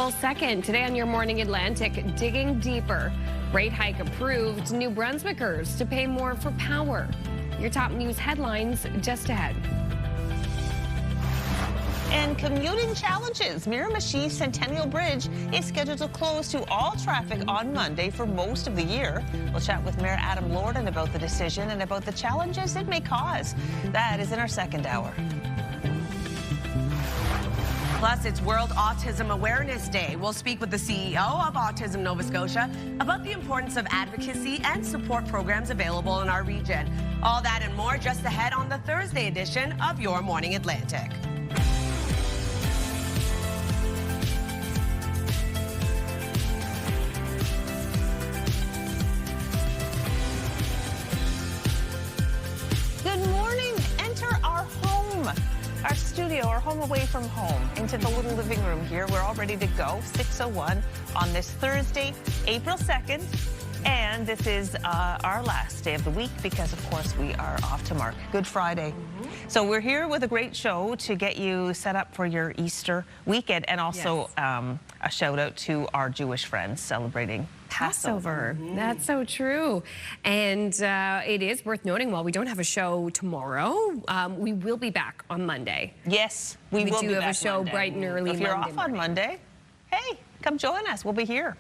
April 2nd, today on Your Morning Atlantic, digging deeper. Rate hike approved, New Brunswickers to pay more for power. Your top news headlines just ahead. And commuting challenges. Miramichi Centennial Bridge is scheduled to close to all traffic on Monday for most of the year. We'll chat with Mayor Adam Lorden about the decision and about the challenges it may cause. That is in our second hour. Plus, it's World Autism Awareness Day. We'll speak with the CEO of Autism Nova Scotia about the importance of advocacy and support programs available in our region. All that and more just ahead on the Thursday edition of Your Morning Atlantic. Good morning. Enter our home. Our studio, our home away from home, into the little living room here. We're all ready to go, 6:01 on this Thursday, April 2nd. And this is our last day of the week because, of course, we are off to mark Good Friday. So we're here with a great show to get you set up for your Easter weekend, and also a shout out to our Jewish friends celebrating Passover. That's so true. And it is worth noting, while we don't have a show tomorrow, we will be back on Monday. Yes, we will do be have a back show Monday. bright and early So if you're Monday off on Monday, hey, come join us. We'll be here.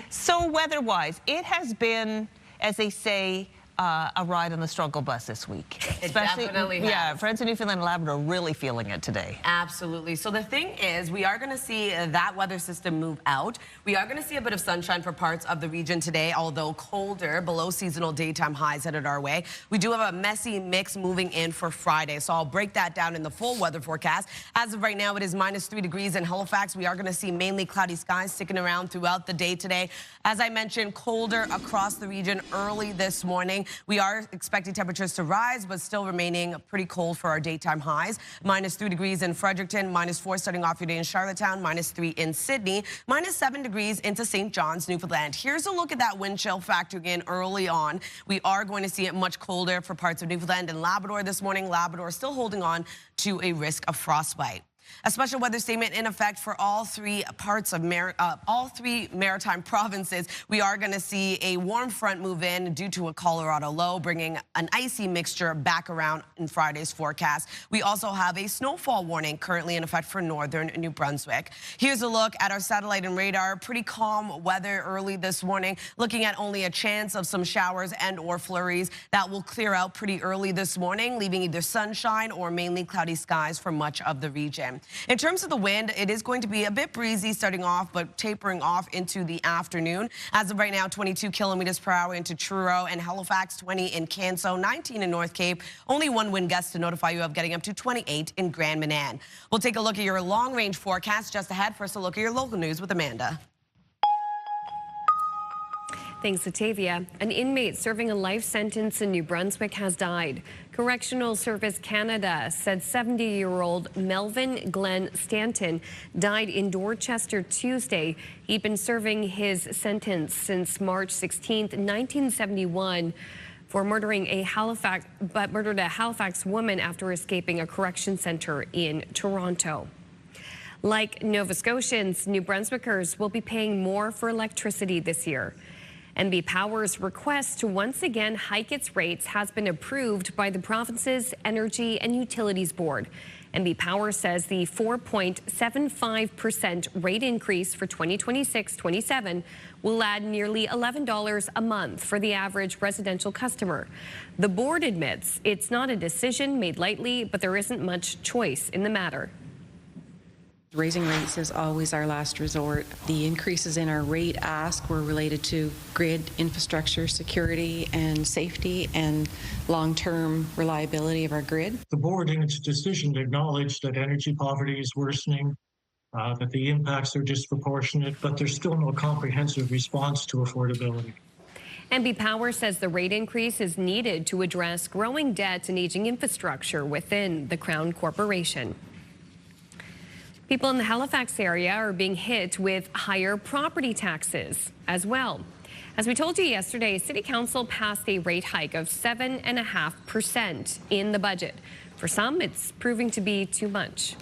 So weather-wise, it has been, as they say, a ride on the struggle bus this week. It definitely has. Yeah, friends in Newfoundland and Labrador are really feeling it today. Absolutely. So the thing is, we are going to see that weather system move out. We are going to see a bit of sunshine for parts of the region today, although colder, below seasonal daytime highs headed our way. We do have a messy mix moving in for Friday, so I'll break that down in the full weather forecast. As of right now, it is -3 degrees in Halifax. We are going to see mainly cloudy skies sticking around throughout the day today. As I mentioned, colder across the region early this morning. We are expecting temperatures to rise, but still remaining pretty cold for our daytime highs. -3 degrees in Fredericton, -4 starting off your day in Charlottetown, -3 in Sydney, -7 degrees into St. John's, Newfoundland. Here's a look at that wind chill factoring in early on. We are going to see it much colder for parts of Newfoundland and Labrador this morning. Labrador still holding on to a risk of frostbite. A special weather statement in effect for all three parts of all three maritime provinces. We are going to see a warm front move in due to a Colorado low, bringing an icy mixture back around in Friday's forecast. We also have a snowfall warning currently in effect for northern New Brunswick. Here's a look at our satellite and radar. Pretty calm weather early this morning, looking at only a chance of some showers and or flurries. That will clear out pretty early this morning, leaving either sunshine or mainly cloudy skies for much of the region. In terms of the wind, it is going to be a bit breezy starting off, but tapering off into the afternoon. As of right now, 22 kilometers per hour into Truro and Halifax, 20 in Canso, 19 in North Cape. Only one wind gust to notify you of, getting up to 28 in Grand Manan. We'll take a look at your long-range forecast just ahead. First, a look at your local news with Amanda. Thanks, Satavia. An inmate serving a life sentence in New Brunswick has died. Correctional Service Canada said 70-year-old Melvin Glenn Stanton died in Dorchester Tuesday. He'd been serving his sentence since March 16th, 1971 for murdering murdered a Halifax woman after escaping a correction center in Toronto. Like Nova Scotians, New Brunswickers will be paying more for electricity this year. NB Power's request to once again hike its rates has been approved by the province's Energy and Utilities Board. NB Power says the 4.75% rate increase for 2026-27 will add nearly $11 a month for the average residential customer. The board admits it's not a decision made lightly, but there isn't much choice in the matter. Raising rates is always our last resort. The increases in our rate ask were related to grid infrastructure, security and safety, and long-term reliability of our grid. The board, in its decision, acknowledged that energy poverty is worsening, that the impacts are disproportionate, but there's still no comprehensive response to affordability. NB Power says the rate increase is needed to address growing debt and aging infrastructure within the Crown Corporation. People in the Halifax area are being hit with higher property taxes as well. As we told you yesterday, City Council passed a rate hike of 7.5% in the budget. For some, it's proving to be too much.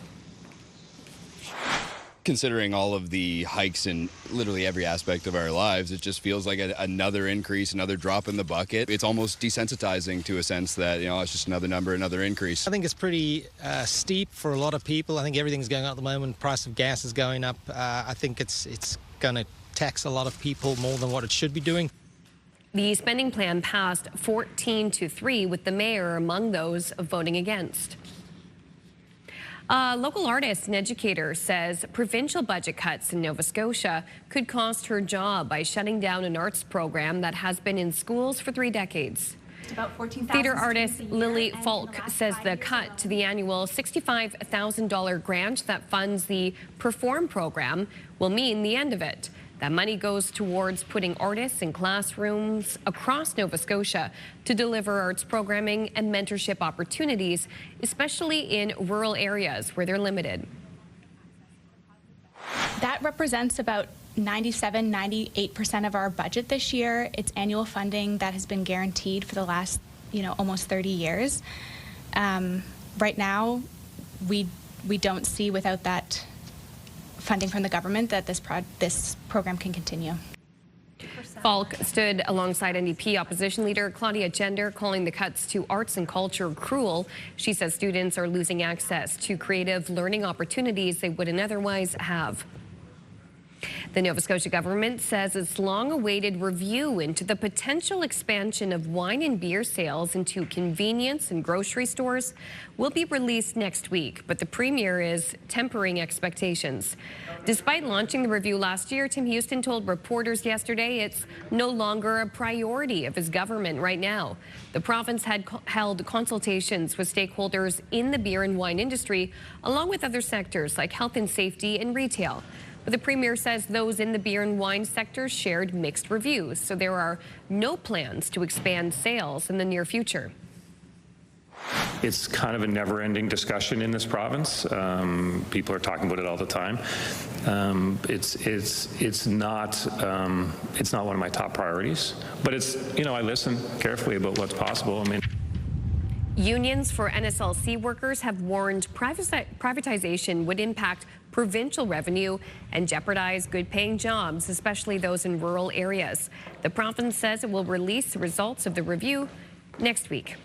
considering all of the hikes in literally every aspect of our lives, it just feels like another increase, another drop in the bucket. It's almost desensitizing to a sense that, it's just another number, another increase. I think it's pretty steep for a lot of people. I think everything's going up at the moment. Price of gas is going up. I think it's going to tax a lot of people more than what it should be doing. The spending plan passed 14-3, with the mayor among those voting against. A local artist and educator says provincial budget cuts in Nova Scotia could cost her job by shutting down an arts program that has been in schools for 3 decades. About 14,000 Theater artist Lily Falk says the cut to the annual $65,000 grant that funds the Perform program will mean the end of it. That money goes towards putting artists in classrooms across Nova Scotia to deliver arts programming and mentorship opportunities, especially in rural areas where they're limited. That represents about 97-98% of our budget this year. It's annual funding that has been guaranteed for the last, almost 30 years. Right now, we don't see, without that funding from the government, that this program can continue. Falk stood alongside NDP opposition leader Claudia Gender, calling the cuts to arts and culture cruel. She says students are losing access to creative learning opportunities they wouldn't otherwise have. The Nova Scotia government says its long-awaited review into the potential expansion of wine and beer sales into convenience and grocery stores will be released next week, but the Premier is tempering expectations. Despite launching the review last year, Tim Houston told reporters yesterday it's no longer a priority of his government right now. The province had held consultations with stakeholders in the beer and wine industry, along with other sectors like health and safety and retail. But the Premier says those in the beer and wine sector shared mixed reviews, so there are no plans to expand sales in the near future. It's kind of a never-ending discussion in this province. People are talking about it all the time. It's not one of my top priorities, but it's, I listen carefully about what's possible. Unions for NSLC workers have warned privatization would impact provincial revenue and jeopardize good-paying jobs, especially those in rural areas. The province says it will release the results of the review next week.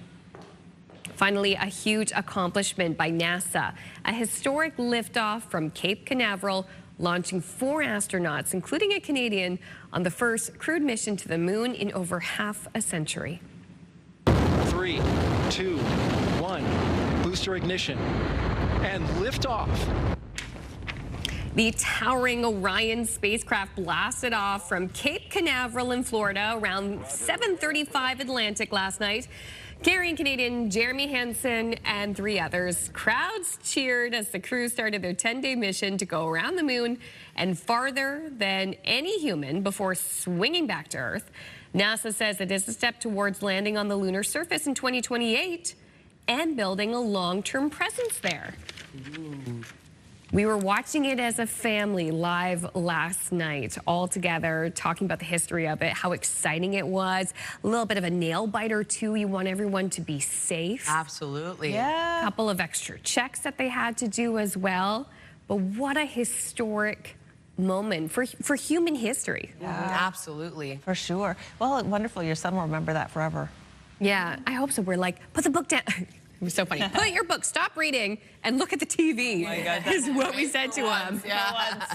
Finally, a huge accomplishment by NASA, a historic liftoff from Cape Canaveral, launching 4 astronauts, including a Canadian, on the first crewed mission to the moon in over half a century. 3, 2, 1, booster ignition, and liftoff. The towering Orion spacecraft blasted off from Cape Canaveral in Florida around 7:35 Atlantic last night, carrying Canadian Jeremy Hansen and 3 others. Crowds cheered as the crew started their 10-day mission to go around the moon and farther than any human before swinging back to Earth. NASA says it is a step towards landing on the lunar surface in 2028 and building a long-term presence there. Ooh. We were watching it as a family live last night, all together, talking about the history of it, how exciting it was. A little bit of a nail biter, too. You want everyone to be safe. Absolutely. Yeah. A couple of extra checks that they had to do as well. But what a historic moment for human history. Yeah, absolutely. For sure. Well, wonderful. Your son will remember that forever. Yeah, I hope so. We're like, put the book down. It was so funny. Put your book, stop reading, and look at the TV, is what we said to him. Yeah.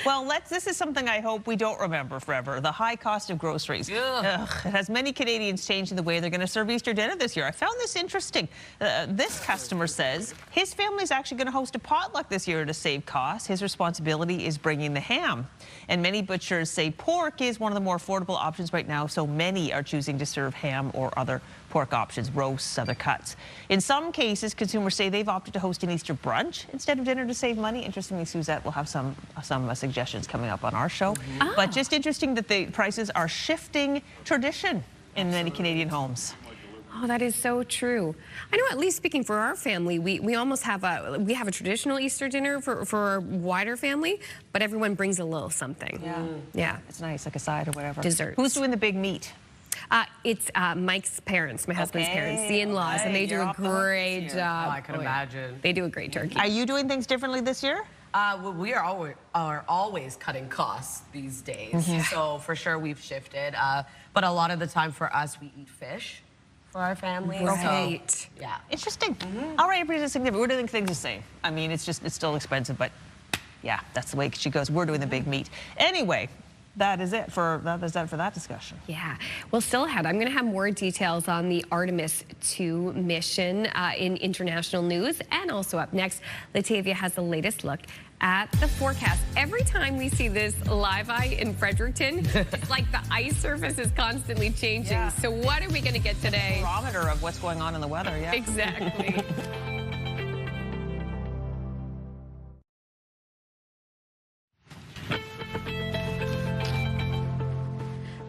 Well, this is something I hope we don't remember forever, the high cost of groceries. Ugh, it has many Canadians changing the way they're going to serve Easter dinner this year. I found this interesting. This customer says his family's actually going to host a potluck this year to save costs. His responsibility is bringing the ham. And many butchers say pork is one of the more affordable options right now, so many are choosing to serve ham or other pork options, roasts, other cuts. In some cases, consumers say they've opted to host an Easter brunch instead of dinner to save money. Interestingly, Suzette will have some suggestions coming up on our show. Oh. But just interesting that the prices are shifting tradition in many Canadian homes. Oh, that is so true. I know, at least speaking for our family, we almost have a traditional Easter dinner for our wider family, but everyone brings a little something. Yeah. Yeah. It's nice, like a side or whatever. Desserts. Who's doing the big meat? It's Mike's parents, my husband's parents, the in-laws, and they do a great job. Oh, I can imagine. They do a great turkey. Are you doing things differently this year? Well, we are always cutting costs these days. Yeah. So for sure we've shifted. But a lot of the time for us, we eat fish for our family. Right. So, yeah. Interesting. All right, everybody's significant. We're doing things the same. I mean, it's still expensive, but yeah, that's the way she goes. We're doing the big meat. Anyway, that is it for that discussion. Yeah. Well, still ahead, I'm going to have more details on the Artemis 2 mission in international news. And also up next, Latavia has the latest look at the forecast. Every time we see this live eye in Fredericton, it's like the ice surface is constantly changing. Yeah. So what are we going to get today? Barometer of what's going on in the weather, yeah. Exactly.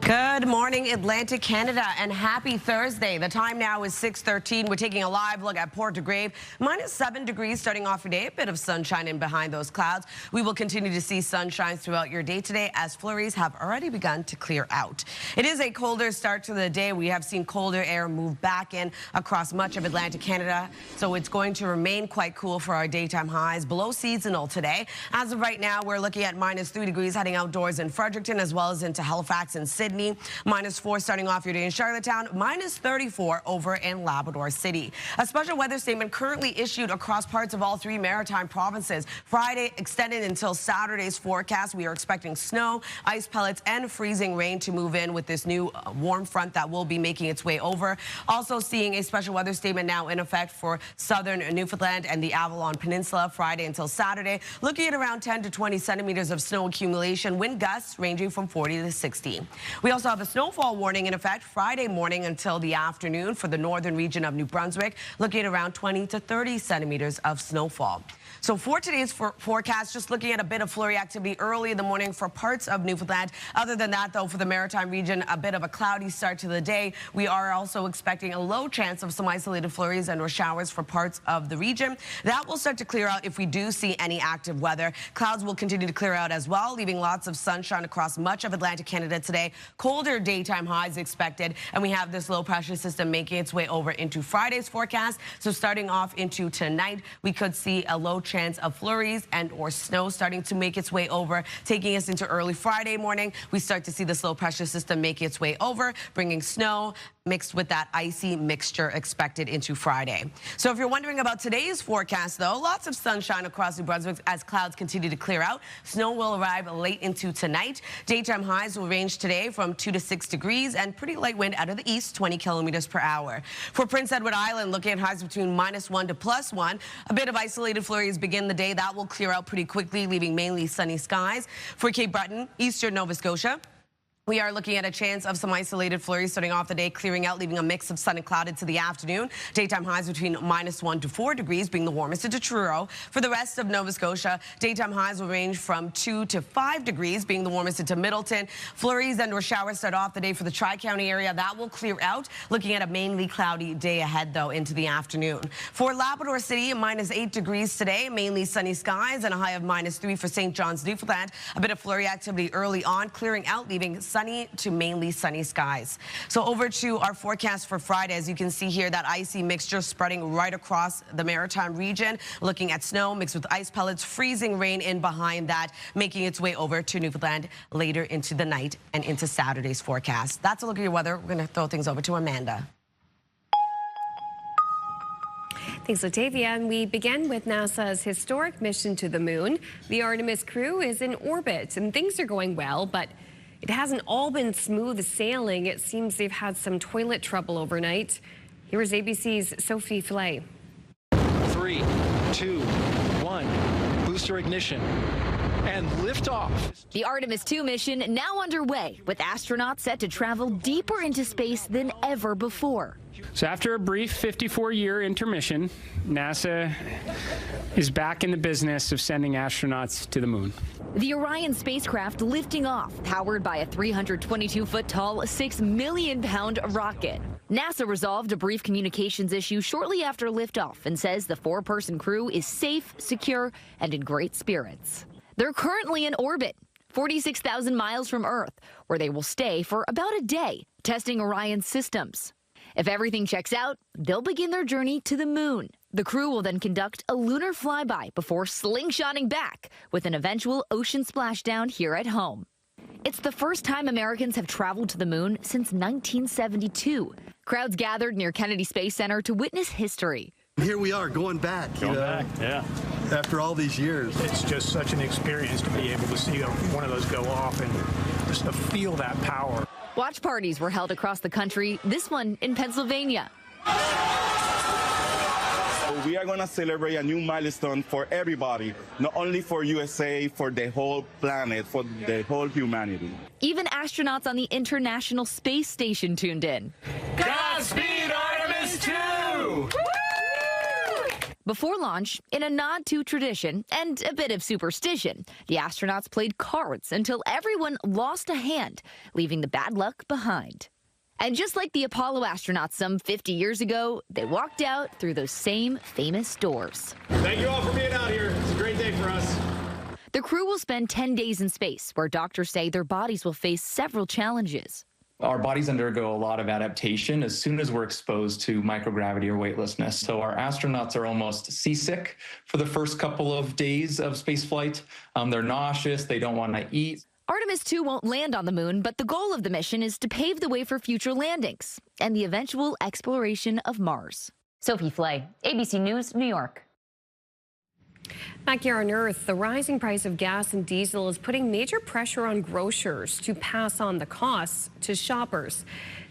Good morning, Atlantic Canada, and happy Thursday. The time now is 6:13. We're taking a live look at Port de Grave. -7 degrees starting off your day. A bit of sunshine in behind those clouds. We will continue to see sunshine throughout your day today as flurries have already begun to clear out. It is a colder start to the day. We have seen colder air move back in across much of Atlantic Canada, so it's going to remain quite cool for our daytime highs. Below seasonal today. As of right now, we're looking at -3 degrees heading outdoors in Fredericton as well as into Halifax and Sydney. -4 starting off your day in Charlottetown, -34 over in Labrador City. A special weather statement currently issued across parts of all 3 maritime provinces. Friday extended until Saturday's forecast. We are expecting snow, ice pellets, and freezing rain to move in with this new warm front that will be making its way over. Also seeing a special weather statement now in effect for southern Newfoundland and the Avalon Peninsula Friday until Saturday. Looking at around 10 to 20 centimeters of snow accumulation, wind gusts ranging from 40 to 60. We also have a snowfall warning in effect Friday morning until the afternoon for the northern region of New Brunswick, looking at around 20 to 30 centimeters of snowfall. So for today's forecast, just looking at a bit of flurry activity early in the morning for parts of Newfoundland. Other than that, though, for the maritime region, a bit of a cloudy start to the day. We are also expecting a low chance of some isolated flurries and or showers for parts of the region. That will start to clear out if we do see any active weather. Clouds will continue to clear out as well, leaving lots of sunshine across much of Atlantic Canada today. Colder daytime highs expected, and we have this low pressure system making its way over into Friday's forecast. So starting off into tonight, we could see a low chance of flurries and or snow starting to make its way over, taking us into early Friday morning. We start to see this low pressure system making its way over, bringing snow mixed with that icy mixture expected into Friday. So if you're wondering about today's forecast, though, lots of sunshine across New Brunswick as clouds continue to clear out. Snow will arrive late into tonight. Daytime highs will range today from 2 to 6 degrees and pretty light wind out of the east, 20 kilometers per hour. For Prince Edward Island, looking at highs between -1 to +1. A bit of isolated flurries begin the day. That will clear out pretty quickly, leaving mainly sunny skies. For Cape Breton, eastern Nova Scotia, we are looking at a chance of some isolated flurries starting off the day, clearing out, leaving a mix of sun and clouded to the afternoon. Daytime highs between -1 to 4 degrees, being the warmest into Truro. For the rest of Nova Scotia, daytime highs will range from 2 to 5 degrees, being the warmest into Middleton. Flurries and or showers start off the day for the Tri-County area. That will clear out, looking at a mainly cloudy day ahead, though, into the afternoon. For Labrador City, -8 degrees today, mainly sunny skies, and a high of -3 for St. John's, Newfoundland. A bit of flurry activity early on, clearing out, leaving sunny to mainly sunny skies. So over to our forecast for Friday. As you can see here, that icy mixture spreading right across the maritime region. Looking at snow mixed with ice pellets, freezing rain in behind that, making its way over to Newfoundland later into the night and into Saturday's forecast. That's a look at your weather. We're going to throw things over to Amanda. Thanks, Latavia. And we begin with NASA's historic mission to the moon. The Artemis crew is in orbit, and things are going well, but it hasn't all been smooth sailing. It seems they've had some toilet trouble overnight. Here is ABC's Sophie Flay. 3, 2, 1, booster ignition, and liftoff. The Artemis 2 mission now underway, with astronauts set to travel deeper into space than ever before. So after a brief 54-year intermission, NASA is back in the business of sending astronauts to the moon. The Orion spacecraft lifting off, powered by a 322-foot-tall, 6 million-pound rocket. NASA resolved a brief communications issue shortly after liftoff and says the 4-person crew is safe, secure, and in great spirits. They're currently in orbit, 46,000 miles from Earth, where they will stay for about a day, testing Orion's systems. If everything checks out, they'll begin their journey to the moon, The crew will then conduct a lunar flyby before slingshotting back with an eventual ocean splashdown here at home. It's the first time Americans have traveled to the moon since 1972. Crowds gathered near Kennedy Space Center to witness history. Here we are, going back. Yeah. After all these years. It's just such an experience to be able to see one of those go off and just to feel that power. Watch parties were held across the country, this one in Pennsylvania. We are going to celebrate a new milestone for everybody, not only for USA, for the whole planet, for the whole humanity. Even astronauts on the International Space Station tuned in. Godspeed, Artemis 2! Before launch, in a nod to tradition and a bit of superstition, the astronauts played cards until everyone lost a hand, leaving the bad luck behind. And just like the Apollo astronauts some 50 years ago, they walked out through those same famous doors. Thank you all for being out here. It's a great day for us. The crew will spend 10 days in space, where doctors say their bodies will face several challenges. Our bodies undergo a lot of adaptation as soon as we're exposed to microgravity or weightlessness. So our astronauts are almost seasick for the first couple of days of spaceflight. They're nauseous, they don't want to eat. Artemis 2 won't land on the moon, but the goal of the mission is to pave the way for future landings and the eventual exploration of Mars. Sophie Flay, ABC News, New York. Back here on Earth, the rising price of gas and diesel is putting major pressure on grocers to pass on the costs to shoppers.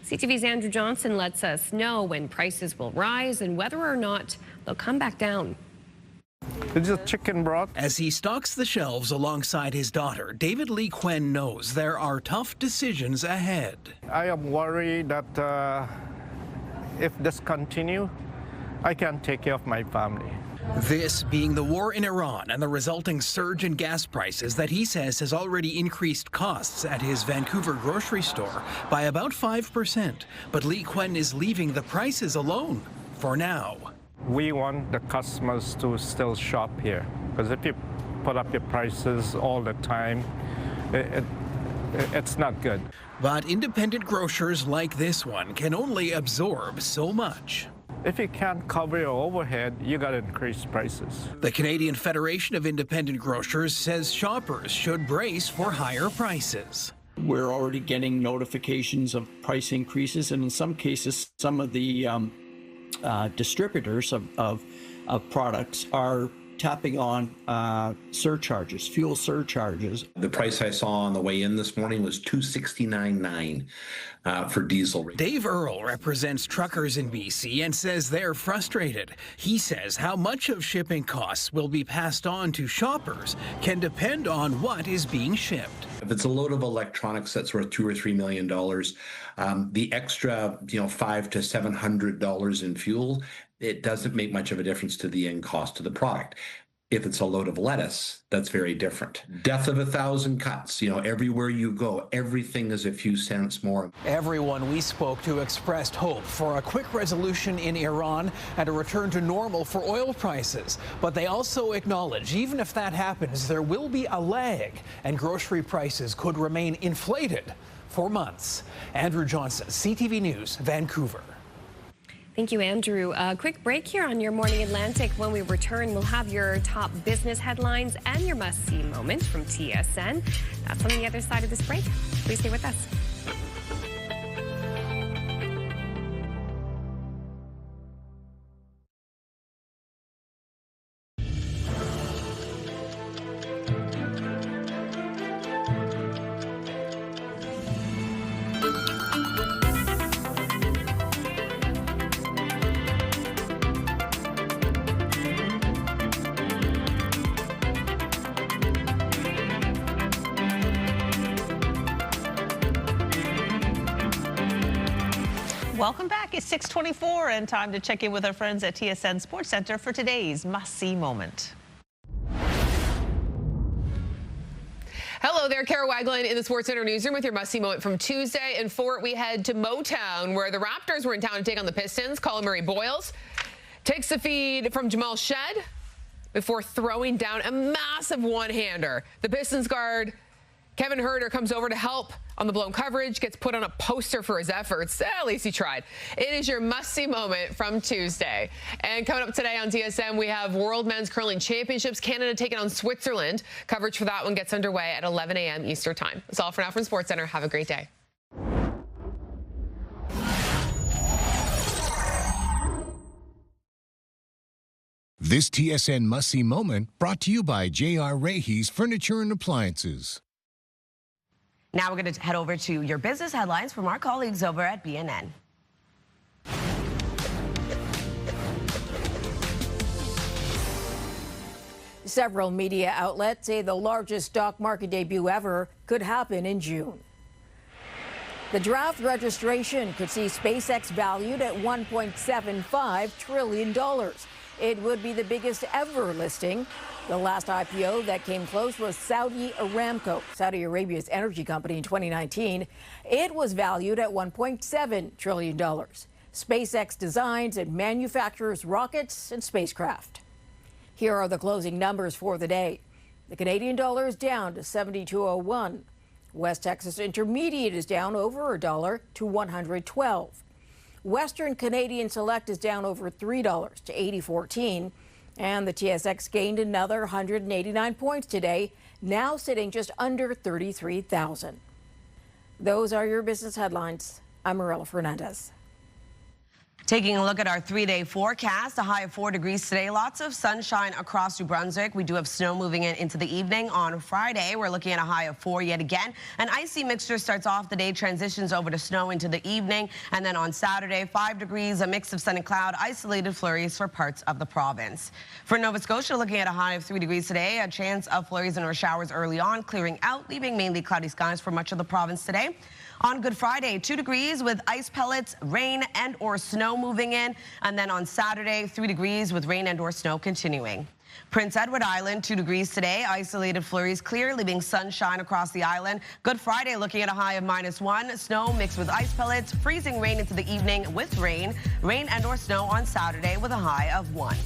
CTV's Andrew Johnson lets us know when prices will rise and whether or not they'll come back down. It's a chicken broth. As he stocks the shelves alongside his daughter, David Lee Quen knows there are tough decisions ahead. I am worried that if this continues, I can't take care of my family. This being the war in Iran and the resulting surge in gas prices that he says has already increased costs at his Vancouver grocery store by about 5%. But Lee Quen is leaving the prices alone for now. We want the customers to still shop here, because if you put up your prices all the time, it's not good. But independent grocers like this one can only absorb so much. If you can't cover your overhead, you got to increase prices. The Canadian Federation of Independent Grocers says shoppers should brace for higher prices. We're already getting notifications of price increases, and in some cases, some of the distributors of products are tapping on surcharges, fuel surcharges. The price I saw on the way in this morning was $269.9 for diesel. Dave Earle represents truckers in BC and says they're frustrated. He says how much of shipping costs will be passed on to shoppers can depend on what is being shipped. If it's a load of electronics that's worth $2 or $3 million, the extra, $500 to $700 in fuel, it doesn't make much of a difference to the end cost of the product. If it's a load of lettuce, that's very different. Death of 1,000 cuts. Everywhere you go, everything is a few cents more. Everyone we spoke to expressed hope for a quick resolution in Iran and a return to normal for oil prices. But they also acknowledge even if that happens, there will be a lag and grocery prices could remain inflated for months. Andrew Johnson, CTV News, Vancouver. Thank you, Andrew. A quick break here on Your Morning Atlantic. When we return, we'll have your top business headlines and your must-see moments from TSN. That's on the other side of this break. Please stay with us. Welcome back. It's 6:24 and time to check in with our friends at TSN Sports Center for today's must-see moment. Hello there, Kara Wagland in the Sports Center newsroom with your must-see moment from Tuesday. And for it, we head to Motown, where the Raptors were in town to take on the Pistons. Colin Murray-Boyles takes the feed from Jamal Shead before throwing down a massive one-hander. The Pistons guard Kevin Herter comes over to help on the Blown coverage, gets put on a poster for his efforts. At least he tried. It is your must-see moment from Tuesday. And coming up today on TSN, we have World Men's Curling Championships, Canada taking on Switzerland. Coverage for that one gets underway at 11 a.m. Eastern Time. That's all for now from SportsCenter. Have a great day. This TSN must-see moment brought to you by J.R. Rahe's Furniture and Appliances. Now we're going to head over to your business headlines from our colleagues over at BNN. Several media outlets say the largest stock market debut ever could happen in June. The draft registration could see SpaceX valued at $1.75 trillion. It would be the biggest ever listing. The last IPO that came close was Saudi Aramco, Saudi Arabia's energy company, in 2019. It was valued at $1.7 trillion. SpaceX designs and manufactures rockets and spacecraft. Here are the closing numbers for the day. The Canadian dollar is down to 72.01. West Texas Intermediate is down over $1 to 112. Western Canadian Select is down over $3 to 80.14. And the TSX gained another 189 points today, now sitting just under 33,000. Those are your business headlines. I'm Marilla Fernandez. Taking a look at our 3-day forecast, a high of 4 degrees today. Lots of sunshine across New Brunswick. We do have snow moving in into the evening. On Friday, we're looking at a high of 4 yet again. An icy mixture starts off the day, transitions over to snow into the evening. And then on Saturday, 5 degrees, a mix of sun and cloud, isolated flurries for parts of the province. For Nova Scotia, looking at a high of 3 degrees today. A chance of flurries and or showers early on, clearing out, leaving mainly cloudy skies for much of the province today. On Good Friday, 2 degrees with ice pellets, rain and or snow moving in. And then on Saturday, 3 degrees with rain and or snow continuing. Prince Edward Island, 2 degrees today. Isolated flurries clear, leaving sunshine across the island. Good Friday, looking at a high of -1. Snow mixed with ice pellets, freezing rain into the evening with rain. Rain and or snow on Saturday with a high of 1.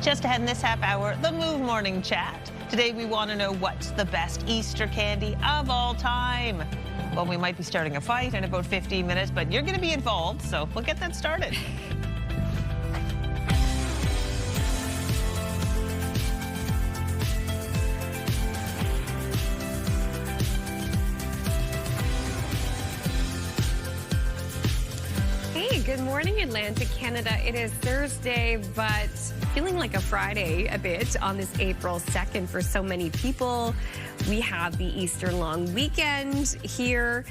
Just ahead in this half hour, the Move Morning Chat. Today we want to know what's the best Easter candy of all time. Well, we might be starting a fight in about 15 minutes, but you're going to be involved, so we'll get that started. Hey, good morning, Atlantic, Canada. It is Thursday, but feeling like a Friday a bit on this April 2nd for so many people. We have the Easter long weekend here.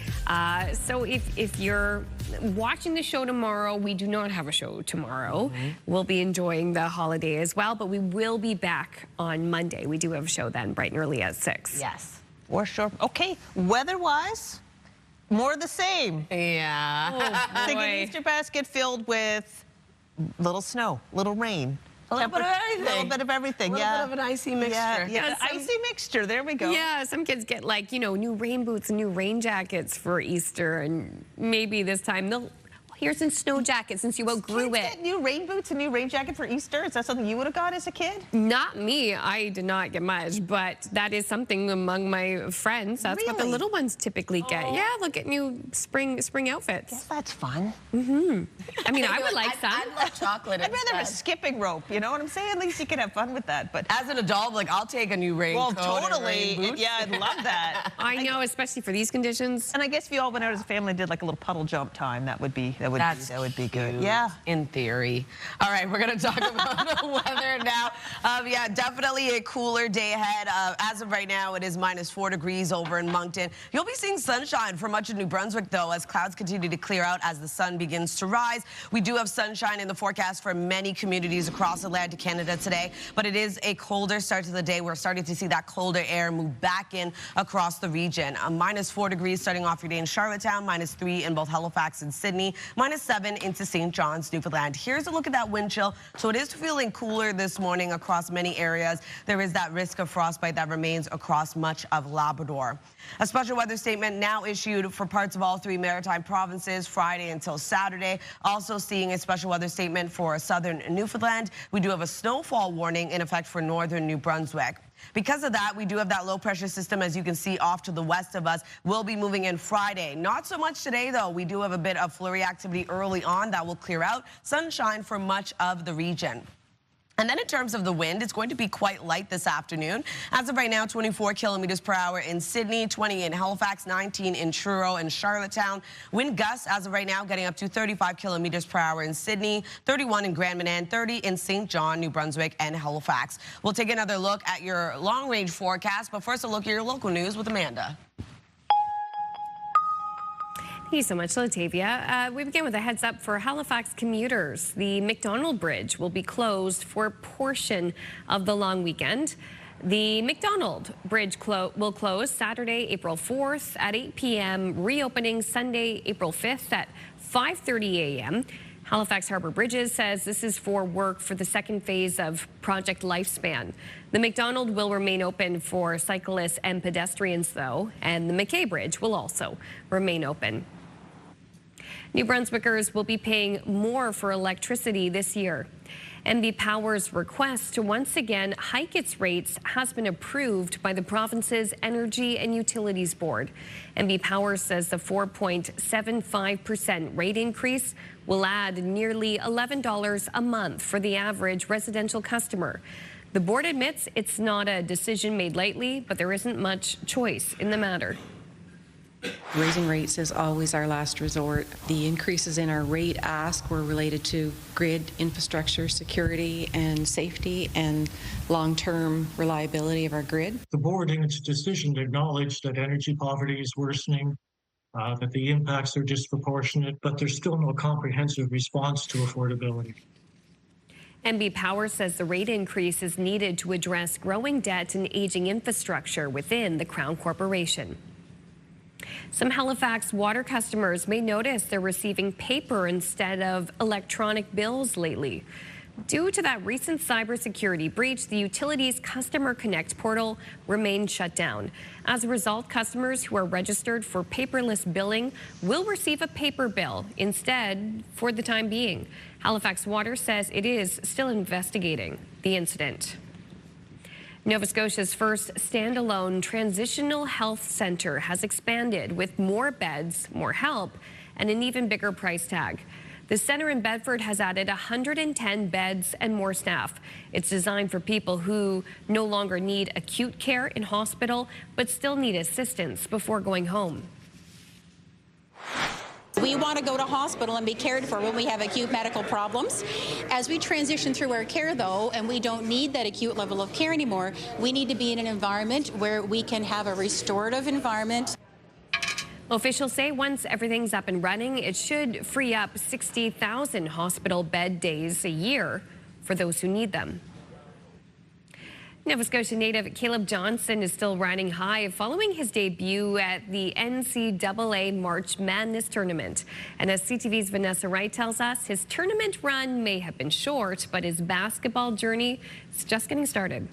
So if you're watching the show tomorrow, we do not have a show tomorrow. We'll be enjoying the holiday as well, but we will be back on Monday. We do have a show then bright and early at 6. Yes, for sure. Okay, weather-wise, more of the same. Yeah. Think an Easter basket filled with little snow, little rain. A little bit of everything. A little bit of everything, A little bit of an icy mixture. Yeah, icy mixture. There we go. Yeah, some kids get like, you know, new rain boots and new rain jackets for Easter, and maybe this time they'll, here's some snow jackets since you outgrew it. Get new rain boots and new rain jacket for Easter? Is that something you would have got as a kid? Not me. I did not get much, but that is something among my friends. That's what the little ones typically get. Yeah, they'll get new spring outfits. Yes, that's fun. I mean, I would like some. I'd love chocolate. I'd rather have a skipping rope. You know what I'm saying? At least you can have fun with that. But as an adult, like, I'll take a new raincoat. Well, totally. Yeah, I'd love that. I know, especially for these conditions. And I guess if you all went out as a family and did like a little puddle jump time, that would be good. Yeah, in theory. All right, we're going to talk about the weather now. Yeah, definitely a cooler day ahead. As of right now, it is -4 degrees over in Moncton. You'll be seeing sunshine for much of New Brunswick, though, as clouds continue to clear out as the sun begins to rise. We do have sunshine in the forecast for many communities across Atlantic Canada today, but it is a colder start to the day. We're starting to see that colder air move back in across the region. -4 degrees starting off your day in Charlottetown, -3 in both Halifax and Sydney, -7 into St. John's, Newfoundland. Here's a look at that wind chill. So it is feeling cooler this morning across many areas. There is that risk of frostbite that remains across much of Labrador. A special weather statement now issued for parts of all 3 maritime provinces Friday until Saturday. Also seeing a special weather statement for southern Newfoundland. We do have a snowfall warning in effect for northern New Brunswick. Because of that, we do have that low pressure system, as you can see off to the west of us, will be moving in Friday. Not so much today, though. We do have a bit of flurry activity early on that will clear out. Sunshine for much of the region. And then in terms of the wind, it's going to be quite light this afternoon. As of right now, 24 kilometers per hour in Sydney, 20 in Halifax, 19 in Truro and Charlottetown. Wind gusts as of right now getting up to 35 kilometers per hour in Sydney, 31 in Grand Manan, 30 in St. John, New Brunswick and Halifax. We'll take another look at your long-range forecast, but first a look at your local news with Amanda. Thank you so much, Latavia. We begin with a heads up for Halifax commuters. The McDonald Bridge will be closed for a portion of the long weekend. The McDonald Bridge will close Saturday, April 4th at 8 p.m., reopening Sunday, April 5th at 5:30 a.m. Halifax Harbour Bridges says this is for work for the second phase of Project Lifespan. The McDonald will remain open for cyclists and pedestrians, though, and the McKay Bridge will also remain open. New Brunswickers will be paying more for electricity this year. NB Power's request to once again hike its rates has been approved by the province's Energy and Utilities Board. NB Power says the 4.75% rate increase will add nearly $11 a month for the average residential customer. The board admits it's not a decision made lightly, but there isn't much choice in the matter. Raising rates is always our last resort. The increases in our rate ask were related to grid infrastructure, security and safety, and long-term reliability of our grid. The board in its decision acknowledged that energy poverty is worsening, that the impacts are disproportionate, but there's still no comprehensive response to affordability. NB Power says the rate increase is needed to address growing debt and aging infrastructure within the Crown Corporation. Some Halifax water customers may notice they're receiving paper instead of electronic bills lately. Due to that recent cybersecurity breach, the utility's Customer Connect portal remained shut down. As a result, customers who are registered for paperless billing will receive a paper bill instead for the time being. Halifax Water says it is still investigating the incident. Nova Scotia's first standalone transitional health centre has expanded with more beds, more help, and an even bigger price tag. The centre in Bedford has added 110 beds and more staff. It's designed for people who no longer need acute care in hospital, but still need assistance before going home. We want to go to hospital and be cared for when we have acute medical problems. As we transition through our care, though, and we don't need that acute level of care anymore, we need to be in an environment where we can have a restorative environment. Officials say once everything's up and running, it should free up 60,000 hospital bed days a year for those who need them. Nova Scotia native Caleb Johnson is still riding high following his debut at the NCAA March Madness tournament. And as CTV's Vanessa Wright tells us, his tournament run may have been short, but his basketball journey is just getting started.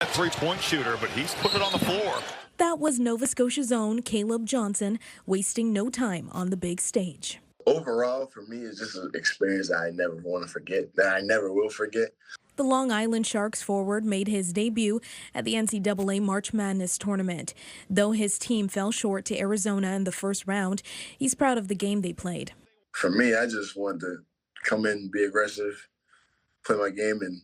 A three-point shooter, but he's put it on the floor. That was Nova Scotia's own Caleb Johnson, wasting no time on the big stage. Overall, for me, it's just an experience I never want to forget, that I never will forget. The Long Island Sharks forward made his debut at the NCAA March Madness tournament. Though his team fell short to Arizona in the first round, he's proud of the game they played. For me, I just wanted to come in, be aggressive, play my game, and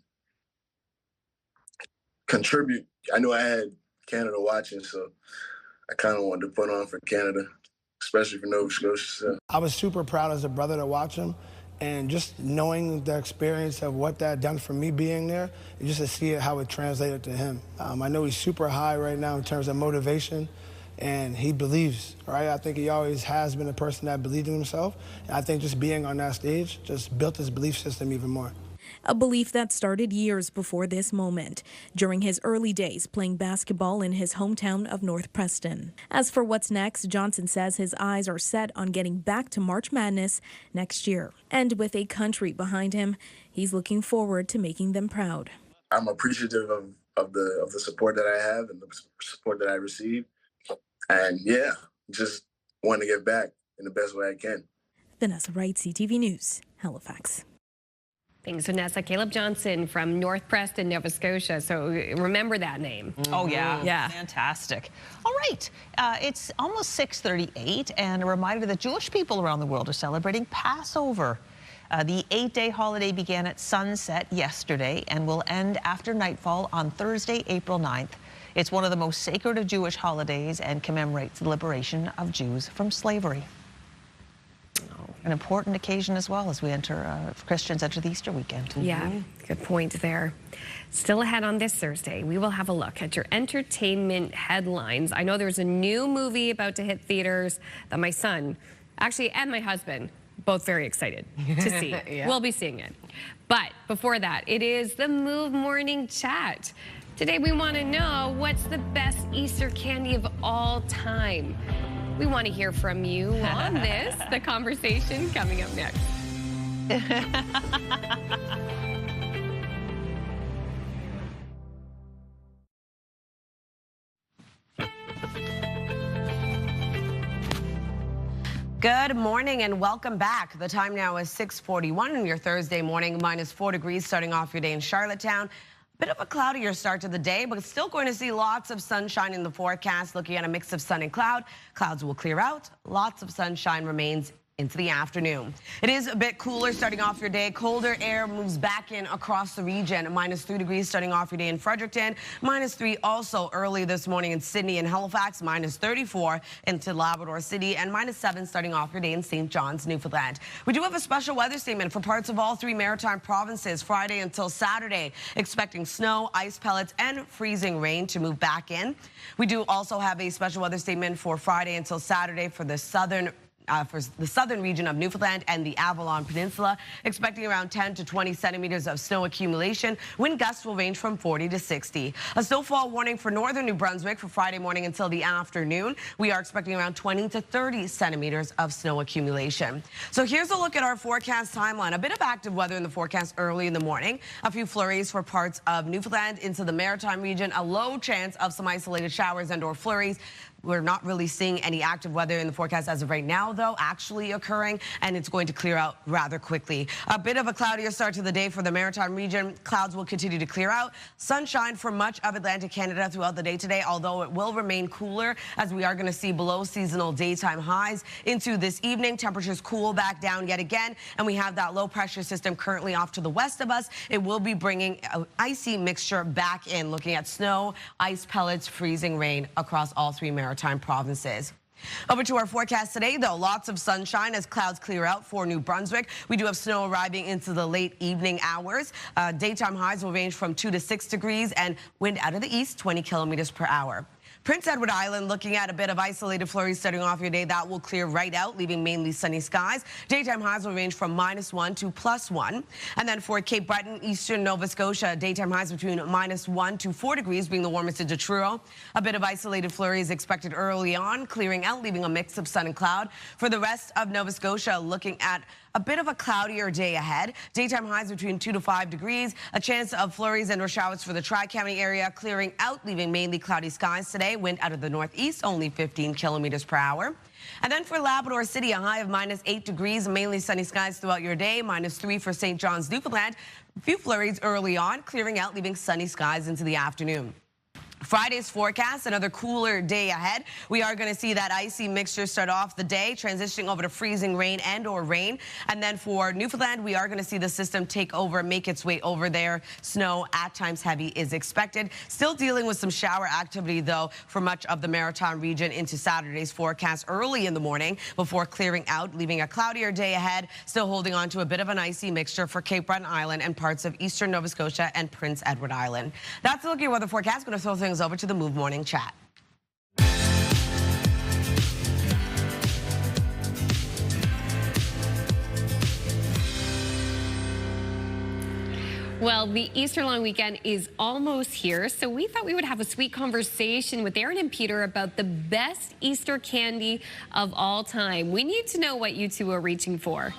contribute. I knew I had Canada watching, so I kind of wanted to put on for Canada, especially for Nova Scotia. So. I was super proud as a brother to watch him. And just knowing the experience of what that done for me being there, and just to see it, how it translated to him. I know he's super high right now in terms of motivation, and he believes, right? I think he always has been a person that believed in himself. And I think just being on that stage just built his belief system even more. a belief that started years before this moment, during his early days playing basketball in his hometown of North Preston. As for what's next, Johnson says his eyes are set on getting back to March Madness next year. And with a country behind him, he's looking forward to making them proud. I'm appreciative of the support that I have and the support that I receive. And yeah, just want to get back in the best way I can. Vanessa Wright, CTV News, Halifax. Thanks, Vanessa. Caleb Johnson from North Preston, Nova Scotia. So remember that name. Oh, yeah. Yeah. Fantastic. All right. It's almost 6:38, and a reminder that Jewish people around the world are celebrating Passover. The 8-day holiday began at sunset yesterday and will end after nightfall on Thursday, April 9th. It's one of the most sacred of Jewish holidays and commemorates the liberation of Jews from slavery. An important occasion as well as Christians enter the Easter weekend. Yeah, good point there. Still ahead on this Thursday, we will have a look at your entertainment headlines. I know there's a new movie about to hit theaters that my son, actually, and my husband, both very excited to see. Yeah. We'll be seeing it. But before that, it is the Move Morning Chat. Today we want to know what's the best Easter candy of all time. We want to hear from you on this. The conversation coming up next. Good morning and welcome back. The time now is 6:41 on your Thursday morning, -4 degrees starting off your day in Charlottetown. Bit of a cloudier start to the day, but still going to see lots of sunshine in the forecast. Looking at a mix of sun and cloud. Clouds will clear out. Lots of sunshine remains into the afternoon. It is a bit cooler starting off your day. Colder air moves back in across the region. -3 degrees starting off your day in Fredericton. -3 also early this morning in Sydney and Halifax. -34 into Labrador City. And -7 starting off your day in St. John's, Newfoundland. We do have a special weather statement for parts of all 3 maritime provinces Friday until Saturday. Expecting snow, ice pellets, and freezing rain to move back in. We do also have a special weather statement for Friday until Saturday for the southern region of Newfoundland and the Avalon Peninsula, expecting around 10 to 20 centimeters of snow accumulation. Wind gusts will range from 40 to 60. A snowfall warning for northern New Brunswick for Friday morning until the afternoon. We are expecting around 20 to 30 centimeters of snow accumulation. So here's a look at our forecast timeline. A bit of active weather in the forecast early in the morning. A few flurries for parts of Newfoundland into the maritime region. A low chance of some isolated showers and or flurries. We're not really seeing any active weather in the forecast as of right now, though, actually occurring, and it's going to clear out rather quickly. A bit of a cloudier start to the day for the maritime region. Clouds will continue to clear out. Sunshine for much of Atlantic Canada throughout the day today, although it will remain cooler as we are going to see below seasonal daytime highs into this evening. Temperatures cool back down yet again, and we have that low pressure system currently off to the west of us. It will be bringing an icy mixture back in, looking at snow, ice pellets, freezing rain across all 3 maritime provinces. Over to our forecast today, though. Lots of sunshine as clouds clear out for New Brunswick. We do have snow arriving into the late evening hours. Daytime highs will range from 2 to 6 degrees and wind out of the east, 20 kilometers per hour. Prince Edward Island looking at a bit of isolated flurries starting off your day. That will clear right out, leaving mainly sunny skies. Daytime highs will range from -1 to +1. And then for Cape Breton, eastern Nova Scotia, daytime highs between -1 to 4 degrees, being the warmest into Truro. A bit of isolated flurries expected early on, clearing out, leaving a mix of sun and cloud. For the rest of Nova Scotia, looking at a bit of a cloudier day ahead. Daytime highs between 2 to 5 degrees. A chance of flurries and or showers for the Tri-County area, clearing out, leaving mainly cloudy skies today. Wind out of the northeast, only 15 kilometers per hour. And then for Labrador City, a high of -8 degrees, mainly sunny skies throughout your day. -3 for St. John's, Newfoundland. A few flurries early on, clearing out, leaving sunny skies into the afternoon. Friday's forecast, another cooler day ahead. We are going to see that icy mixture start off the day, transitioning over to freezing rain and or rain. And then for Newfoundland, we are going to see the system take over, make its way over there. Snow, at times heavy, is expected. Still dealing with some shower activity, though, for much of the maritime region into Saturday's forecast early in the morning before clearing out, leaving a cloudier day ahead. Still holding on to a bit of an icy mixture for Cape Breton Island and parts of eastern Nova Scotia and Prince Edward Island. That's the look at your weather forecast. Going to throw things over to the Move Morning Chat. Well, the Easter long weekend is almost here, so we thought we would have a sweet conversation with Aaron and Peter about the best Easter candy of all time. We need to know what you two are reaching for.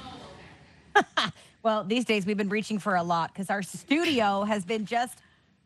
Well, these days we've been reaching for a lot because our studio has been just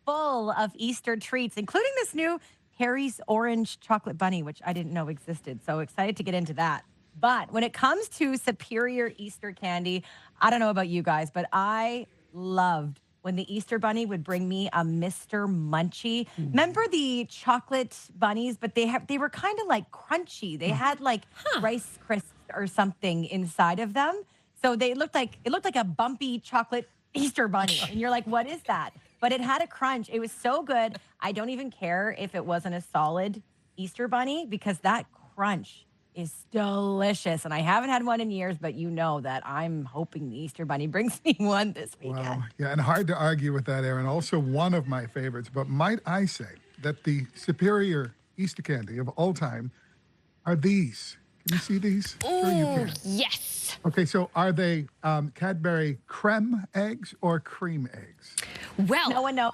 full of Easter treats, including this new Harry's Orange Chocolate Bunny, which I didn't know existed. So excited to get into that. But when it comes to superior Easter candy, I don't know about you guys, but I loved when the Easter Bunny would bring me a Mr. Munchie. Remember the chocolate bunnies, but they were kind of like crunchy. They had like Rice Crisps or something inside of them. So it looked like a bumpy chocolate Easter Bunny. And you're like, what is that? But it had a crunch. It was so good. I don't even care if it wasn't a solid Easter Bunny because that crunch is delicious. And I haven't had one in years, but you know that I'm hoping the Easter Bunny brings me one this weekend. Wow. Yeah, and hard to argue with that, Aaron. Also one of my favorites. But might I say that the superior Easter candy of all time are these. Can you see these? Sure you can. Yes. Okay, so are they Cadbury creme eggs or cream eggs? Well, no one knows.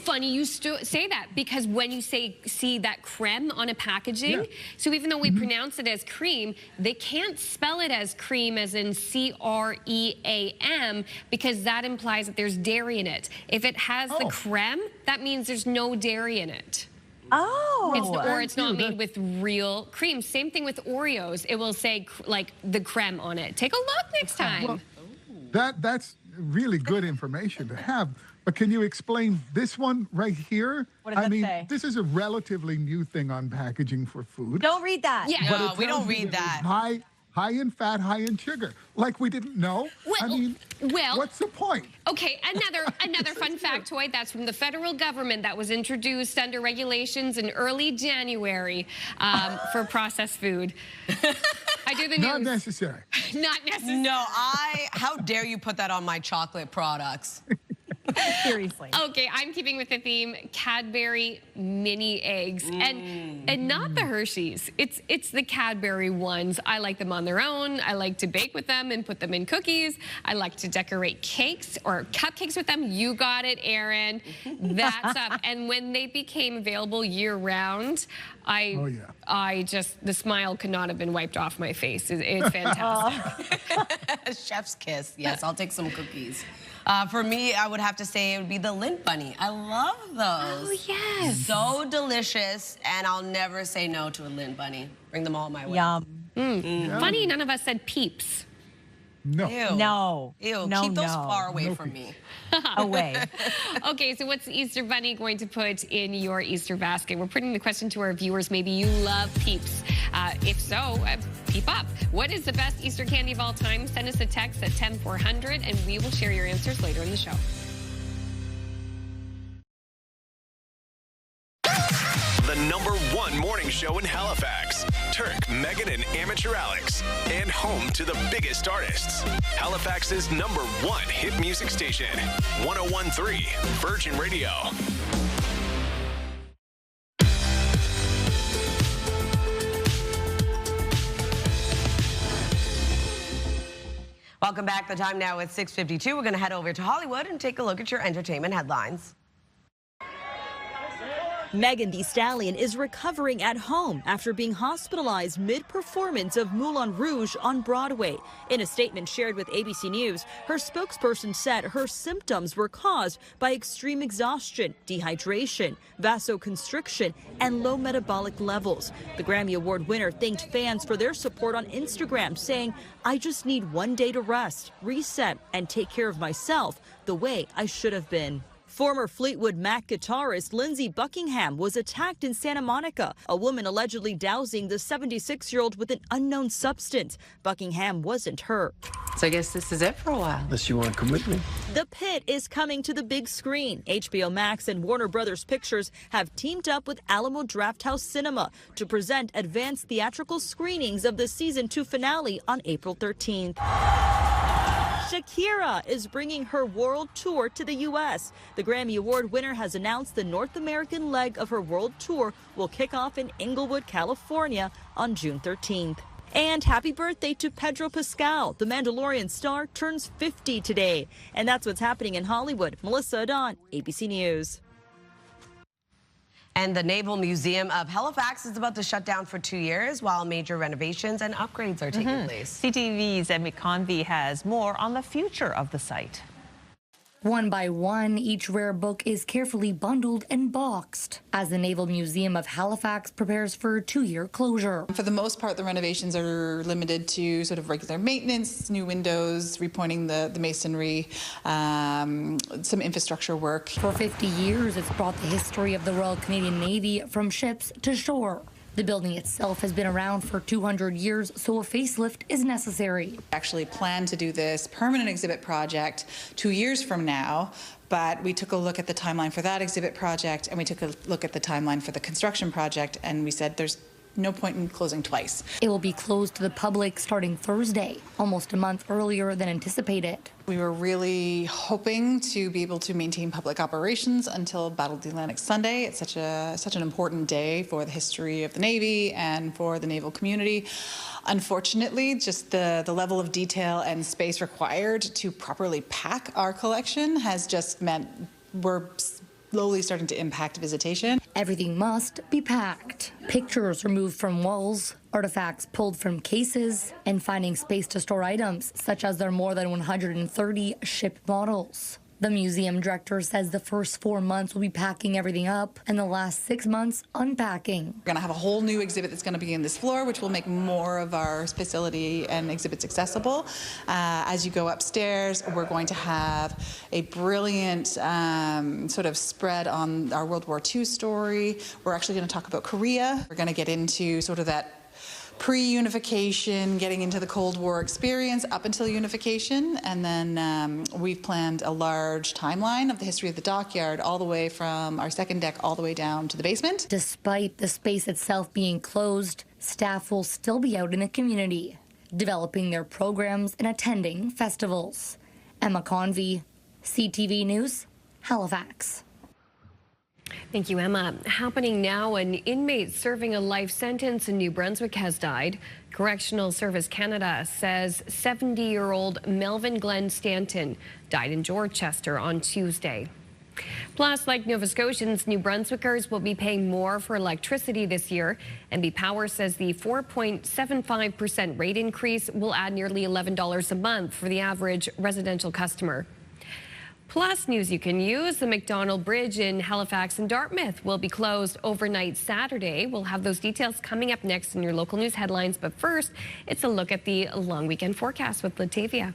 Funny you say that because when you see that creme on a packaging, so even though we pronounce it as cream, they can't spell it as cream as in C-R-E-A-M because that implies that there's dairy in it. If it has the creme, that means there's no dairy in it. Oh. Or it's not made with real cream. Same thing with Oreos. It will say like the creme on it. Take a look next time. Well, that's really good information to have. But can you explain this one right here? What does that say? I mean, this is a relatively new thing on packaging for food. Don't read that. Yeah. But No, it we tells don't you read that. High in fat, high in sugar. Like we didn't know. I mean, what's the point? Okay, another fun factoid. That's from the federal government that was introduced under regulations in early January for processed food. I do the news. Not necessary. Not necessary. No, how dare you put that on my chocolate products? Seriously. Okay, I'm keeping with the theme Cadbury mini eggs and not the Hershey's. It's the Cadbury ones. I like them on their own. I like to bake with them and put them in cookies. I like to decorate cakes or cupcakes with them. You got it, Aaron. That's up. And when they became available year round, the smile could not have been wiped off my face. It's fantastic. Chef's kiss. Yes, I'll take some cookies. For me, I would have to say it would be the Lindt Bunny. I love those. Oh, yes. So delicious, and I'll never say no to a Lindt Bunny. Bring them all my way. Yum. Funny, none of us said Peeps. No. Ew. No. Ew. No, Keep those no. far away from me. Away. Okay, so what's the Easter Bunny going to put in your Easter basket? We're putting the question to our viewers. Maybe you love Peeps. If so, peep up. What is the best Easter candy of all time? Send us a text at 10400 and we will share your answers later in the show. The #1 morning show in Halifax. Turk, Megan, and Amateur Alex. And home to the biggest artists. Halifax's #1 hit music station. 101.3 Virgin Radio. Welcome back. The time now is 6:52. We're going to head over to Hollywood and take a look at your entertainment headlines. Megan Thee Stallion is recovering at home after being hospitalized mid-performance of Moulin Rouge on Broadway. In a statement shared with ABC News, her spokesperson said her symptoms were caused by extreme exhaustion, dehydration, vasoconstriction, and low metabolic levels. The Grammy Award winner thanked fans for their support on Instagram, saying, "I just need one day to rest, reset, and take care of myself the way I should have been." Former Fleetwood Mac guitarist Lindsey Buckingham was attacked in Santa Monica, a woman allegedly dousing the 76-year-old with an unknown substance. Buckingham wasn't hurt. So I guess this is it for a while. Unless you want to come with me. The Pit is coming to the big screen. HBO Max and Warner Brothers Pictures have teamed up with Alamo Drafthouse Cinema to present advanced theatrical screenings of the season 2 finale on April 13th. Shakira is bringing her world tour to the U.S. The Grammy Award winner has announced the North American leg of her world tour will kick off in Inglewood, California on June 13th. And happy birthday to Pedro Pascal. The Mandalorian star turns 50 today. And that's what's happening in Hollywood. Melissa Adon, ABC News. And the Naval Museum of Halifax is about to shut down for 2 years while major renovations and upgrades are taking place. CTV's Emmy Convey has more on the future of the site. One by one, each rare book is carefully bundled and boxed as the Naval Museum of Halifax prepares for a 2-year closure. For the most part, the renovations are limited to sort of regular maintenance, new windows, repointing the masonry, some infrastructure work. For 50 years, it's brought the history of the Royal Canadian Navy from ships to shore. The building itself has been around for 200 years, so a facelift is necessary. We actually plan to do this permanent exhibit project 2 years from now, but we took a look at the timeline for that exhibit project and we took a look at the timeline for the construction project, and we said there's no point in closing twice. It will be closed to the public starting Thursday, almost a month earlier than anticipated. We were really hoping to be able to maintain public operations until Battle of the Atlantic Sunday. It's such an important day for the history of the Navy and for the naval community. Unfortunately, just the level of detail and space required to properly pack our collection has just meant we're slowly starting to impact visitation. Everything must be packed. Pictures removed from walls, artifacts pulled from cases, and finding space to store items, such as their more than 130 ship models. The museum director says the first 4 months will be packing everything up and the last 6 months unpacking. We're going to have a whole new exhibit that's going to be in this floor, which will make more of our facility and exhibits accessible. As you go upstairs, we're going to have a brilliant sort of spread on our World War II story. We're actually going to talk about Korea. We're going to get into sort of that pre-unification, getting into the Cold War experience up until unification, and then we've planned a large timeline of the history of the dockyard all the way from our second deck all the way down to the basement. Despite the space itself being closed, staff will still be out in the community, developing their programs and attending festivals. Emma Convey, CTV News, Halifax. Thank you, Emma. Happening now, an inmate serving a life sentence in New Brunswick has died. Correctional Service Canada says 70-year-old Melvin Glenn Stanton died in Dorchester on Tuesday. Plus, like Nova Scotians, New Brunswickers will be paying more for electricity this year. NB Power says the 4.75% rate increase will add nearly $11 a month for the average residential customer. Plus, news you can use, the McDonald Bridge in Halifax and Dartmouth will be closed overnight Saturday. We'll have those details coming up next in your local news headlines. But first, it's a look at the long weekend forecast with Latavia.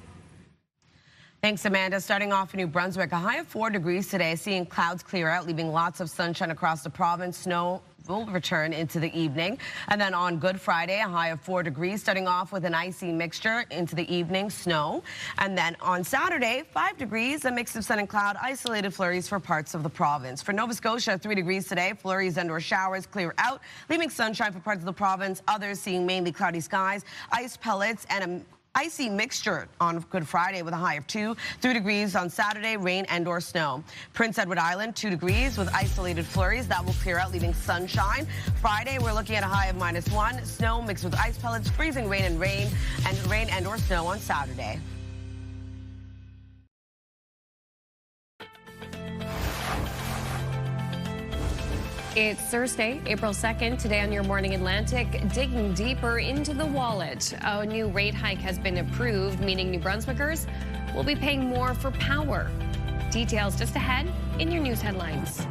Thanks, Amanda. Starting off in New Brunswick, a high of 4 degrees today, seeing clouds clear out, leaving lots of sunshine across the province. Snow will return into the evening. And then on Good Friday, a high of 4 degrees, starting off with an icy mixture into the evening, snow. And then on Saturday, 5 degrees, a mix of sun and cloud, isolated flurries for parts of the province. For Nova Scotia, 3 degrees today, flurries and/or showers clear out, leaving sunshine for parts of the province. Others seeing mainly cloudy skies, ice pellets, and a icy mixture on Good Friday with a high of 2. 3 degrees on Saturday, rain and/or snow. Prince Edward Island, 2 degrees with isolated flurries. That will clear out, leaving sunshine. Friday, we're looking at a high of -1. Snow mixed with ice pellets, freezing rain and/or snow on Saturday. It's Thursday, April 2nd. Today on Your Morning Atlantic, digging deeper into the wallet. A new rate hike has been approved, meaning New Brunswickers will be paying more for power. Details just ahead in your news headlines.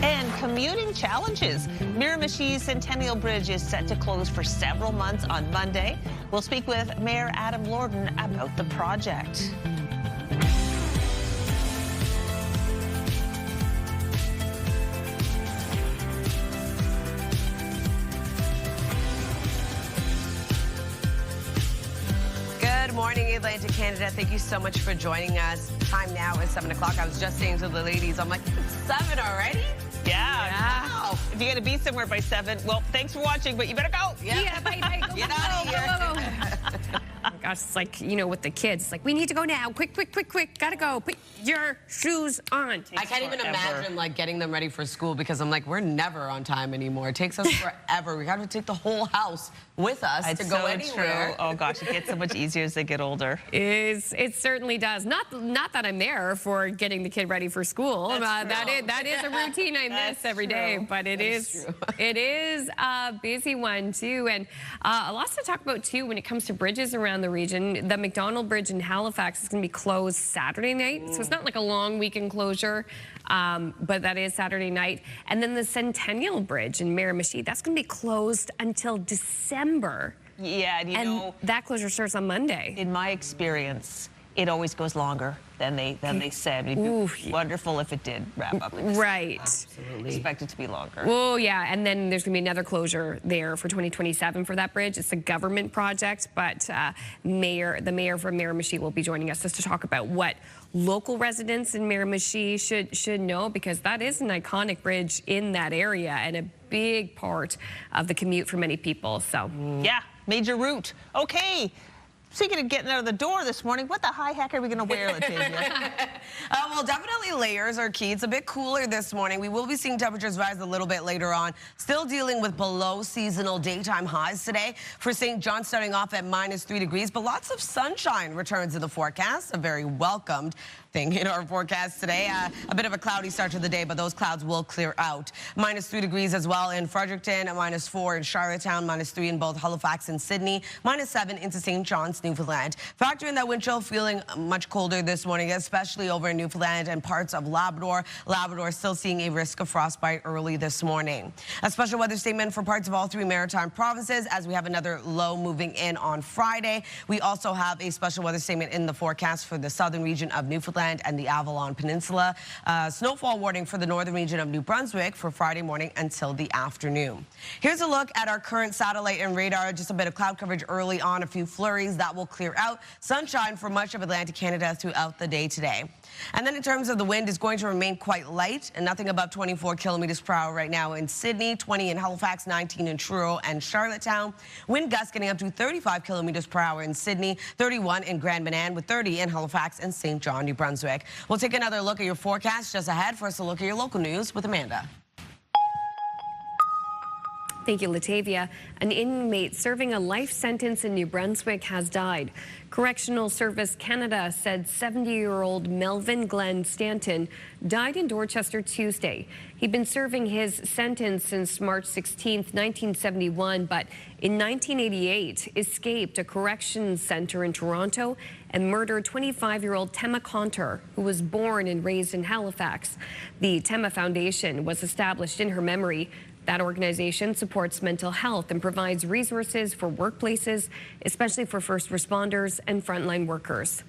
And commuting challenges. Miramichi's Centennial Bridge is set to close for several months on Monday. We'll speak with Mayor Adam Lorden about the project. Good morning, Atlantic Canada. Thank you so much for joining us. Time now is 7 o'clock. I was just saying to the ladies, I'm like, it's 7 already? Yeah. Wow. If you're going to be somewhere by 7, well, thanks for watching, but you better go. Yeah, bye. Get out of here. Go. my gosh, it's like, you know, with the kids, it's like, we need to go now. Quick, quick, quick, quick. Gotta go. Put your shoes on. I can't even imagine, like, getting them ready for school because I'm like, we're never on time anymore. It takes us forever. We got to take the whole house with us to go anywhere. True. Oh, gosh, it gets so much easier as they get older. It certainly does. Not that I'm there for getting the kid ready for school. That is a routine I miss every day, but it is a busy one, too. And lots to talk about, too, when it comes to bridges around the region. The McDonald Bridge in Halifax is going to be closed Saturday night, so it's not like a long weekend closure, but that is Saturday night. And then the Centennial Bridge in Miramichi, that's going to be closed until December. Yeah, and you know, that closure starts on Monday. In my experience, it always goes longer than they said. It'd be wonderful if it did wrap up. Right. Absolutely. Expect it to be longer. Oh, yeah, and then there's going to be another closure there for 2027 for that bridge. It's a government project, but the mayor from Miramichi will be joining us just to talk about what local residents in Miramichi should know, because that is an iconic bridge in that area and a big part of the commute for many people. So yeah, major route. Okay. Speaking of getting out of the door this morning, what the high heck are we going to wear, Latavia? Well, definitely layers are key. It's a bit cooler this morning. We will be seeing temperatures rise a little bit later on. Still dealing with below seasonal daytime highs today. For St. John, starting off at -3 degrees, but lots of sunshine returns in the forecast. A very welcomed thing in our forecast today. A bit of a cloudy start to the day, but those clouds will clear out. -3 degrees as well in Fredericton, -4 in Charlottetown, -3 in both Halifax and Sydney, -7 into St. John's, Newfoundland. Factor in that wind chill, feeling much colder this morning, especially over in Newfoundland and parts of Labrador. Labrador still seeing a risk of frostbite early this morning. A special weather statement for parts of all 3 maritime provinces as we have another low moving in on Friday. We also have a special weather statement in the forecast for the southern region of Newfoundland and the Avalon Peninsula. Snowfall warning for the northern region of New Brunswick for Friday morning until the afternoon. Here's a look at our current satellite and radar. Just a bit of cloud coverage early on, a few flurries that will clear out. Sunshine for much of Atlantic Canada throughout the day today. And then in terms of the wind, it's going to remain quite light and nothing above 24 kilometers per hour right now in Sydney, 20 in Halifax, 19 in Truro and Charlottetown. Wind gusts getting up to 35 kilometers per hour in Sydney, 31 in Grand Manan, with 30 in Halifax and St. John, New Brunswick. We'll take another look at your forecast just ahead. First, a look at your local news with Amanda. Thank you, Latavia. An inmate serving a life sentence in New Brunswick has died. Correctional Service Canada said 70-year-old Melvin Glenn Stanton died in Dorchester Tuesday. He'd been serving his sentence since March 16, 1971, but in 1988 escaped a corrections center in Toronto and murdered 25-year-old Tema Conter, who was born and raised in Halifax. The Tema Foundation was established in her memory. That organization supports mental health and provides resources for workplaces, especially for first responders and frontline workers.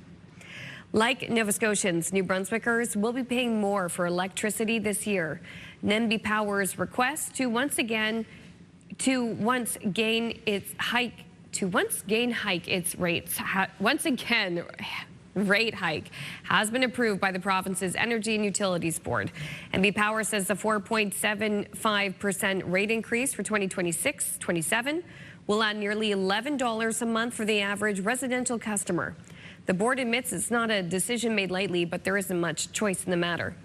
Like Nova Scotians, New Brunswickers will be paying more for electricity this year. NEMB Power's request to once gain rate hike has been approved by the province's Energy and Utilities Board. NB Power says the 4.75% rate increase for 2026-27 will add nearly $11 a month for the average residential customer. The board admits it's not a decision made lightly, but there isn't much choice in the matter.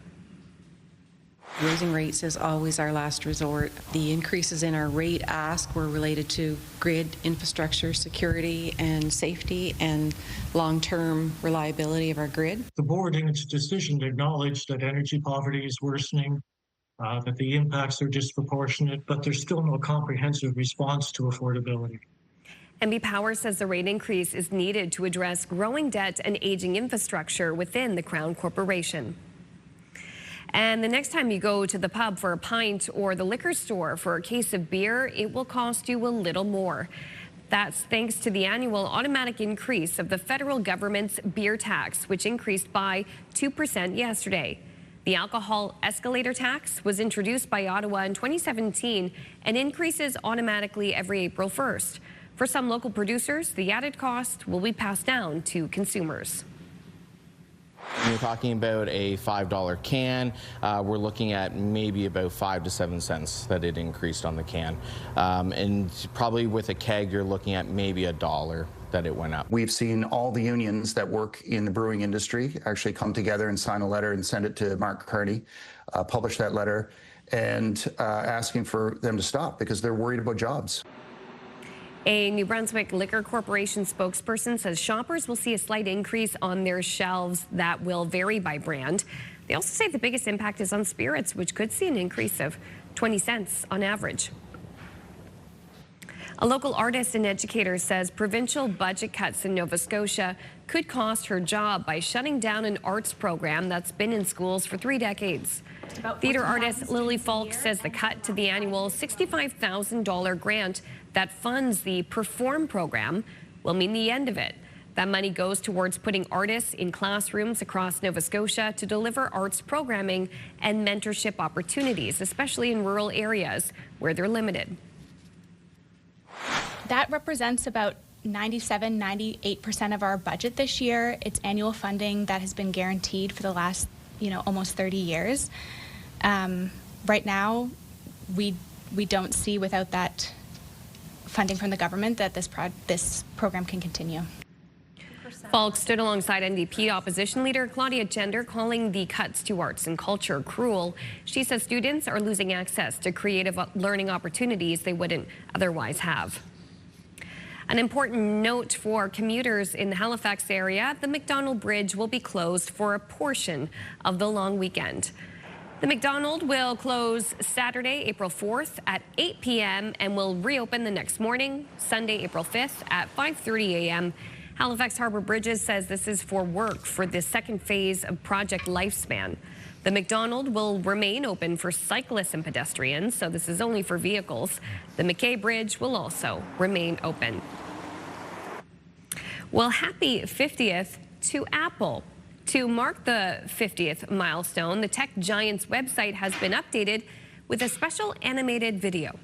Raising rates is always our last resort. The increases in our rate ask were related to grid infrastructure, security and safety, and long-term reliability of our grid. The board, in its decision, acknowledged that energy poverty is worsening, that the impacts are disproportionate, but there's still no comprehensive response to affordability. NB Power says the rate increase is needed to address growing debt and aging infrastructure within the Crown Corporation. And the next time you go to the pub for a pint or the liquor store for a case of beer, it will cost you a little more. That's thanks to the annual automatic increase of the federal government's beer tax, which increased by 2% yesterday. The alcohol escalator tax was introduced by Ottawa in 2017 and increases automatically every April 1st. For some local producers, the added cost will be passed down to consumers. When you're talking about a $5 can, we're looking at maybe about 5 to 7 cents that it increased on the can. And probably with a keg, you're looking at maybe $1. that it went up. We've seen all the unions that work in the brewing industry actually come together and sign a letter and send it to Mark Carney, publish that letter, and asking for them to stop because they're worried about jobs. A New Brunswick Liquor Corporation spokesperson says shoppers will see a slight increase on their shelves that will vary by brand. They also say the biggest impact is on spirits, which could see an increase of 20 cents on average. A local artist and educator says provincial budget cuts in Nova Scotia could cost her job by shutting down an arts program that's been in schools for 3 decades. Theater artist Lily Falk says the cut to the annual $65,000 grant that funds the Perform program will mean the end of it. That money goes towards putting artists in classrooms across Nova Scotia to deliver arts programming and mentorship opportunities, especially in rural areas where they're limited. That represents about 97-98% of our budget this year. It's annual funding that has been guaranteed for the last, almost 30 years. Right now, we don't see without that funding from the government that this program can continue. Falk stood alongside NDP opposition leader Claudia Gender, calling the cuts to arts and culture cruel. She says students are losing access to creative learning opportunities they wouldn't otherwise have. An important note for commuters in the Halifax area, the McDonald Bridge will be closed for a portion of the long weekend. The McDonald will close Saturday, April 4th at 8 p.m. and will reopen the next morning, Sunday, April 5th at 5:30 a.m. Halifax Harbour Bridges says this is for work for the second phase of Project Lifespan. The McDonald will remain open for cyclists and pedestrians, so this is only for vehicles. The McKay Bridge will also remain open. Well, happy 50th to Apple. To mark the 50th milestone, the tech giant's website has been updated with a special animated video.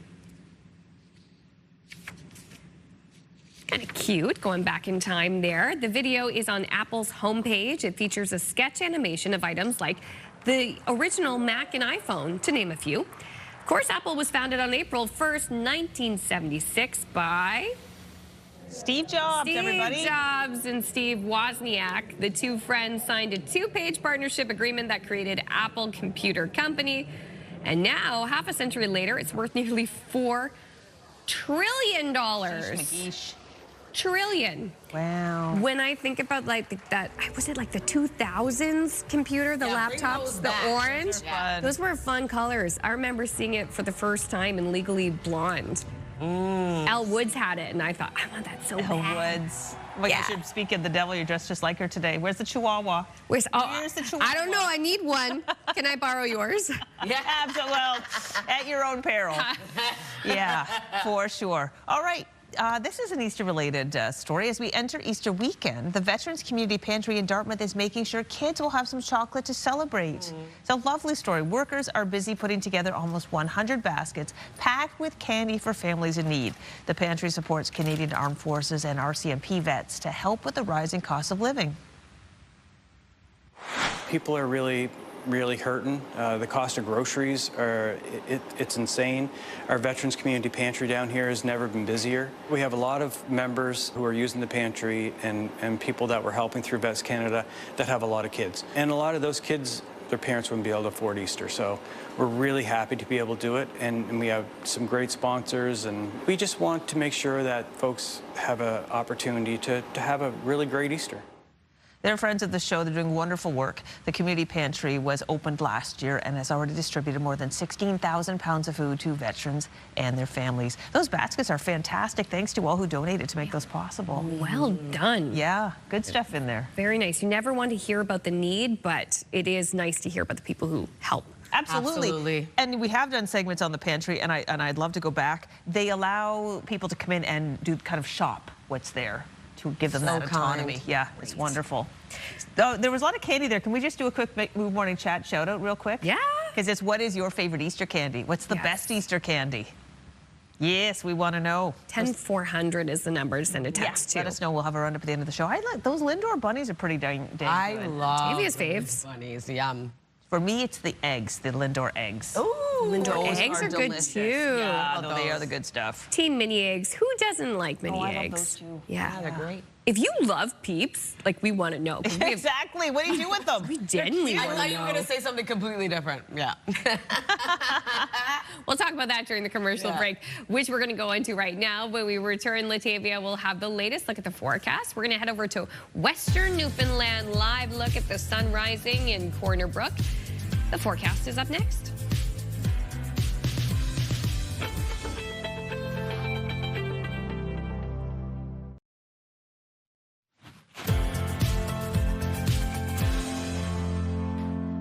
Kind of cute, going back in time there. The video is on Apple's homepage. It features a sketch animation of items like the original Mac and iPhone, to name a few. Of course, Apple was founded on April 1st, 1976 by Steve Jobs, everybody. Steve Jobs and Steve Wozniak. The two friends signed a 2-page partnership agreement that created Apple Computer Company. And now, half a century later, it's worth nearly $4 trillion. Trillion. Wow. When I think about was it like the 2000s computer, the laptops, the orange? Those were fun colors. I remember seeing it for the first time in Legally Blonde. Elle Woods had it, and I thought, I want that so bad. Woods. Well, you should speak of the devil. You're dressed just like her today. Where's the Chihuahua? Where's the Chihuahua? I don't know. I need one. Can I borrow yours? Yeah, well, at your own peril. Yeah, for sure. All right. This is an Easter-related story. As we enter Easter weekend, the Veterans Community Pantry in Dartmouth is making sure kids will have some chocolate to celebrate. It's a lovely story. Workers are busy putting together almost 100 baskets packed with candy for families in need. The pantry supports Canadian Armed Forces and RCMP vets to help with the rising cost of living. People are really hurting. The cost of groceries it's insane. Our Veterans Community Pantry down here has never been busier. We have a lot of members who are using the pantry and people that we're helping through Vets Canada that have a lot of kids. And a lot of those kids, their parents wouldn't be able to afford Easter. So we're really happy to be able to do it. And we have some great sponsors, and we just want to make sure that folks have an opportunity to have a really great Easter. They're friends of the show. They're doing wonderful work. The community pantry was opened last year and has already distributed more than 16,000 pounds of food to veterans and their families. Those baskets are fantastic. Thanks to all who donated to make those possible. Well done. Yeah, good stuff in there. Very nice. You never want to hear about the need, but it is nice to hear about the people who help. Absolutely. And we have done segments on the pantry, and I'd love to go back. They allow people to come in and do kind of shop what's there, to give them that autonomy. Yeah, it's wonderful. Oh, there was a lot of candy there. Can we just do a quick Move Morning Chat shout out real quick? Yeah. Because it's what is your favorite Easter candy? What's the best Easter candy? Yes, we want to know. 10400 is the number to send a text to. Let us know. We'll have a roundup at the end of the show. I like those Lindor bunnies are pretty dang I good. love Tavia's faves. bunnies. Yum. For me, it's the eggs, the Lindor eggs. Ooh, Lindor those eggs are good delicious. too. Yeah, no, they are the good stuff. Team mini eggs. Who doesn't like mini I eggs? love those too. Yeah, they're great. If you love Peeps, like we want to know. Exactly. What do you do with them? We genuinely I want thought to you know. were going to say something completely different. Yeah. We'll talk about that during the commercial break, which we're going to go into right now. When we return, Latavia will have the latest look at the forecast. We're going to head over to Western Newfoundland, live look at the sun rising in Corner Brook. The forecast is up next.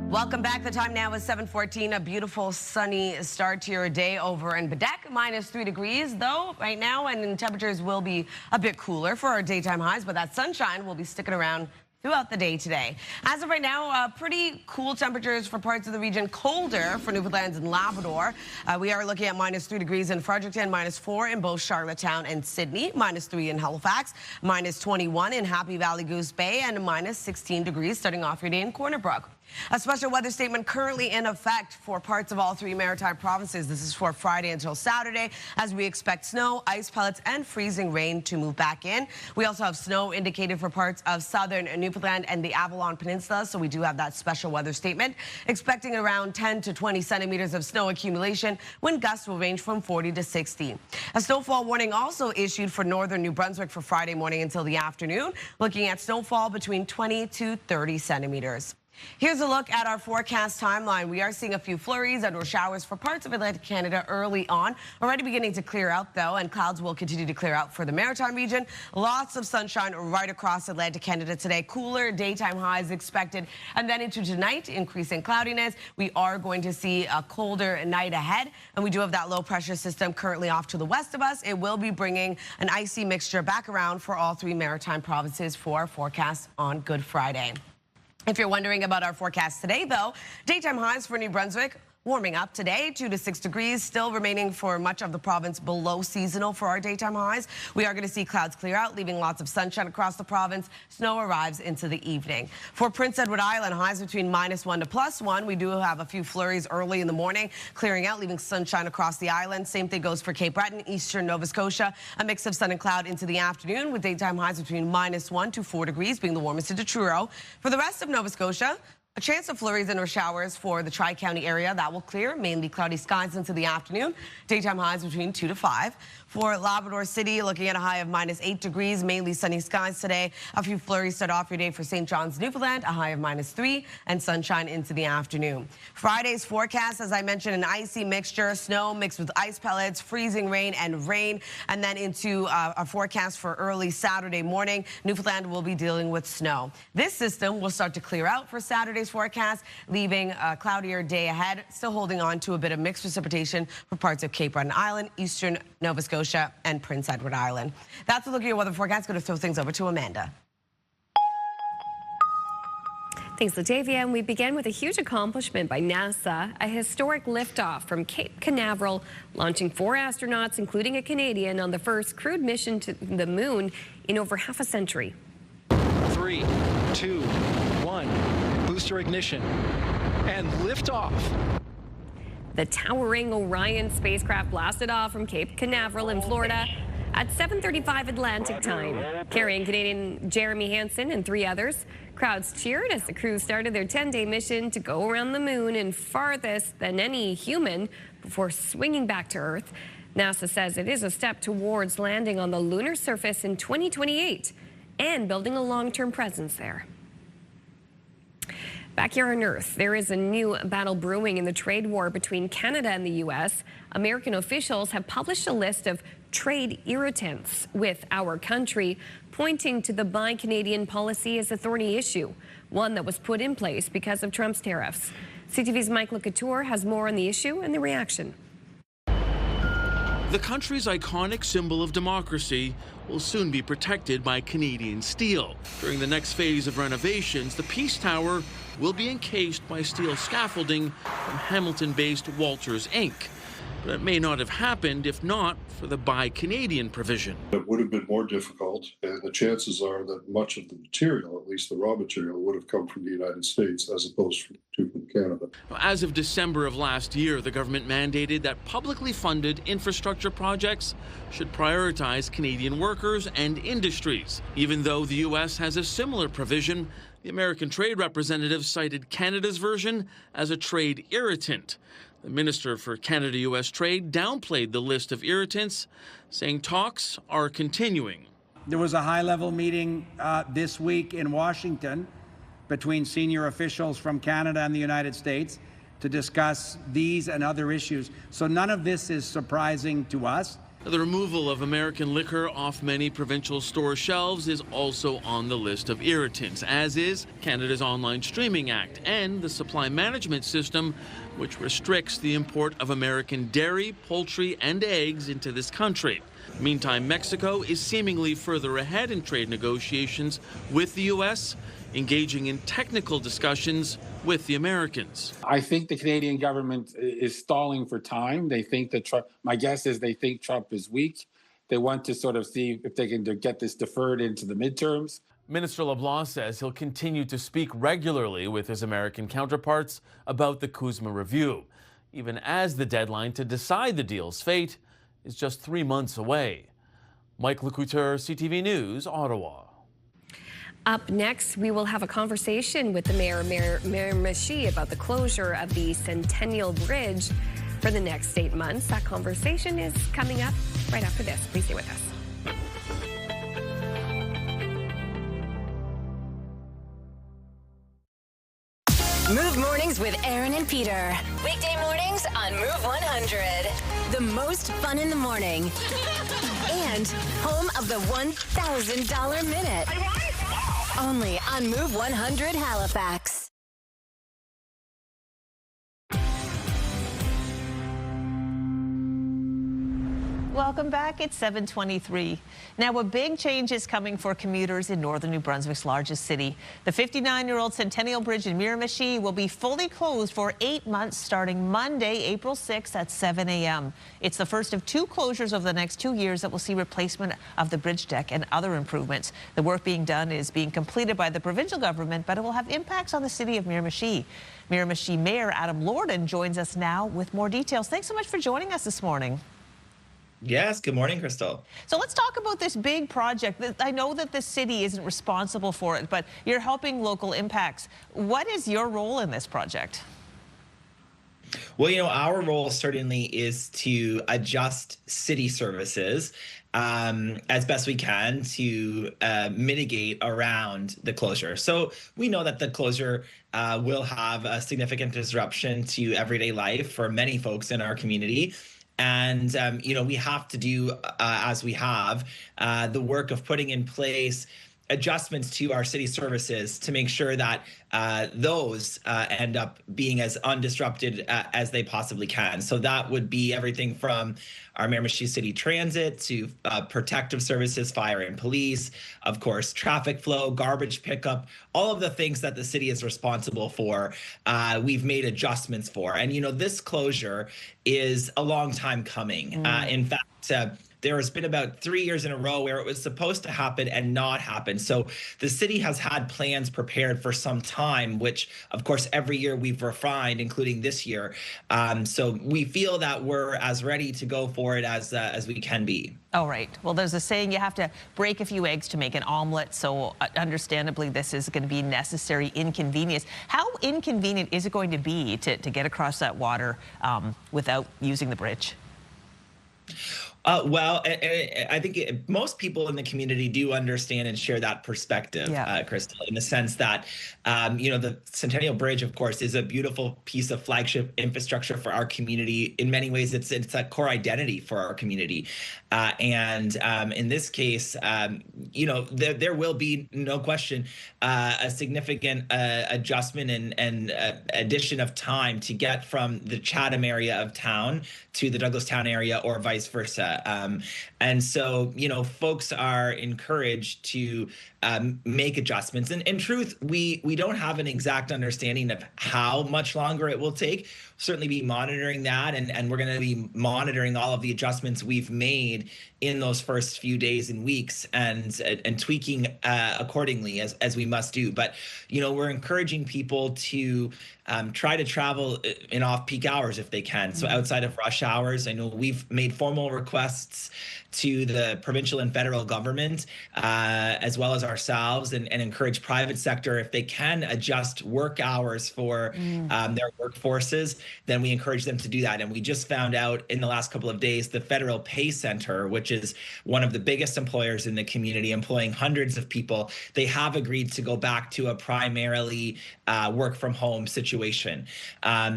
Welcome back. The time now is 7:14. A beautiful sunny start to your day over in Bedeque. -3 degrees though right now, and temperatures will be a bit cooler for our daytime highs, but that sunshine will be sticking around throughout the day today. As of right now, pretty cool temperatures for parts of the region, colder for Newfoundland and Labrador. We are looking at -3 degrees in Fredericton, -4 in both Charlottetown and Sydney, -3 in Halifax, -21 in Happy Valley Goose Bay, and -16 degrees starting off your day in Corner Brook. A special weather statement currently in effect for parts of all 3 maritime provinces. This is for Friday until Saturday, as we expect snow, ice pellets, and freezing rain to move back in. We also have snow indicated for parts of southern Newfoundland and the Avalon Peninsula, so we do have that special weather statement. Expecting around 10 to 20 centimeters of snow accumulation. Wind gusts will range from 40 to 60. A snowfall warning also issued for northern New Brunswick for Friday morning until the afternoon, looking at snowfall between 20 to 30 centimeters. Here's a look at our forecast timeline. We are seeing a few flurries and or showers for parts of Atlantic Canada early on. Already beginning to clear out, though, and clouds will continue to clear out for the maritime region. Lots of sunshine right across Atlantic Canada today. Cooler daytime highs expected. And then into tonight, increasing cloudiness. We are going to see a colder night ahead. And we do have that low pressure system currently off to the west of us. It will be bringing an icy mixture back around for all 3 maritime provinces for our forecast on Good Friday. If you're wondering about our forecast today, though, daytime highs for New Brunswick warming up today, 2 to 6 degrees, still remaining for much of the province below seasonal for our daytime highs. We are going to see clouds clear out, leaving lots of sunshine across the province. Snow arrives into the evening. For Prince Edward Island, highs between -1 to +1. We do have a few flurries early in the morning, clearing out, leaving sunshine across the island. Same thing goes for Cape Breton, eastern Nova Scotia. A mix of sun and cloud into the afternoon, with daytime highs between -1 to 4 degrees, being the warmest into Truro. For the rest of Nova Scotia, a chance of flurries and or showers for the Tri-County area. That will clear, mainly cloudy skies into the afternoon. Daytime highs between 2 to 5. For Labrador City, looking at a high of -8 degrees, mainly sunny skies today. A few flurries start off your day for St. John's, Newfoundland, a high of -3, and sunshine into the afternoon. Friday's forecast, as I mentioned, an icy mixture, snow mixed with ice pellets, freezing rain, and rain. And then into a forecast for early Saturday morning, Newfoundland will be dealing with snow. This system will start to clear out for Saturday's forecast, leaving a cloudier day ahead, still holding on to a bit of mixed precipitation for parts of Cape Breton Island, eastern Nova Scotia, and Prince Edward Island. That's a look at your weather forecast. Going to throw things over to Amanda. Thanks, Latavia. And we begin with a huge accomplishment by NASA, a historic liftoff from Cape Canaveral, launching 4 astronauts, including a Canadian, on the first crewed mission to the moon in over half a century. 3, 2, 1. Booster ignition and liftoff. The towering Orion spacecraft blasted off from Cape Canaveral in Florida at 7:35 Atlantic time, carrying Canadian Jeremy Hansen and 3 others. Crowds cheered as the crew started their 10-day mission to go around the moon and farthest than any human before swinging back to Earth. NASA says it is a step towards landing on the lunar surface in 2028 and building a long-term presence there. Back here on Earth, there is a new battle brewing in the trade war between Canada and the U.S. American officials have published a list of trade irritants with our country, pointing to the Buy Canadian policy as a thorny issue, one that was put in place because of Trump's tariffs. CTV's Mike LeCouture has more on the issue and the reaction. The country's iconic symbol of democracy will soon be protected by Canadian steel. During the next phase of renovations, the Peace Tower will be encased by steel scaffolding from Hamilton-based Walters Inc. But it may not have happened if not for the Buy Canadian provision. It would have been more difficult, and the chances are that much of the material, at least the raw material, would have come from the United States as opposed to from Canada. As of December of last year, the government mandated that publicly funded infrastructure projects should prioritize Canadian workers and industries. Even though the U.S. has a similar provision, the American trade representative cited Canada's version as a trade irritant. The Minister for Canada-U.S. Trade downplayed the list of irritants, saying talks are continuing. There was a high-level meeting this week in Washington between senior officials from Canada and the United States to discuss these and other issues. So none of this is surprising to us. The removal of American liquor off many provincial store shelves is also on the list of irritants, as is Canada's Online Streaming Act and the Supply Management System, which restricts the import of American dairy, poultry, and eggs into this country. Meantime, Mexico is seemingly further ahead in trade negotiations with the U.S., engaging in technical discussions with the Americans. I think the Canadian government is stalling for time. They think that Trump, my guess is they think Trump is weak. They want to sort of see if they can get this deferred into the midterms. Minister LeBlanc says he'll continue to speak regularly with his American counterparts about the CUSMA review, even as the deadline to decide the deal's fate is just 3 months away. Mike Lecouteur, CTV News, Ottawa. Up next, we will have a conversation with the mayor of Miramichi about the closure of the Centennial Bridge for the next 8 months. That conversation is coming up right after this. Please stay with us. Move Mornings with Aaron and Peter. Weekday mornings on Move 100. The most fun in the morning. And home of the $1,000 minute. Only on Move 100 Halifax. Welcome back. It's 7:23. Now, a big change is coming for commuters in northern New Brunswick's largest city. The 59-year-old Centennial Bridge in Miramichi will be fully closed for 8 months starting Monday, April 6th at 7 a.m. It's the first of 2 closures over the next 2 years that will see replacement of the bridge deck and other improvements. The work being done is being completed by the provincial government, but it will have impacts on the city of Miramichi. Miramichi Mayor Adam Lorden joins us now with more details. Thanks so much for joining us this morning. Yes, good morning, Crystal. So let's talk about this big project. I know that the city isn't responsible for it, but you're helping local impacts. What is your role in this project? Well, our role certainly is to adjust city services as best we can to mitigate around the closure. So we know that the closure will have a significant disruption to everyday life for many folks in our community. And, we have to do, as we have, the work of putting in place adjustments to our city services to make sure that those end up being as undisrupted as they possibly can. So that would be everything from our Miramichi City Transit to protective services, fire and police, of course, traffic flow, garbage pickup, all of the things that the city is responsible for, we've made adjustments for. And, this closure is a long time coming. In fact, there has been about 3 years in a row where it was supposed to happen and not happen. So the city has had plans prepared for some time, which, of course, every year we've refined, including this year. So we feel that we're as ready to go for it as we can be. All right. Well, there's a saying you have to break a few eggs to make an omelet. So understandably, this is going to be necessary inconvenience. How inconvenient is it going to be to get across that water without using the bridge? Well, I think most people in the community do understand and share that perspective, Crystal, in the sense that, the Centennial Bridge, of course, is a beautiful piece of flagship infrastructure for our community. In many ways, it's a core identity for our community. And in this case, there will be, no question, a significant adjustment and addition of time to get from the Chatham area of town to the Douglastown area or vice versa. And so, folks are encouraged to make adjustments. And in truth, we don't have an exact understanding of how much longer it will take. certainly be monitoring that, and we're going to be monitoring all of the adjustments we've made in those first few days and weeks, and tweaking accordingly as we must do. But we're encouraging people to try to travel in off-peak hours if they can. So outside of rush hours, I know we've made formal requests to the provincial and federal government, as well as ourselves, and encourage private sector, if they can adjust work hours for their workforces, then we encourage them to do that. And we just found out in the last couple of days, the Federal Pay Center, which is one of the biggest employers in the community, employing hundreds of people, they have agreed to go back to a primarily work from home situation.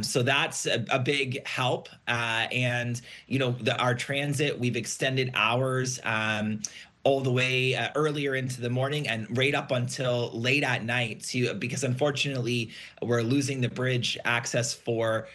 So that's a big help. And our transit, we've extended hours all the way earlier into the morning and right up until late at night, because unfortunately we're losing the bridge access for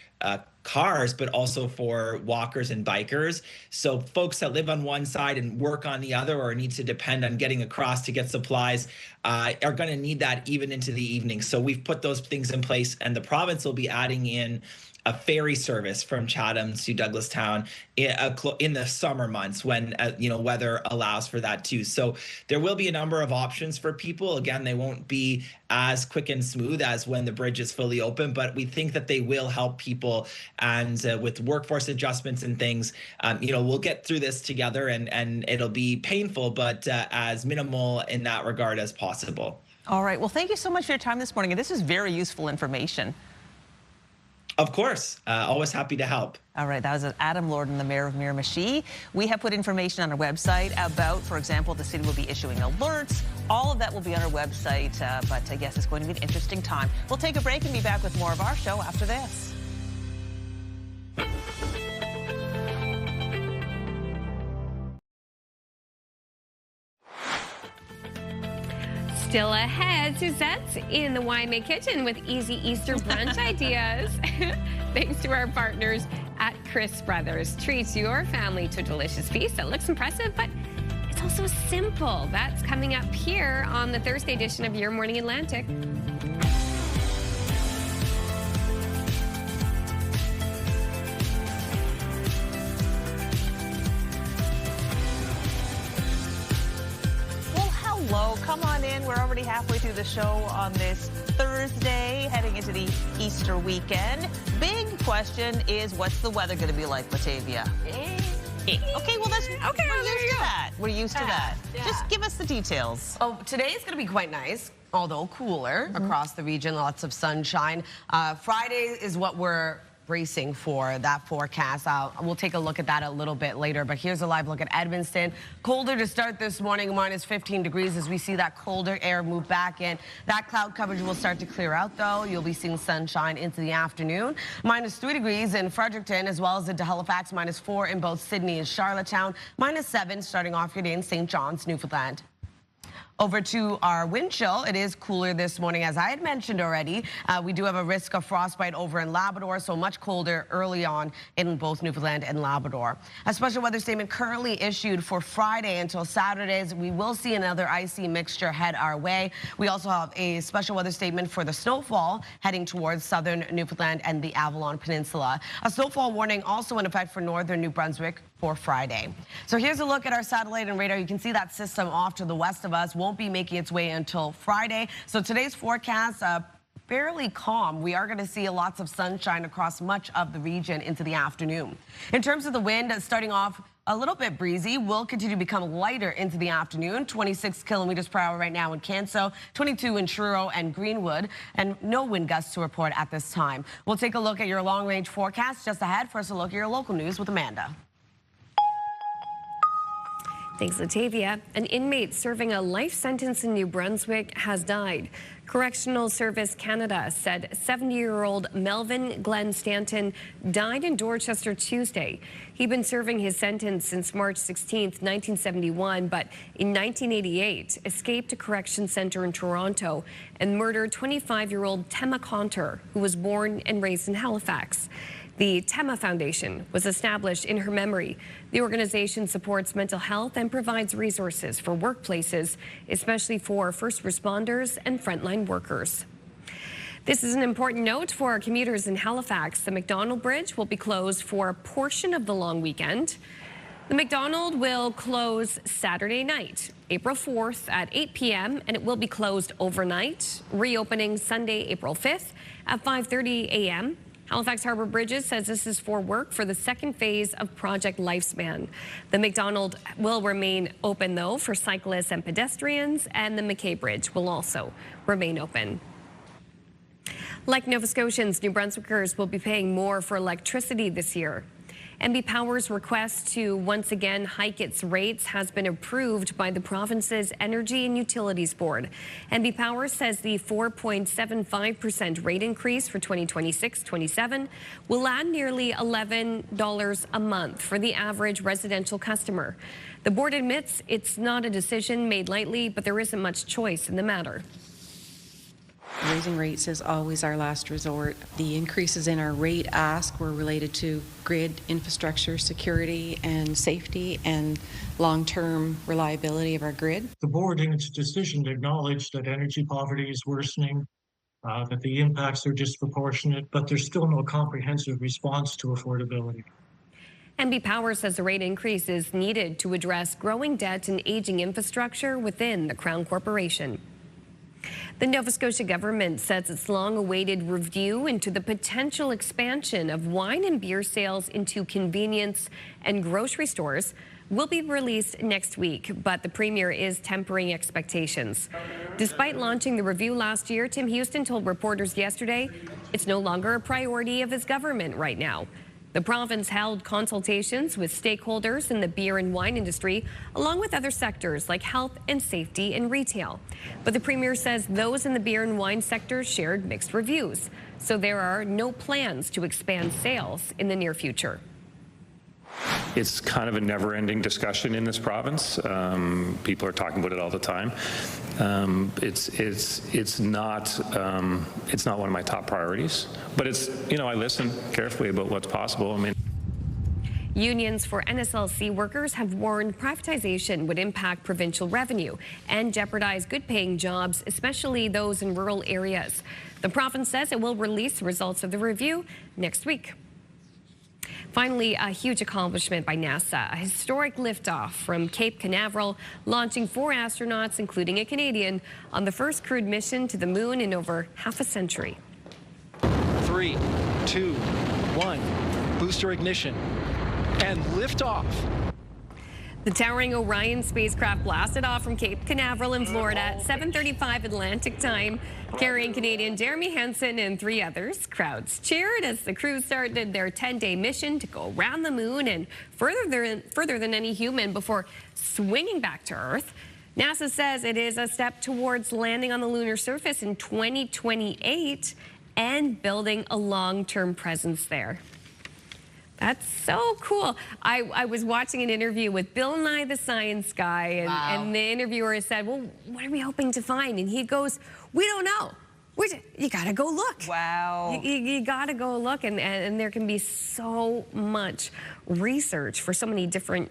cars, but also for walkers and bikers. So folks that live on one side and work on the other, or need to depend on getting across to get supplies, are going to need that even into the evening. So we've put those things in place, and the province will be adding in a ferry service from Chatham to Douglastown in the summer months when weather allows for that too. So there will be a number of options for people. Again, they won't be as quick and smooth as when the bridge is fully open, but we think that they will help people. And with workforce adjustments and things, we'll get through this together, and it'll be painful, but as minimal in that regard as possible. All right. Well, thank you so much for your time this morning. And this is very useful information. Of course. Always happy to help. All right. That was Adam Lorden, the mayor of Miramichi. We have put information on our website about, for example, the city will be issuing alerts. All of that will be on our website. But I guess it's going to be an interesting time. We'll take a break and be back with more of our show after this. Still ahead, Suzette's in the YMA kitchen with easy Easter brunch ideas. Thanks to our partners at Chris Brothers. Treats your family to a delicious feast that looks impressive, but it's also simple. That's coming up here on the Thursday edition of Your Morning Atlantic. Hello, come on in. We're already halfway through the show on this Thursday, heading into the Easter weekend. Big question is, what's the weather going to be like, Latavia? Okay, well, we're used to that. We're used to that. Yeah. Just give us the details. Oh, today is going to be quite nice, although cooler across the region. Lots of sunshine. Friday is what we're bracing for, that forecast. We'll take a look at that a little bit later, but here's a live look at Edmonton. Colder to start this morning, minus 15 degrees as we see that colder air move back in. That cloud coverage will start to clear out, though. You'll be seeing sunshine into the afternoon. Minus 3 degrees in Fredericton, as well as into Halifax. Minus 4 in both Sydney and Charlottetown. Minus 7 starting off your day in St. John's, Newfoundland. Over to our wind chill. It is cooler this morning, as I had mentioned already. We do have a risk of frostbite over in Labrador, so much colder early on in both Newfoundland and Labrador. A special weather statement currently issued for Friday until Saturdays. We will see another icy mixture head our way. We also have a special weather statement for the snowfall heading towards southern Newfoundland and the Avalon Peninsula. A snowfall warning also in effect for northern New Brunswick for Friday. So here's a look at our satellite and radar. You can see that system off to the west of us won't be making its way until Friday. So today's forecast, fairly calm. We are going to see lots of sunshine across much of the region into the afternoon. In terms of the wind, starting off a little bit breezy, will continue to become lighter into the afternoon. 26 kilometers per hour right now in Canso, 22 in Truro and Greenwood, and no wind gusts to report at this time. We'll take a look at your long-range forecast just ahead. First, a look at your local news with Amanda. Thanks, Latavia. An inmate serving a life sentence in New Brunswick has died. Correctional Service Canada said 70-year-old Melvin Glenn Stanton died in Dorchester Tuesday. He'd been serving his sentence since March 16, 1971, but in 1988 escaped a correction center in Toronto and murdered 25-year-old Tema Conter, who was born and raised in Halifax. The Tema Foundation was established in her memory. The organization supports mental health and provides resources for workplaces, especially for first responders and frontline workers. This is an important note for our commuters in Halifax. The McDonald Bridge will be closed for a portion of the long weekend. The McDonald will close Saturday night, April 4th at 8 p.m., and it will be closed overnight, reopening Sunday, April 5th at 5:30 a.m. Halifax Harbour Bridges says this is for work for the second phase of Project Lifespan. The McDonald will remain open, though, for cyclists and pedestrians, and the McKay Bridge will also remain open. Like Nova Scotians, New Brunswickers will be paying more for electricity this year. NB Power's request to once again hike its rates has been approved by the province's Energy and Utilities Board. NB Power says the 4.75% rate increase for 2026-27 will add nearly $11 a month for the average residential customer. The board admits it's not a decision made lightly, but there isn't much choice in the matter. Raising rates is always our last resort. The increases in our rate ask were related to grid infrastructure, security and safety, and long-term reliability of our grid. The board in its decision acknowledged that energy poverty is worsening, that the impacts are disproportionate, but there's still no comprehensive response to affordability. NB Power says the rate increase is needed to address growing debt and aging infrastructure within the Crown Corporation. The Nova Scotia government says its long-awaited review into the potential expansion of wine and beer sales into convenience and grocery stores will be released next week, but the Premier is tempering expectations. Despite launching the review last year, Tim Houston told reporters yesterday it's no longer a priority of his government right now. The province held consultations with stakeholders in the beer and wine industry, along with other sectors like health and safety and retail. But the Premier says those in the beer and wine sector shared mixed reviews. So there are no plans to expand sales in the near future. It's kind of a never-ending discussion in this province. People are talking about it all the time. It's not one of my top priorities, but it's, you know, I listen carefully about what's possible. I mean, Unions for NSLC workers have warned privatization would impact provincial revenue and jeopardize good-paying jobs, especially those in rural areas. The province says it will release the results of the review next week. Finally, a huge accomplishment by NASA, a historic liftoff from Cape Canaveral, launching 4 astronauts, including a Canadian, on the first crewed mission to the moon in over half a century. 3, 2, 1, booster ignition, and liftoff. The towering Orion spacecraft blasted off from Cape Canaveral in Florida at 7:35 Atlantic time, carrying Canadian Jeremy Hansen and 3 others. Crowds cheered as the crew started their 10-day mission to go around the moon and further than any human before swinging back to Earth. NASA says it is a step towards landing on the lunar surface in 2028 and building a long-term presence there. That's so cool. I was watching an interview with Bill Nye the Science Guy, and the interviewer said, well, what are we hoping to find? And he goes, we don't know. You gotta go look. Wow. You gotta go look, and there can be so much research for so many different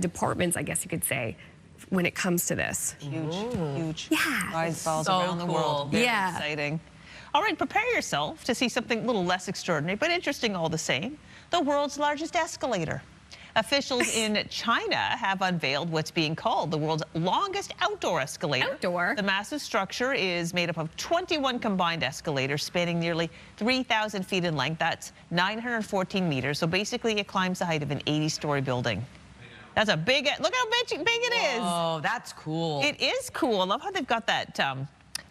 departments, I guess you could say, when it comes to this. Huge. Yeah. Rise balls So around the cool. world. Very Yeah. exciting. All right, prepare yourself to see something a little less extraordinary, but interesting all the same. The world's largest escalator. Officials in China have unveiled what's being called the world's longest outdoor escalator. Outdoor? The massive structure is made up of 21 combined escalators spanning nearly 3,000 feet in length. That's 914 meters. So basically it climbs the height of an 80-story building. That's a big, look how big it is. Oh, that's cool. It is cool. I love how they've got that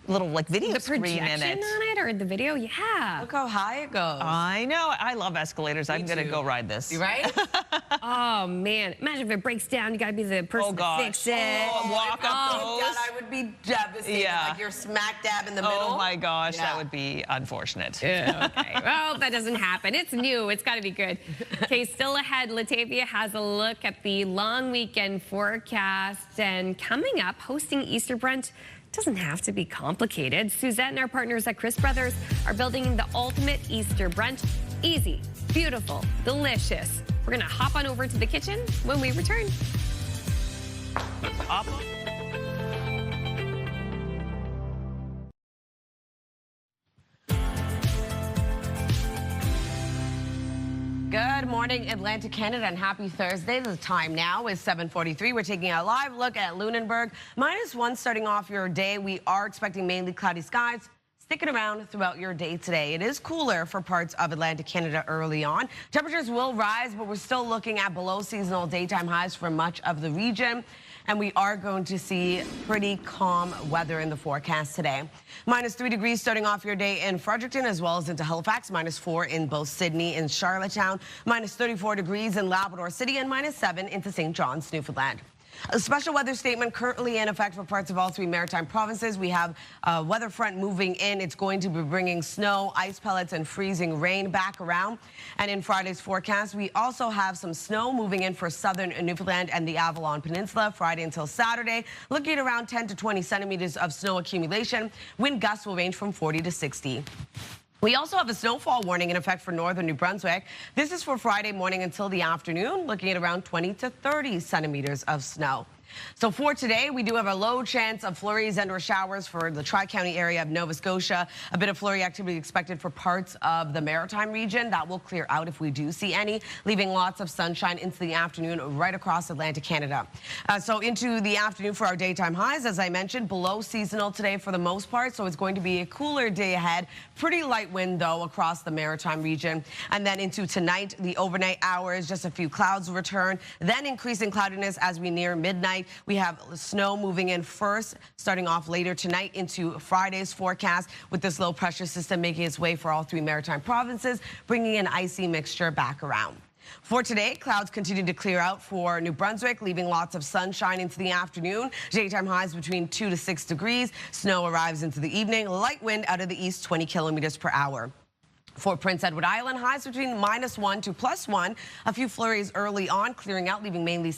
little like video screen in it. The projection on it, or the video, yeah. Look how high it goes. I know. I love escalators. I'm going to go ride this. You right? Oh, man. Imagine if it breaks down. You got to be the person to fix it. Oh, walk up Oh, God, I would be devastated. Yeah. Like you're smack dab in the middle. Oh, my gosh. That would be unfortunate. Yeah, okay. Well, that doesn't happen. It's new. It's got to be good. Okay, still ahead, Latavia has a look at the long weekend forecast. And coming up, hosting Easter Brunch doesn't have to be complicated. Suzette and our partners at Chris Brothers are building the ultimate Easter brunch. Easy, beautiful, delicious. We're gonna hop on over to the kitchen when we return. morning, Atlantic, Canada, and happy Thursday. The time now is 7:43. We're taking a live look at Lunenburg. -1 starting off your day. We are expecting mainly cloudy skies sticking around throughout your day today. It is cooler for parts of Atlantic Canada early on. Temperatures will rise, but we're still looking at below seasonal daytime highs for much of the region. And we are going to see pretty calm weather in the forecast today. -3 degrees starting off your day in Fredericton as well as into Halifax. -4 in both Sydney and Charlottetown. -34 degrees in Labrador City and -7 into St. John's, Newfoundland. A special weather statement currently in effect for parts of all 3 maritime provinces. We have a weather front moving in. It's going to be bringing snow, ice pellets, and freezing rain back around. And in Friday's forecast, we also have some snow moving in for southern Newfoundland and the Avalon Peninsula Friday until Saturday, looking at around 10 to 20 centimeters of snow accumulation. Wind gusts will range from 40 to 60. We also have a snowfall warning in effect for northern New Brunswick. This is for Friday morning until the afternoon, looking at around 20 to 30 centimeters of snow. So for today, we do have a low chance of flurries and/or showers for the Tri-County area of Nova Scotia. A bit of flurry activity expected for parts of the Maritime region. That will clear out if we do see any, leaving lots of sunshine into the afternoon right across Atlantic Canada. So into the afternoon for our daytime highs, as I mentioned, below seasonal today for the most part. So it's going to be a cooler day ahead. Pretty light wind, though, across the Maritime region. And then into tonight, the overnight hours, just a few clouds will return. Then increasing cloudiness as we near midnight. We have snow moving in first, starting off later tonight into Friday's forecast, with this low pressure system making its way for all 3 maritime provinces, bringing an icy mixture back around. For today, clouds continue to clear out for New Brunswick, leaving lots of sunshine into the afternoon. Daytime highs between 2 to 6 degrees. Snow arrives into the evening. Light wind out of the east, 20 kilometers per hour. For Prince Edward Island, highs between -1 to +1. A few flurries early on, clearing out, leaving mainly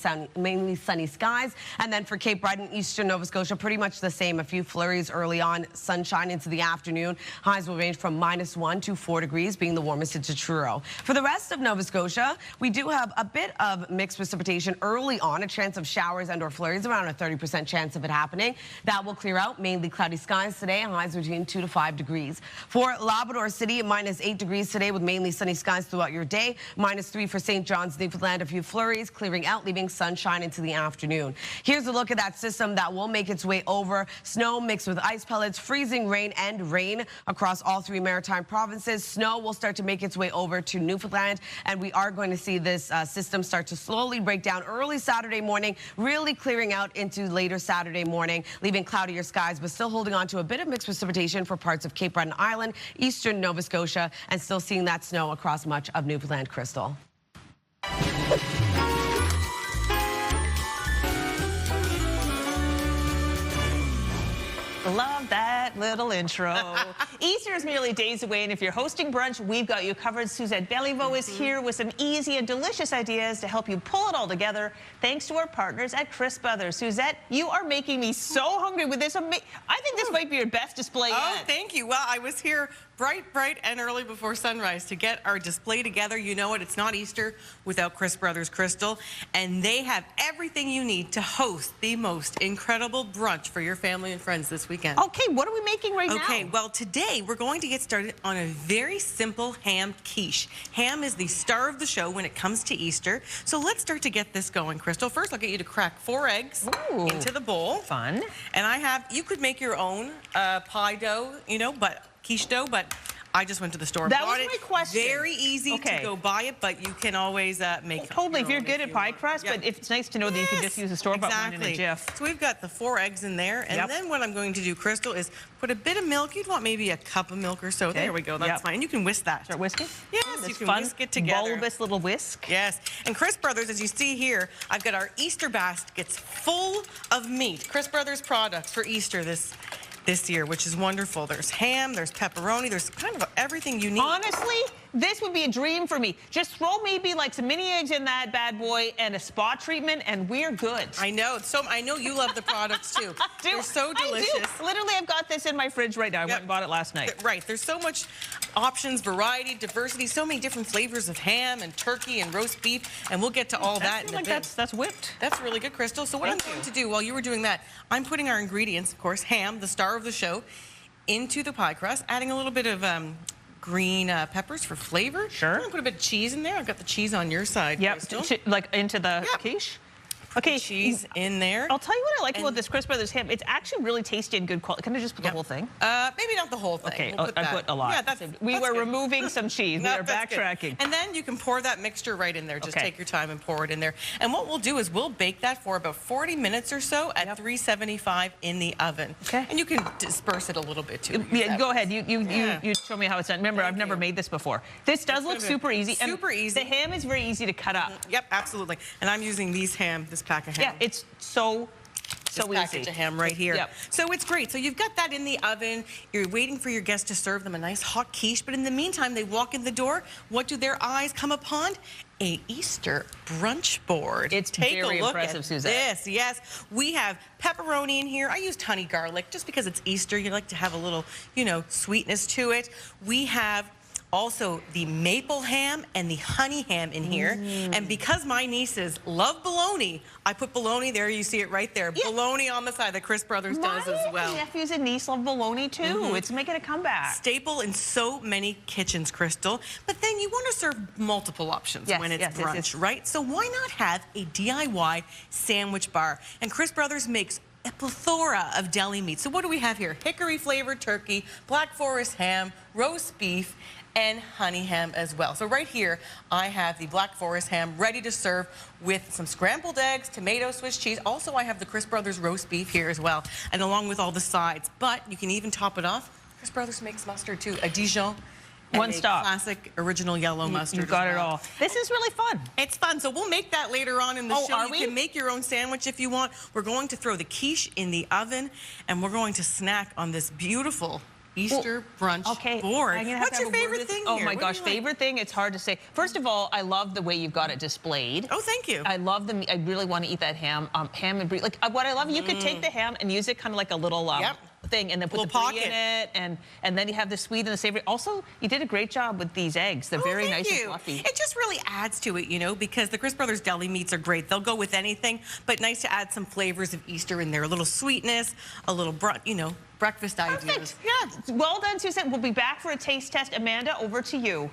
sunny skies. And then for Cape Breton, eastern Nova Scotia, pretty much the same. A few flurries early on, sunshine into the afternoon. Highs will range from -1 to 4 degrees, being the warmest into Truro. For the rest of Nova Scotia, we do have a bit of mixed precipitation early on, a chance of showers and/or flurries, around a 30% chance of it happening. That will clear out, mainly cloudy skies today, highs between 2 to 5 degrees. For Labrador City, -8 degrees today with mainly sunny skies throughout your day. -3 for St. John's, Newfoundland. A few flurries clearing out, leaving sunshine into the afternoon. Here's a look at that system that will make its way over. Snow mixed with ice pellets, freezing rain and rain across all 3 maritime provinces. Snow will start to make its way over to Newfoundland, and we are going to see this system start to slowly break down early Saturday morning, really clearing out into later Saturday morning, leaving cloudier skies, but still holding on to a bit of mixed precipitation for parts of Cape Breton Island, eastern Nova Scotia, and still seeing that snow across much of Newfoundland, Crystal. Love that little intro. Easter is merely days away, and if you're hosting brunch, we've got you covered. Suzette Belliveau is here with some easy and delicious ideas to help you pull it all together, thanks to our partners at Crisp Brothers. Suzette, you are making me so hungry with this. I think this might be your best display yet. Oh, thank you. Well, I was here bright and early before sunrise to get our display together. You know it, it's not Easter without Crisp Brothers, Crystal. And they have everything you need to host the most incredible brunch for your family and friends this weekend. Okay, what are we making right now? Okay, well, today we're going to get started on a very simple ham quiche. Ham is the star of the show when it comes to Easter. So let's start to get this going, Crystal. First, I'll get you to crack 4 eggs into the bowl. Fun. And you could make your own pie dough, you know, but quiche dough, but I just went to the store and bought it. That was my question. Very easy to go buy it, but you can always make it. Totally, if you're good at pie crust, but it's nice to know that you can just use a store-bought one in a jiff. So we've got the 4 eggs in there, and then what I'm going to do, Crystal, is put a bit of milk. You'd want maybe a cup of milk or so. There we go, that's fine. You can whisk that. Start whisking? Yes, you can whisk it together. Bulbous little whisk. Yes, and Crisp Brothers, as you see here, I've got our Easter baskets full of meat. Crisp Brothers products for Easter this year, which is wonderful. There's ham, there's pepperoni, there's kind of everything you need. Honestly, this would be a dream for me. Just throw maybe like some mini eggs in that bad boy and a spa treatment, and we're good. I know. So I know you love the products too. They're so delicious. I do. Literally, I've got this in my fridge right now. I went and bought it last night. Right. There's so much options, variety, diversity, so many different flavors of ham and turkey and roast beef, and we'll get to all that in a bit. That's whipped. That's really good, Crystal. So what I'm going to do while you were doing that, I'm putting our ingredients, of course, ham, the star of the show, into the pie crust, adding a little bit of green peppers for flavor. Sure. I'm gonna put a bit of cheese in there. I've got the cheese on your side. Yep, Crystal. like into the quiche. Okay, cheese in there. I'll tell you what I like about this Chris Brothers ham. It's actually really tasty and good quality. Can I just put the whole thing? Maybe not the whole thing. Okay, We'll put I that. put a lot. Yeah, that's we were good. removing some cheese. We No, are that's good. backtracking. And then you can pour that mixture right in there. Just Okay. take your time and pour it in there. And what we'll do is we'll bake that for about 40 minutes or so at 375 in the oven. Okay. And you can disperse it a little bit too. Yeah, go ahead. You show me how it's done. Remember, I've never made this before. This does look super easy. Super easy. The ham is very easy to cut up. Yep, absolutely. And I'm using this pack of ham. Yeah, it's so easy. Package of ham right here. Yep. So it's great. So you've got that in the oven. You're waiting for your guests to serve them a nice hot quiche. But in the meantime, they walk in the door. What do their eyes come upon? A Easter brunch board. It's Take very a look impressive, at Suzette. this. Yes, we have pepperoni in here. I used honey garlic just because it's Easter. You like to have a little, sweetness to it. We have also the maple ham and the honey ham in here. And because my nieces love bologna, I put bologna there. You see it right there. Yeah. Bologna on the side that Chris Brothers does as well. My nephews and niece love bologna too. It's making a comeback. Staple in so many kitchens, Crystal. But then you want to serve multiple options when it's brunch, right? So why not have a DIY sandwich bar? And Chris Brothers makes a plethora of deli meats. So what do we have here? Hickory flavored turkey, Black Forest ham, roast beef, and honey ham as well. So right here, I have the Black Forest ham ready to serve with some scrambled eggs, tomato, Swiss cheese. Also, I have the Chris Brothers roast beef here as well, and along with all the sides. But you can even top it off. Chris Brothers makes mustard too, a Dijon. One stop. Classic original yellow mustard. You got it all. This is really fun. It's fun. So we'll make that later on in the show. Are you we? can make your own sandwich if you want. We're going to throw the quiche in the oven, and we're going to snack on this beautiful Easter brunch board. What's your favorite thing Oh here? my gosh, favorite thing? It's hard to say. First of all, I love the way you've got it displayed. Oh, thank you. I love the meat. I really want to eat that ham. Ham and brie. Like what I love, you could take the ham and use it kind of like a little thing, and then put the brie in it, and then you have the sweet and the savory. Also, you did a great job with these eggs. They're very nice and fluffy. It just really adds to it, because the Chris Brothers deli meats are great. They'll go with anything, but nice to add some flavors of Easter in there. A little sweetness, a little breakfast ideas. Yeah, well done, Suzette. We'll be back for a taste test. Amanda, over to you.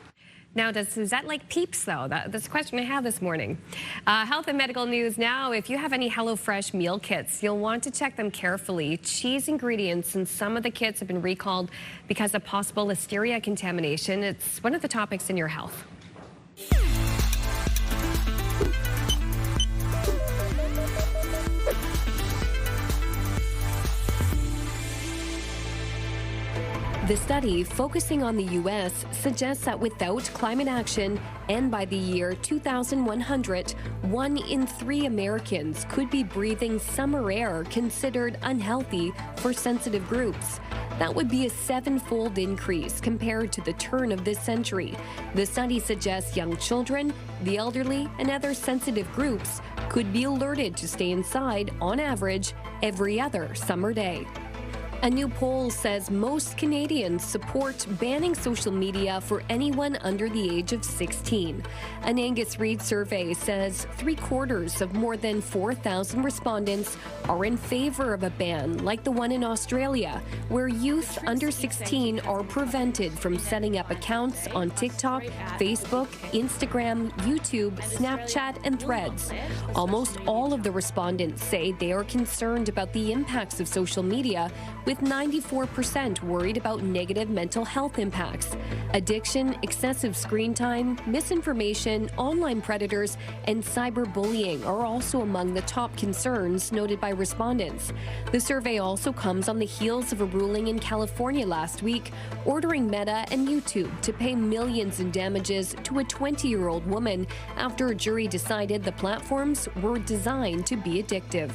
Now, does Suzette like Peeps, though? That's a question I have this morning. Health and medical news now. If you have any HelloFresh meal kits, you'll want to check them carefully. Cheese ingredients in some of the kits have been recalled because of possible listeria contamination. It's one of the topics in your health. The study, focusing on the U.S., suggests that without climate action and by the year 2100, 1 in 3 Americans could be breathing summer air considered unhealthy for sensitive groups. That would be a 7-fold increase compared to the turn of this century. The study suggests young children, the elderly, and other sensitive groups could be alerted to stay inside, on average, every other summer day. A new poll says most Canadians support banning social media for anyone under the age of 16. An Angus Reid survey says 3/4 of more than 4,000 respondents are in favor of a ban like the one in Australia, where youth under 16 are prevented from setting up accounts on TikTok, Facebook, Instagram, YouTube, Snapchat, and Threads. Almost all of the respondents say they are concerned about the impacts of social media, with 94% worried about negative mental health impacts. Addiction, excessive screen time, misinformation, online predators, and cyberbullying are also among the top concerns noted by respondents. The survey also comes on the heels of a ruling in California last week, ordering Meta and YouTube to pay millions in damages to a 20-year-old woman after a jury decided the platforms were designed to be addictive.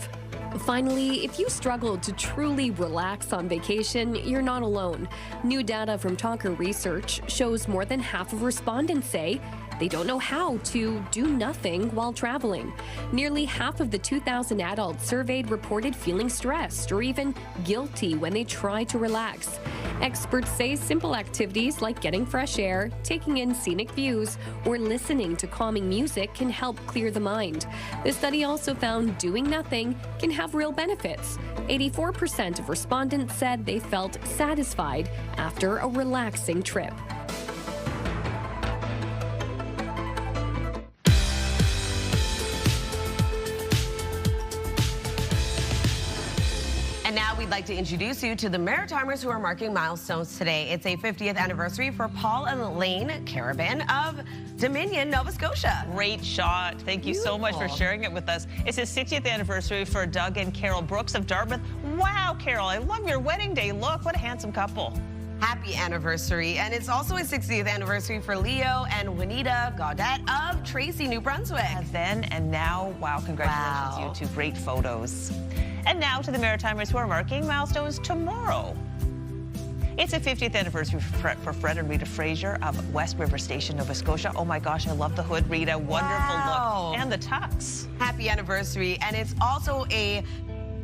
Finally, if you struggle to truly relax on vacation, you're not alone. New data from Talker Research shows more than half of respondents say they don't know how to do nothing while traveling. Nearly half of the 2,000 adults surveyed reported feeling stressed or even guilty when they try to relax. Experts say simple activities like getting fresh air, taking in scenic views, or listening to calming music can help clear the mind. The study also found doing nothing can have real benefits. 84% of respondents said they felt satisfied after a relaxing trip. now we'd like to introduce you to the Maritimers who are marking milestones today. It's a 50th anniversary for Paul and Elaine Carabin of Dominion, Nova Scotia. Great shot. Thank you so much for sharing it with us. It's his 60th anniversary for Doug and Carol Brooks of Dartmouth. Wow, Carol, I love your wedding day look. What a handsome couple. Happy anniversary. And it's also a 60th anniversary for Leo and Juanita Gaudette of Tracy, New Brunswick. Then and now, wow, congratulations, you two. Great photos. And now to the Maritimers who are marking milestones tomorrow. It's a 50th anniversary for Fred and Rita Fraser of West River Station, Nova Scotia. Oh my gosh, I love the hood, Rita. Wonderful look. And the tux. Happy anniversary. And it's also a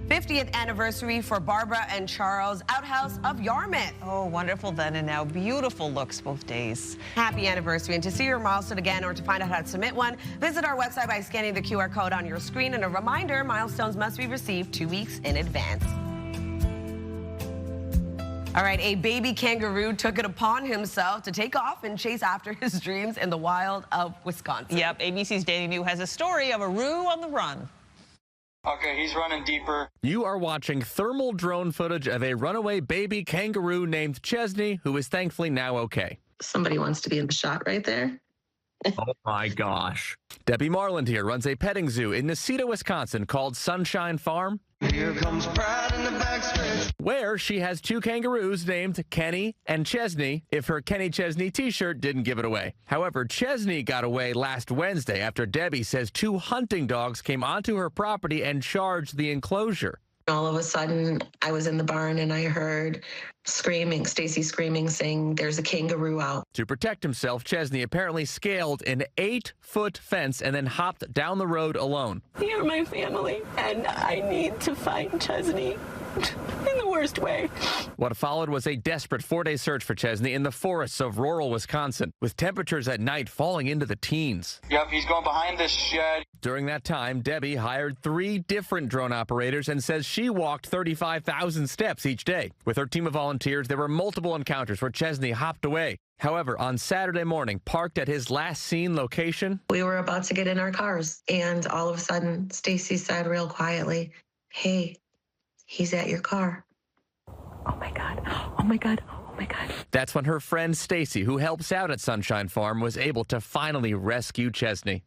50th anniversary for Barbara and Charles Outhouse of Yarmouth. Oh, wonderful then and now. Beautiful looks both days. Happy anniversary. And to see your milestone again or to find out how to submit one, visit our website by scanning the QR code on your screen. And a reminder, milestones must be received 2 weeks in advance. All right, a baby kangaroo took it upon himself to take off and chase after his dreams in the wild of Wisconsin. Yep, ABC's Danny New has a story of a roo on the run. Okay, he's running deeper. You are watching thermal drone footage of a runaway baby kangaroo named Chesney, who is thankfully now okay. Somebody wants to be in the shot right there. Oh my gosh. Debbie Marland here runs a petting zoo in Necedah, Wisconsin called Sunshine Farm. Here comes pride in the backstretch. Where she has 2 kangaroos named Kenny and Chesney if her Kenny Chesney t-shirt didn't give it away. However, Chesney got away last Wednesday after Debbie says 2 hunting dogs came onto her property and charged the enclosure. All of a sudden, I was in the barn and I heard screaming, Stacy screaming, saying, "There's a kangaroo out." To protect himself, Chesney apparently scaled an 8-foot fence and then hopped down the road alone. You're my family, and I need to find Chesney in the worst way. What followed was a desperate 4-day search for Chesney in the forests of rural Wisconsin, with temperatures at night falling into the teens. Yep, he's going behind this shed. During that time, Debbie hired 3 different drone operators and says she walked 35,000 steps each day. With her team of volunteers, there were multiple encounters where Chesney hopped away. However, on Saturday morning, parked at his last seen location, We were about to get in our cars, and all of a sudden, Stacy said real quietly, "Hey, he's at your car." Oh my God, oh my God, oh my God. That's when her friend Stacy, who helps out at Sunshine Farm, was able to finally rescue Chesney.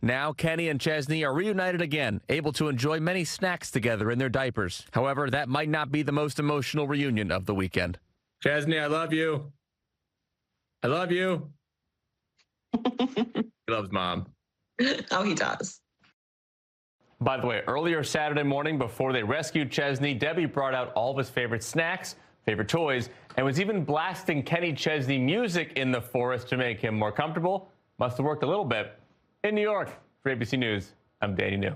Now, Kenny and Chesney are reunited again, able to enjoy many snacks together in their diapers. However, that might not be the most emotional reunion of the weekend. Chesney, I love you. I love you. He loves Mom. Oh, he does. By the way, earlier Saturday morning, before they rescued Chesney, Debbie brought out all of his favorite snacks, favorite toys, and was even blasting Kenny Chesney music in the forest to make him more comfortable. Must have worked a little bit. In New York, for ABC News, I'm Danny New.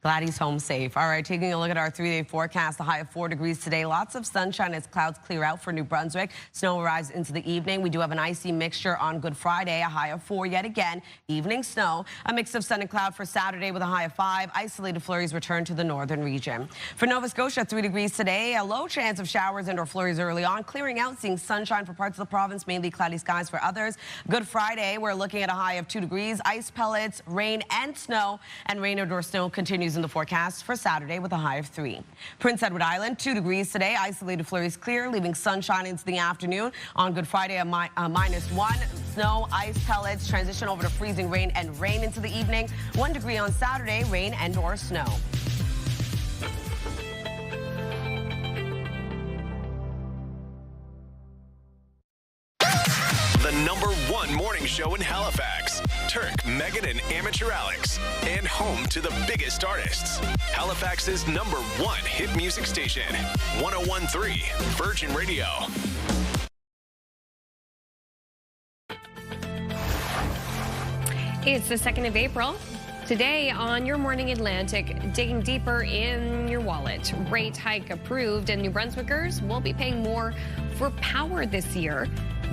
Glad he's home safe. All right, taking a look at our 3-day forecast, the high of 4 degrees today. Lots of sunshine as clouds clear out for New Brunswick. Snow arrives into the evening. We do have an icy mixture on Good Friday, a high of 4 yet again. Evening snow. A mix of sun and cloud for Saturday with a high of 5. Isolated flurries return to the northern region. For Nova Scotia, 3 degrees today. A low chance of showers and or flurries early on. Clearing out, seeing sunshine for parts of the province, mainly cloudy skies for others. Good Friday, we're looking at a high of 2 degrees. Ice pellets, rain and snow. And rain or snow continues in the forecast for Saturday with a high of 3. Prince Edward Island, 2 degrees today. Isolated flurries clear, leaving sunshine into the afternoon. On Good Friday, a -1. Snow, ice pellets, transition over to freezing rain and rain into the evening. 1 degree on Saturday, rain and or snow. The #1 morning show in Halifax. Turk, Megan, and Amateur Alex. And home to the biggest artists. Halifax's #1 hit music station. 101.3 Virgin Radio. It's the 2nd of April. Today on Your Morning Atlantic, digging deeper in your wallet. Rate hike approved, and New Brunswickers will be paying more for power this year.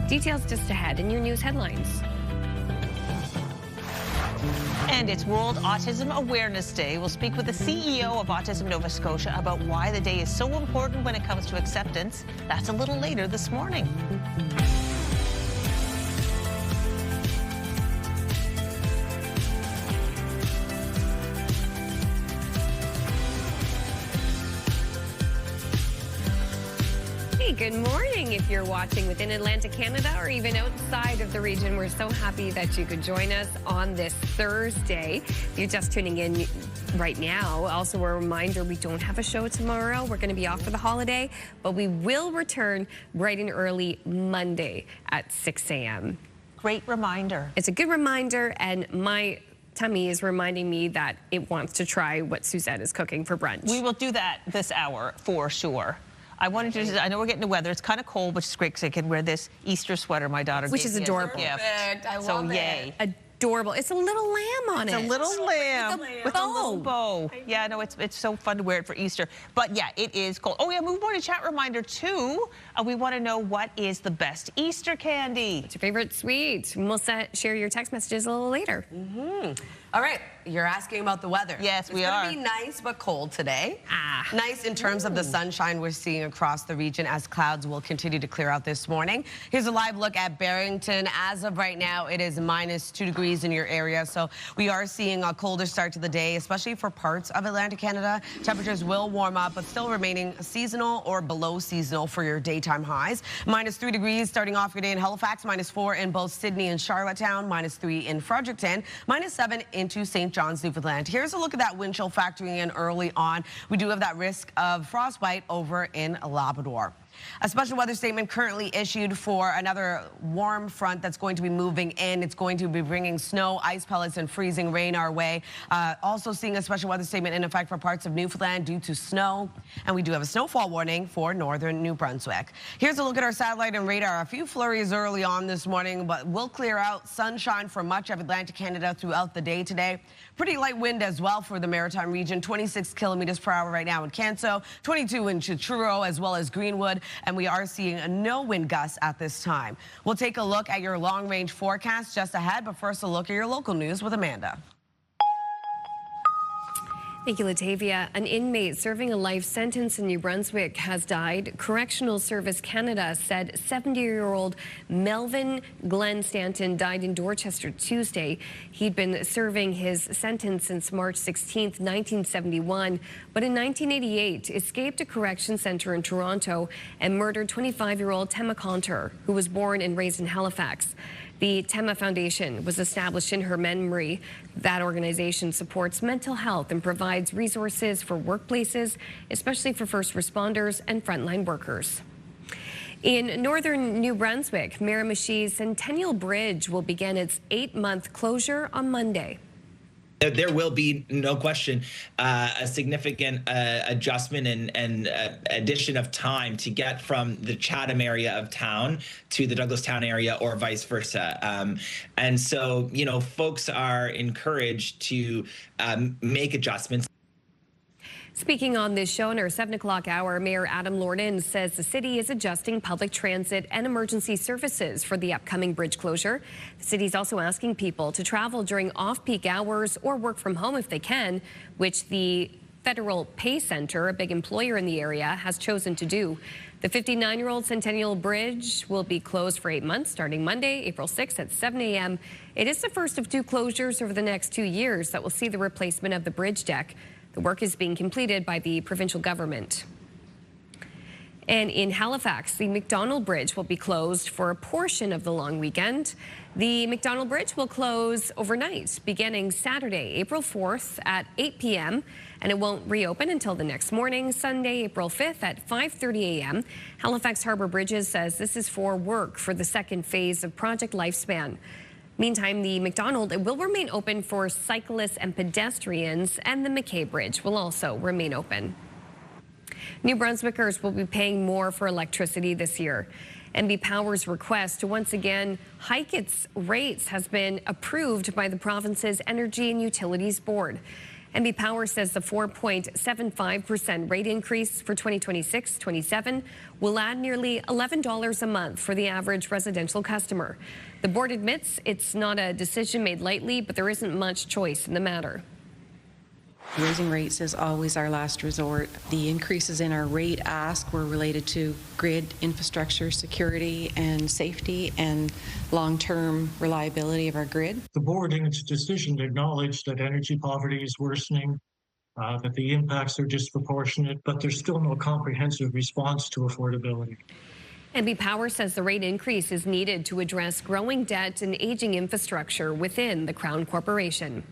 Details just ahead in your news headlines. And it's World Autism Awareness Day. We'll speak with the CEO of Autism Nova Scotia about why the day is so important when it comes to acceptance. That's a little later this morning. good morning. If you're watching within Atlantic Canada or even outside of the region, we're so happy that you could join us on this Thursday. If you're just tuning in right now, also a reminder, we don't have a show tomorrow. We're going to be off for the holiday, but we will return bright and early Monday at 6 a.m. Great reminder. It's a good reminder, and my tummy is reminding me that it wants to try what Suzette is cooking for brunch. We will do that this hour for sure. I wanted to. I know we're getting the weather. It's kind of cold, which is great because I can wear this Easter sweater my daughter Which gave is me as a adorable. gift. I So love yay. Adorable. It's a little lamb on it. It's a little lamb with a little bow. bow. Yeah, no, it's so fun to wear it for Easter. But yeah, it is cold. Oh yeah, Move Morning Chat reminder too. We want to know what is the best Easter candy. What's your favorite sweet? We'll share your text messages a little later. All right, you're asking about the weather. Yes, we are. It's going to be nice but cold today. Nice in terms of the sunshine we're seeing across the region as clouds will continue to clear out this morning. Here's a live look at Barrington. As of right now, it is -2 degrees in your area, so we are seeing a colder start to the day, especially for parts of Atlantic Canada. Temperatures will warm up, but still remaining seasonal or below seasonal for your daytime highs. -3 degrees starting off your day in Halifax, -4 in both Sydney and Charlottetown, -3 in Fredericton, -7 into St. John's, Newfoundland. Here's a look at that wind chill factoring in early on. We do have that risk of frostbite over in Labrador. A special weather statement currently issued for another warm front that's going to be moving in. It's going to be bringing snow, ice pellets, and freezing rain our way. Also seeing a special weather statement in effect for parts of Newfoundland due to snow. And we do have a snowfall warning for northern New Brunswick. Here's a look at our satellite and radar. A few flurries early on this morning, but we'll clear out. Sunshine for much of Atlantic Canada throughout the day today. Pretty light wind as well for the Maritime region. 26 kilometers per hour right now in Canso, 22 in Chituro, as well as Greenwood. And we are seeing no wind gusts at this time. We'll take a look at your long-range forecast just ahead, but first a look at your local news with Amanda. Thank you, Latavia. An inmate serving a life sentence in New Brunswick has died. Correctional Service Canada said 70-year-old Melvin Glenn Stanton died in Dorchester Tuesday. He'd been serving his sentence since March 16, 1971, but in 1988 escaped a correction center in Toronto and murdered 25-year-old Tema Conter, who was born and raised in Halifax. The Tema Foundation was established in her memory. That organization supports mental health and provides resources for workplaces, especially for first responders and frontline workers. In northern New Brunswick, Miramichi's Centennial Bridge will begin its 8-month closure on Monday. There will be, no question, a significant adjustment and addition of time to get from the Chatham area of town to the Douglastown area or vice versa. And so, you know, folks are encouraged to make adjustments. Speaking on this show in our 7 o'clock hour, Mayor Adam Lorden says the city is adjusting public transit and emergency services for the upcoming bridge closure. The city is also asking people to travel during off-peak hours or work from home if they can, which the Federal Pay Center, a big employer in the area, has chosen to do. The 59-year-old Centennial Bridge will be closed for 8 months, starting Monday, April 6th at 7 a.m. It is the first of 2 closures over the next 2 years that will see the replacement of the bridge deck. The work is being completed by the provincial government. And in Halifax, the McDonald Bridge will be closed for a portion of the long weekend. The McDonald Bridge will close overnight, beginning Saturday, April 4th at 8 p.m., and it won't reopen until the next morning, Sunday, April 5th at 5:30 a.m. Halifax Harbour Bridges says this is for work for the second phase of Project Lifespan. Meantime, the McDonald will remain open for cyclists and pedestrians, and the McKay Bridge will also remain open. New Brunswickers will be paying more for electricity this year. NB Power's request to once again hike its rates has been approved by the province's Energy and Utilities Board. NB Power says the 4.75% rate increase for 2026-27 will add nearly $11 a month for the average residential customer. The board admits it's not a decision made lightly, but there isn't much choice in the matter. Raising rates is always our last resort. The increases in our rate ask were related to grid infrastructure security and safety and long-term reliability of our grid. The board, in its decision, acknowledged that energy poverty is worsening, that the impacts are disproportionate, but there's still no comprehensive response to affordability. NB Power says the rate increase is needed to address growing debt and aging infrastructure within the Crown Corporation.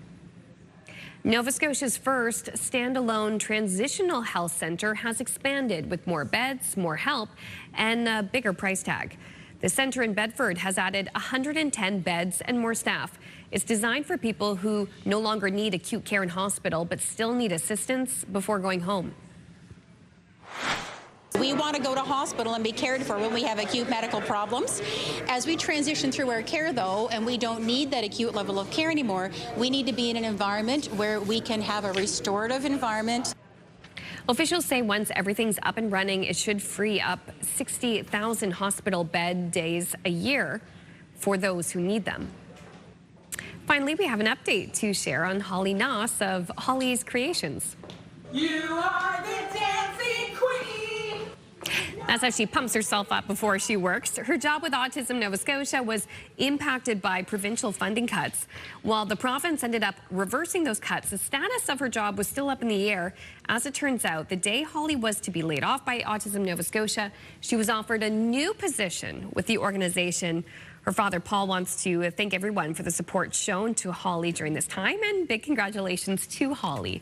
Nova Scotia's first standalone transitional health centre has expanded with more beds, more help, and a bigger price tag. The centre in Bedford has added 110 beds and more staff. It's designed for people who no longer need acute care in hospital but still need assistance before going home. We want to go to hospital and be cared for when we have acute medical problems. As we transition through our care, though, and we don't need that acute level of care anymore, we need to be in an environment where we can have a restorative environment. Officials say once everything's up and running, it should free up 60,000 hospital bed days a year for those who need them. Finally, we have an update to share on Holly Noss of Holly's Creations. You are the dancing queen. That's how she pumps herself up before she works. Her job with Autism Nova Scotia was impacted by provincial funding cuts. While the province ended up reversing those cuts, the status of her job was still up in the air. As it turns out, the day Holly was to be laid off by Autism Nova Scotia, she was offered a new position with the organization. Her father, Paul, wants to thank everyone for the support shown to Holly during this time, and big congratulations to Holly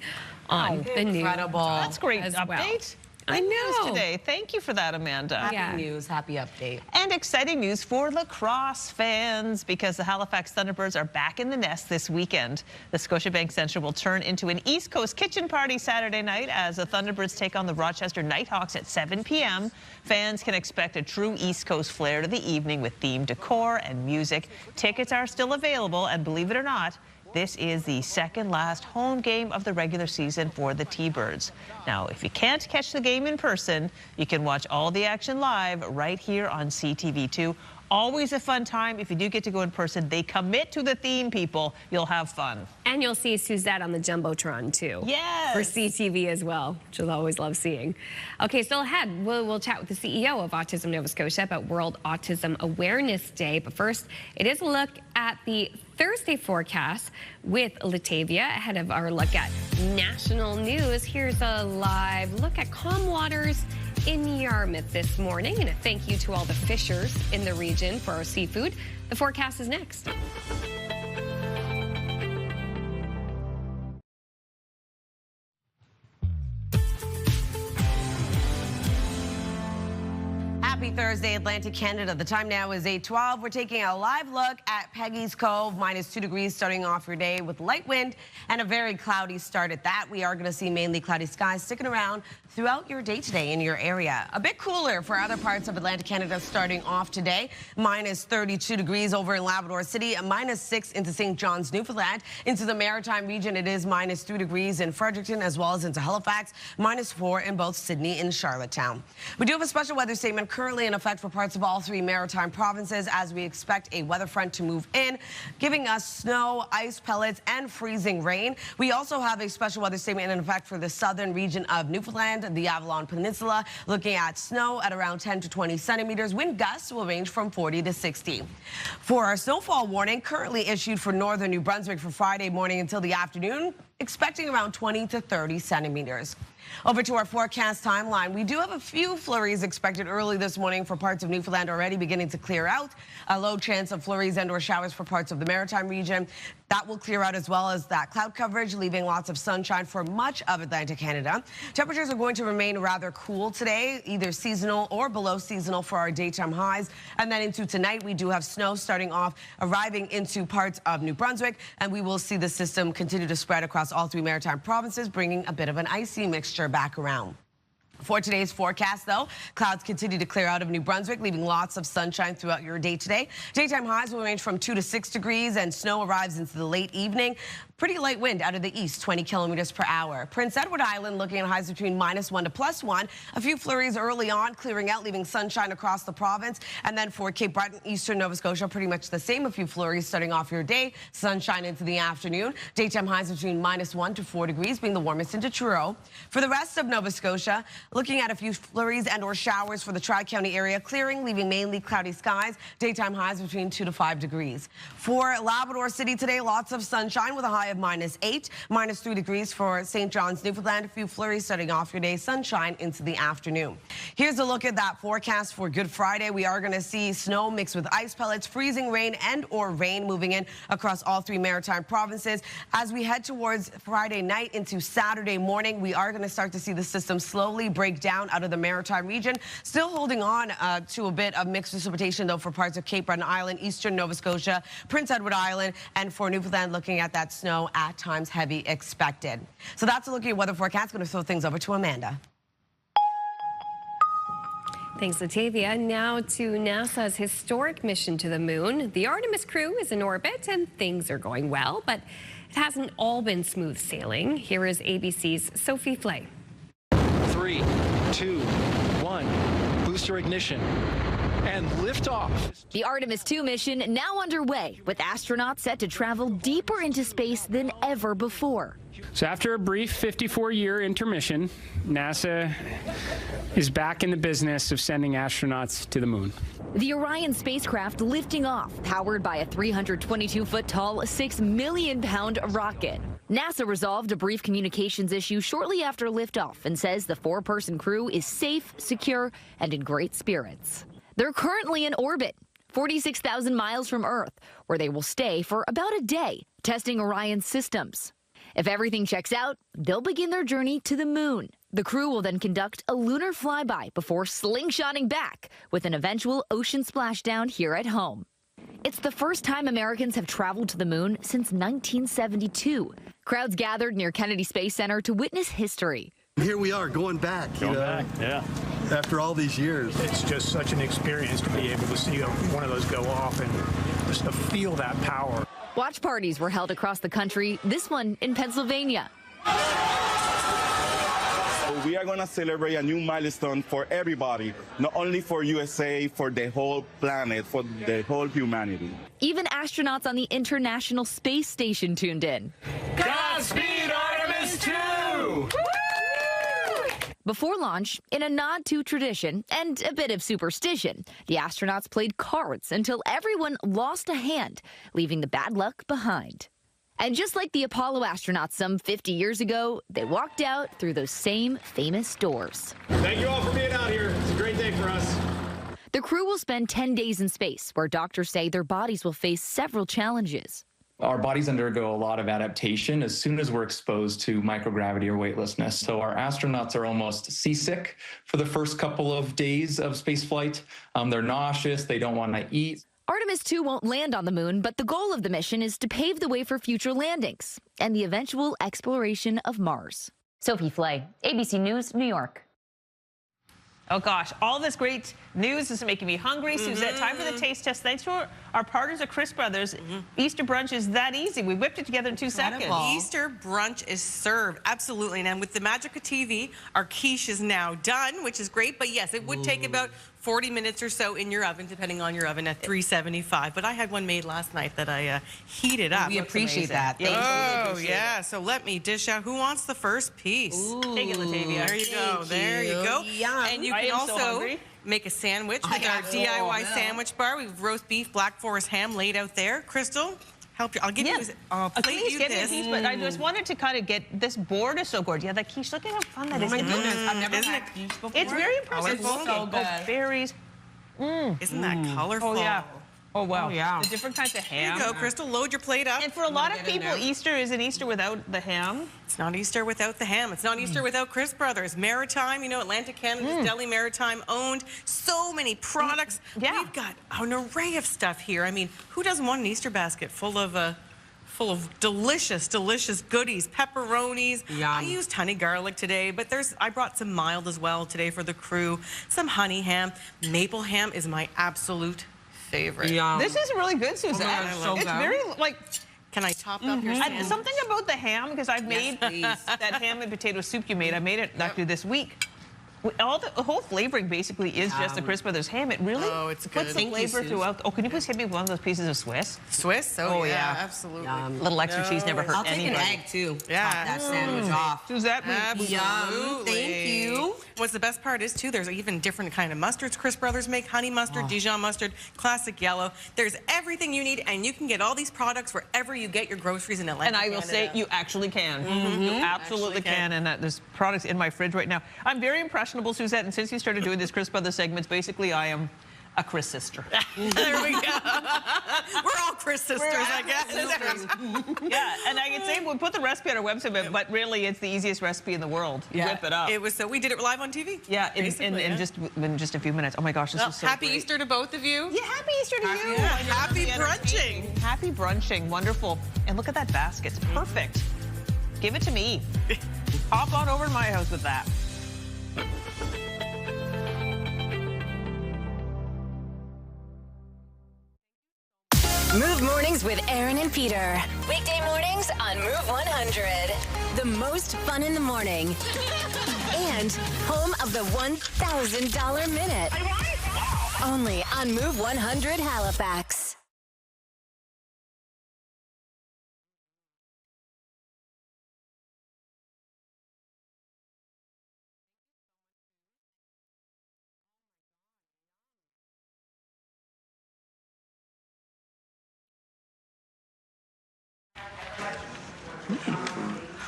on the new Incredible. That's great as update. well. I Good know. news today. Thank you for that, Amanda. Happy news, happy update. And exciting news for lacrosse fans because the Halifax Thunderbirds are back in the nest this weekend. The Scotiabank Centre will turn into an East Coast kitchen party Saturday night as the Thunderbirds take on the Rochester Nighthawks at 7 p.m. Fans can expect a true East Coast flair to the evening with themed decor and music. Tickets are still available, and believe it or not, this is the second last home game of the regular season for the T-Birds. Now, if you can't catch the game in person, you can watch all the action live right here on CTV2. Always a fun time. If you do get to go in person, they commit to the theme, people. You'll have fun. And you'll see Suzette on the Jumbotron, too. Yes. For CTV as well, which you'll always love seeing. Okay, still ahead, we'll chat with the CEO of Autism Nova Scotia about World Autism Awareness Day. But first, it is a look at the Thursday forecast with Latavia. Ahead of our look at national news, here's a live look at calm waters in Yarmouth this morning, and a thank you to all the fishers in the region for our seafood. The forecast is next. Happy Thursday, Atlantic Canada. The time now is 8:12. We're taking a live look at Peggy's Cove, -2 degrees starting off your day with light wind and a very cloudy start at that. We are going to see mainly cloudy skies sticking around throughout your day today in your area. A bit cooler for other parts of Atlantic Canada starting off today. -32 degrees over in Labrador City, a -6 into St. John's, Newfoundland. Into the Maritime region, it is -3 degrees in Fredericton as well as into Halifax, -4 in both Sydney and Charlottetown. We do have a special weather statement currently in effect for parts of all three maritime provinces as we expect a weather front to move in, giving us snow, ice pellets, and freezing rain. We also have a special weather statement in effect for the southern region of Newfoundland, the Avalon Peninsula, looking at snow at around 10 to 20 centimeters. Wind gusts will range from 40 to 60. For our snowfall warning, currently issued for northern New Brunswick for Friday morning until the afternoon, expecting around 20 to 30 centimeters. Over to our forecast timeline. We do have a few flurries expected early this morning for parts of Newfoundland already beginning to clear out. A low chance of flurries and or showers for parts of the Maritime region. That will clear out as well as that cloud coverage, leaving lots of sunshine for much of Atlantic Canada. Temperatures are going to remain rather cool today, either seasonal or below seasonal for our daytime highs. And then into tonight, we do have snow starting off, arriving into parts of New Brunswick, and we will see the system continue to spread across all three maritime provinces, bringing a bit of an icy mixture back around. For today's forecast, though, clouds continue to clear out of New Brunswick, leaving lots of sunshine throughout your day today. Daytime highs will range from 2 to 6 degrees, and snow arrives into the late evening. Pretty light wind out of the east, 20 kilometers per hour. Prince Edward Island looking at highs between -1 to +1. A few flurries early on, clearing out, leaving sunshine across the province. And then for Cape Breton, eastern Nova Scotia, pretty much the same. A few flurries starting off your day, sunshine into the afternoon. Daytime highs between -1 to 4 degrees, being the warmest into Truro. For the rest of Nova Scotia, Looking at a few flurries and or showers for the Tri-County area, clearing, leaving mainly cloudy skies. Daytime highs between 2 to 5 degrees. For Labrador City today, lots of sunshine with a high of -8, -3 degrees for St. John's, Newfoundland. A few flurries starting off your day, sunshine into the afternoon. Here's a look at that forecast for Good Friday. We are going to see snow mixed with ice pellets, freezing rain and or rain moving in across all 3 maritime provinces. As we head towards Friday night into Saturday morning, we are going to start to see the system slowly break down out of the maritime region. Still holding on to a bit of mixed precipitation, though, for parts of Cape Breton Island, eastern Nova Scotia, Prince Edward Island, and for Newfoundland, looking at that snow, at times heavy expected. So that's a look at your weather forecast. Going to throw things over to Amanda. Thanks, Latavia. Now to NASA's historic mission to the moon. The Artemis crew is in orbit and things are going well, but it hasn't all been smooth sailing. Here is ABC's Sophie Flay. 3, 2, 1, booster ignition, and liftoff. The Artemis 2 mission now underway, with astronauts set to travel deeper into space than ever before. So after a brief 54-year intermission, NASA is back in the business of sending astronauts to the moon. The Orion spacecraft lifting off, powered by a 322-foot-tall, 6 million-pound rocket. NASA resolved a brief communications issue shortly after liftoff and says the 4-person crew is safe, secure, and in great spirits. They're currently in orbit, 46,000 miles from Earth, where they will stay for about a day, testing Orion's systems. If everything checks out, they'll begin their journey to the moon. The crew will then conduct a lunar flyby before slingshotting back with an eventual ocean splashdown here at home. It's the first time Americans have traveled to the moon since 1972. Crowds gathered near Kennedy Space Center to witness history. Here we are, going back. Yeah. After all these years. It's just such an experience to be able to see one of those go off and just to feel that power. Watch parties were held across the country, this one in Pennsylvania. We are going to celebrate a new milestone for everybody, not only for USA, for the whole planet, for the whole humanity. Even astronauts on the International Space Station tuned in. Godspeed, Artemis 2! Before launch, in a nod to tradition and a bit of superstition, the astronauts played cards until everyone lost a hand, leaving the bad luck behind. And just like the Apollo astronauts some 50 years ago, they walked out through those same famous doors. Thank you all for being out here. It's a great day for us. The crew will spend 10 days in space, where doctors say their bodies will face several challenges. Our bodies undergo a lot of adaptation as soon as we're exposed to microgravity or weightlessness. So our astronauts are almost seasick for the first couple of days of spaceflight. They're nauseous, they don't want to eat. Artemis 2 won't land on the moon, but the goal of the mission is to pave the way for future landings and the eventual exploration of Mars. Sophie Flay, ABC News, New York. Oh gosh, all this great news is making me hungry. Suzette, time for the taste test. Thanks to our partners at Chris Brothers. Easter brunch is that easy. We whipped it together in 2 seconds. Easter brunch is served, absolutely. And with the magic of TV, our quiche is now done, which is great. But yes, it would take about 40 minutes or so in your oven, depending on your oven, at 375. But I had one made last night that I heated up. We appreciate that. Oh, yeah. So let me dish out. Who wants the first piece? Take it, Latavia. There you go. There you go. Yum. And you can also make a sandwich with our DIY sandwich bar. We have roast beef, Black Forest ham laid out there. Crystal, help you. I'll give you plate you this. Piece, but I just wanted to kind of get this board is so gorgeous. Yeah, that quiche. Look at how fun that is. Oh my goodness, I've never had quiche before. It's very impressive. Colorful. So good. Berries. Isn't that colorful? Oh yeah. Oh wow. Oh, yeah. The different kinds of ham. Here you go, Crystal. Load your plate up. And for a lot of people, Easter isn't Easter without the ham. It's not Easter without the ham. It's not Easter without Chris Brothers. Maritime, you know, Atlantic Canada's Deli Maritime owned. So many products. Yeah. We've got an array of stuff here. I mean, who doesn't want an Easter basket full of delicious, delicious goodies, pepperonis. Yum. I used honey garlic today, but I brought some mild as well today for the crew. Some honey ham. Maple ham is my absolute favorite. Yum. This is really good, Suzette. So it's good. very like. Can I top up your sandwich? Something about the ham, because I've made that ham and potato soup you made. I made it actually this week. The whole flavoring basically is just the Chris Brothers ham. It really it's puts good. the flavor throughout. Oh, can you please hit me with one of those pieces of Swiss? Swiss? Oh yeah, absolutely. Little extra cheese never hurt I'll take anybody. an egg too. Yeah. Top that sandwich off. Suzette, Yum. Thank you. What's the best part is too, there's even different kind of mustards Chris Brothers make. Honey mustard, Dijon mustard, classic yellow. There's everything you need, and you can get all these products wherever you get your groceries in Atlantic, And I will say, you actually can. You absolutely can. And there's products in my fridge right now. I'm very impressionable, Suzette, and since you started doing this Chris Brothers segments, basically I am a Chris sister. There we go. We're all Chris sisters, I guess. Yeah, and I can say we'll put the recipe on our website, but really it's the easiest recipe in the world. Yeah. Whip it up. It was so we did it live on TV. Yeah, in just a few minutes. Oh my gosh, this is so happy great. Easter to both of you. Yeah, happy Easter to you. Yeah, happy brunching. Happy brunching, wonderful. And look at that basket, it's perfect. Give it to me. Hop on over to my house with that. Move Mornings with Aaron and Peter. Weekday mornings on Move 100. The most fun in the morning. And home of the $1,000 minute. Only on Move 100 Halifax.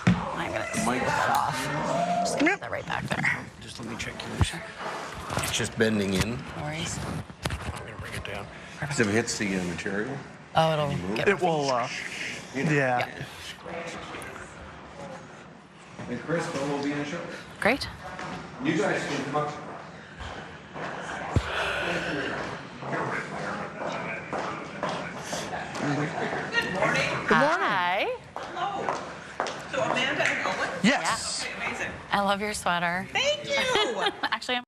I'm gonna take that off. Just gonna put that right back there. Just let me check yours. It's just bending in. No worries. I'm gonna bring it down. Because if it hits the material, Oh, it'll get It will, yeah. And Chris, when will be in the show? Great. You guys can come up. Good morning. Hi. Hello. So Amanda and Owen? Yes. Okay, amazing. I love your sweater. Thank you. Actually, I'm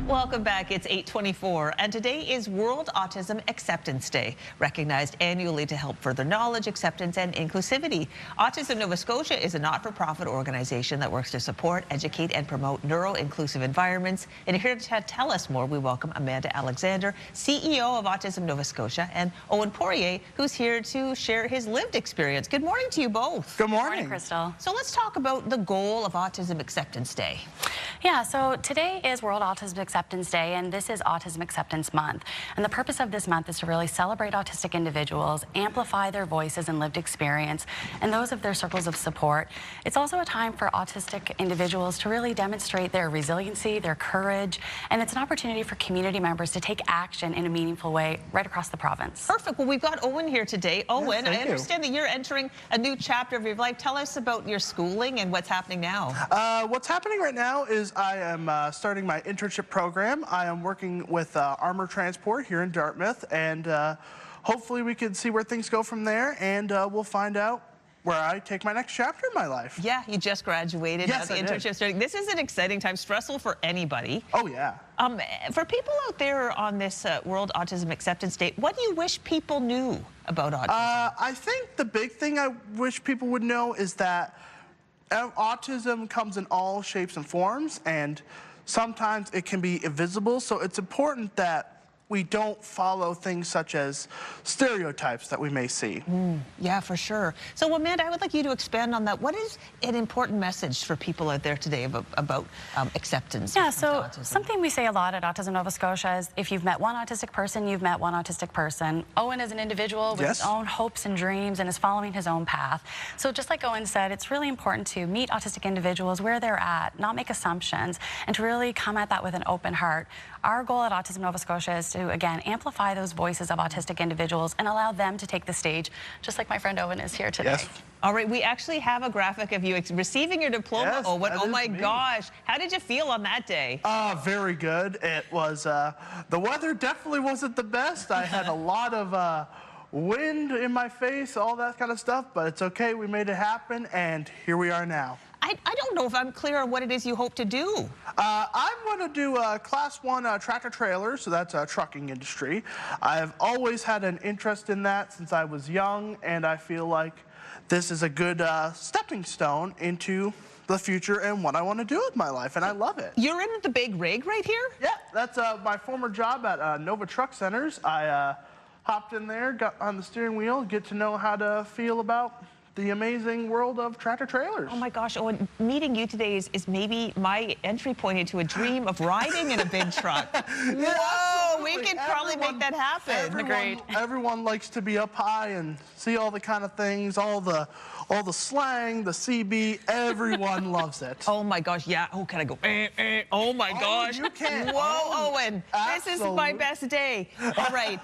Welcome back. It's 8:24, and today is World Autism Acceptance Day, recognized annually to help further knowledge, acceptance, and inclusivity. Autism Nova Scotia is a not-for-profit organization that works to support, educate, and promote neuro-inclusive environments. And here to tell us more, we welcome Amanda Alexander, CEO of Autism Nova Scotia, and Owen Poirier, who's here to share his lived experience. Good morning to you both. Good morning. Crystal. So let's talk about the goal of Autism Acceptance Day. Yeah, so today is World Autism Acceptance Day, and this is Autism Acceptance Month. And the purpose of this month is to really celebrate autistic individuals, amplify their voices and lived experience, and those of their circles of support. It's also a time for autistic individuals to really demonstrate their resiliency, their courage, and it's an opportunity for community members to take action in a meaningful way right across the province. Perfect. Well, we've got Owen here today. Owen, thank I you. understand that you're entering a new chapter of your life. Tell us about your schooling and what's happening now. What's happening right now is I am starting my internship program. I am working with Armor Transport here in Dartmouth, and hopefully we can see where things go from there, and we'll find out where I take my next chapter in my life. Yeah, you just graduated. Yes, now the I did. internship starting. This is an exciting time, stressful for anybody. Oh, yeah. For people out there on this World Autism Acceptance Day, what do you wish people knew about autism? I think the big thing I wish people would know is that autism comes in all shapes and forms, and sometimes it can be invisible, so it's important that we don't follow things such as stereotypes that we may see. Yeah, for sure. So, Amanda, I would like you to expand on that. What is an important message for people out there today about acceptance? Yeah, so something we say a lot at Autism Nova Scotia is if you've met one autistic person, you've met one autistic person. Owen is an individual with his own hopes and dreams and is following his own path. So just like Owen said, it's really important to meet autistic individuals where they're at, not make assumptions, and to really come at that with an open heart. Our goal at Autism Nova Scotia is to, again, amplify those voices of autistic individuals and allow them to take the stage, just like my friend Owen is here today. Yes. All right, we actually have a graphic of you receiving your diploma, Yes, Owen. that Oh is my me. gosh. How did you feel on that day? Very good. It was, the weather definitely wasn't the best. I had a lot of wind in my face, all that kind of stuff, but it's okay. We made it happen, and here we are now. I don't know if I'm clear on what it is you hope to do. I'm going to do a Class 1 tractor trailer, so that's a trucking industry. I've always had an interest in that since I was young, and I feel like this is a good stepping stone into the future and what I want to do with my life, and I love it. You're in the big rig right here? Yeah, that's my former job at Nova Truck Centers. I hopped in there, got on the steering wheel, get to know how to feel about the amazing world of tractor trailers. Oh my gosh, Owen, meeting you today is maybe my entry point into a dream of riding in a big truck. Whoa, we could probably make that happen. Everyone likes to be up high and see all the kind of things, all the slang, the CB, everyone loves it. Oh my gosh, yeah. Oh, can I go? Oh my gosh. You can. Whoa, Owen. This is my best day. All right.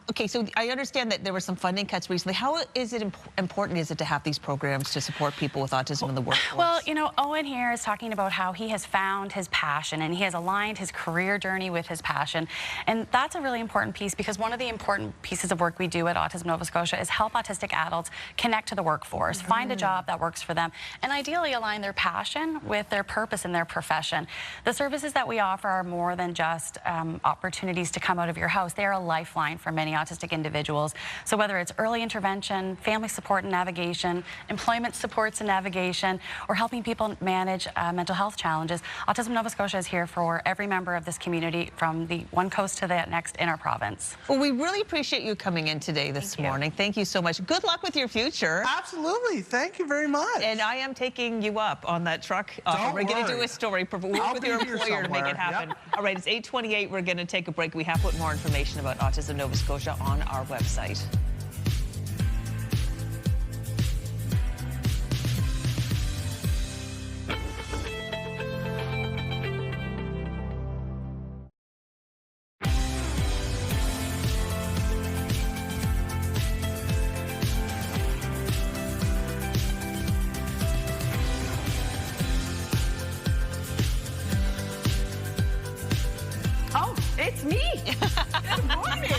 Okay, so I understand that there were some funding cuts recently. How is it important is it to have these programs to support people with autism in the workforce? Well, you know, Owen here is talking about how he has found his passion and he has aligned his career journey with his passion. And that's a really important piece because one of the important pieces of work we do at Autism Nova Scotia is help autistic adults connect to the workforce, find a job that works for them, and ideally align their passion with their purpose in their profession. The services that we offer are more than just opportunities to come out of your house. They are a lifeline for many autistic individuals. So whether it's early intervention, family support and navigation, employment supports and navigation, or helping people manage mental health challenges, Autism Nova Scotia is here for every member of this community from the one coast to the next in our province. Well, we really appreciate you coming in today this morning. Thank you so much. Good luck with your future. Absolutely. Thank you very much. And I am taking you up on that truck offer. We're going to do a story, work with your employer to make it happen. Yep. All right, it's 8:28. We're going to take a break. We have put more information about Autism Nova Scotia on our website. It's me. Good morning.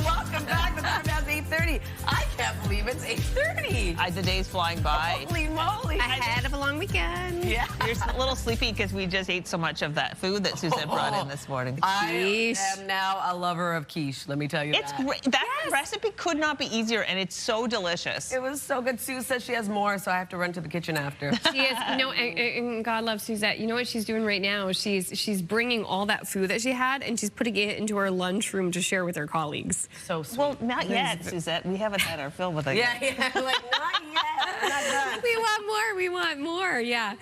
Welcome back. The time now is 8:30. I can't believe it's 8:30. The day's flying by. Holy moly. Ahead of a long weekend. Yeah. You're a little sleepy because we just ate so much of that food that Suzette brought in this morning. I am now a lover of quiche, let me tell you It's great. That recipe could not be easier, and it's so delicious. It was so good. Sue says she has more, so I have to run to the kitchen after. She is, and God loves Suzette. You know what she's doing right now? She's bringing all that food that she had, and she's putting it into her lunchroom to share with her colleagues. So sweet. Well, not yet, Suzette. We haven't had our fill with it. Yeah, like not yet. Not done. We want more. We want more. Yeah.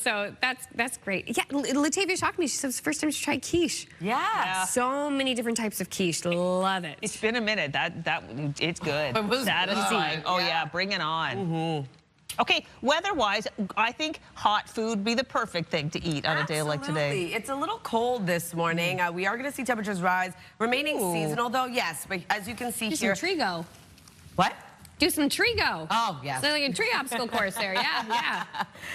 So that's great. Yeah, Latavia shocked me. She said it's the first time she tried quiche. Yeah. So many different types of quiche. Love it. It's been a minute. It's good. It was satisfying. Oh yeah, bring it on. Okay, weather-wise, I think hot food would be the perfect thing to eat on a day like today. It's a little cold this morning. We are going to see temperatures rise, remaining seasonal though. Yes, but as you can see here. Do some Trigo. What? Do some Trigo. Oh, yeah. So like a tree obstacle course there. Yeah.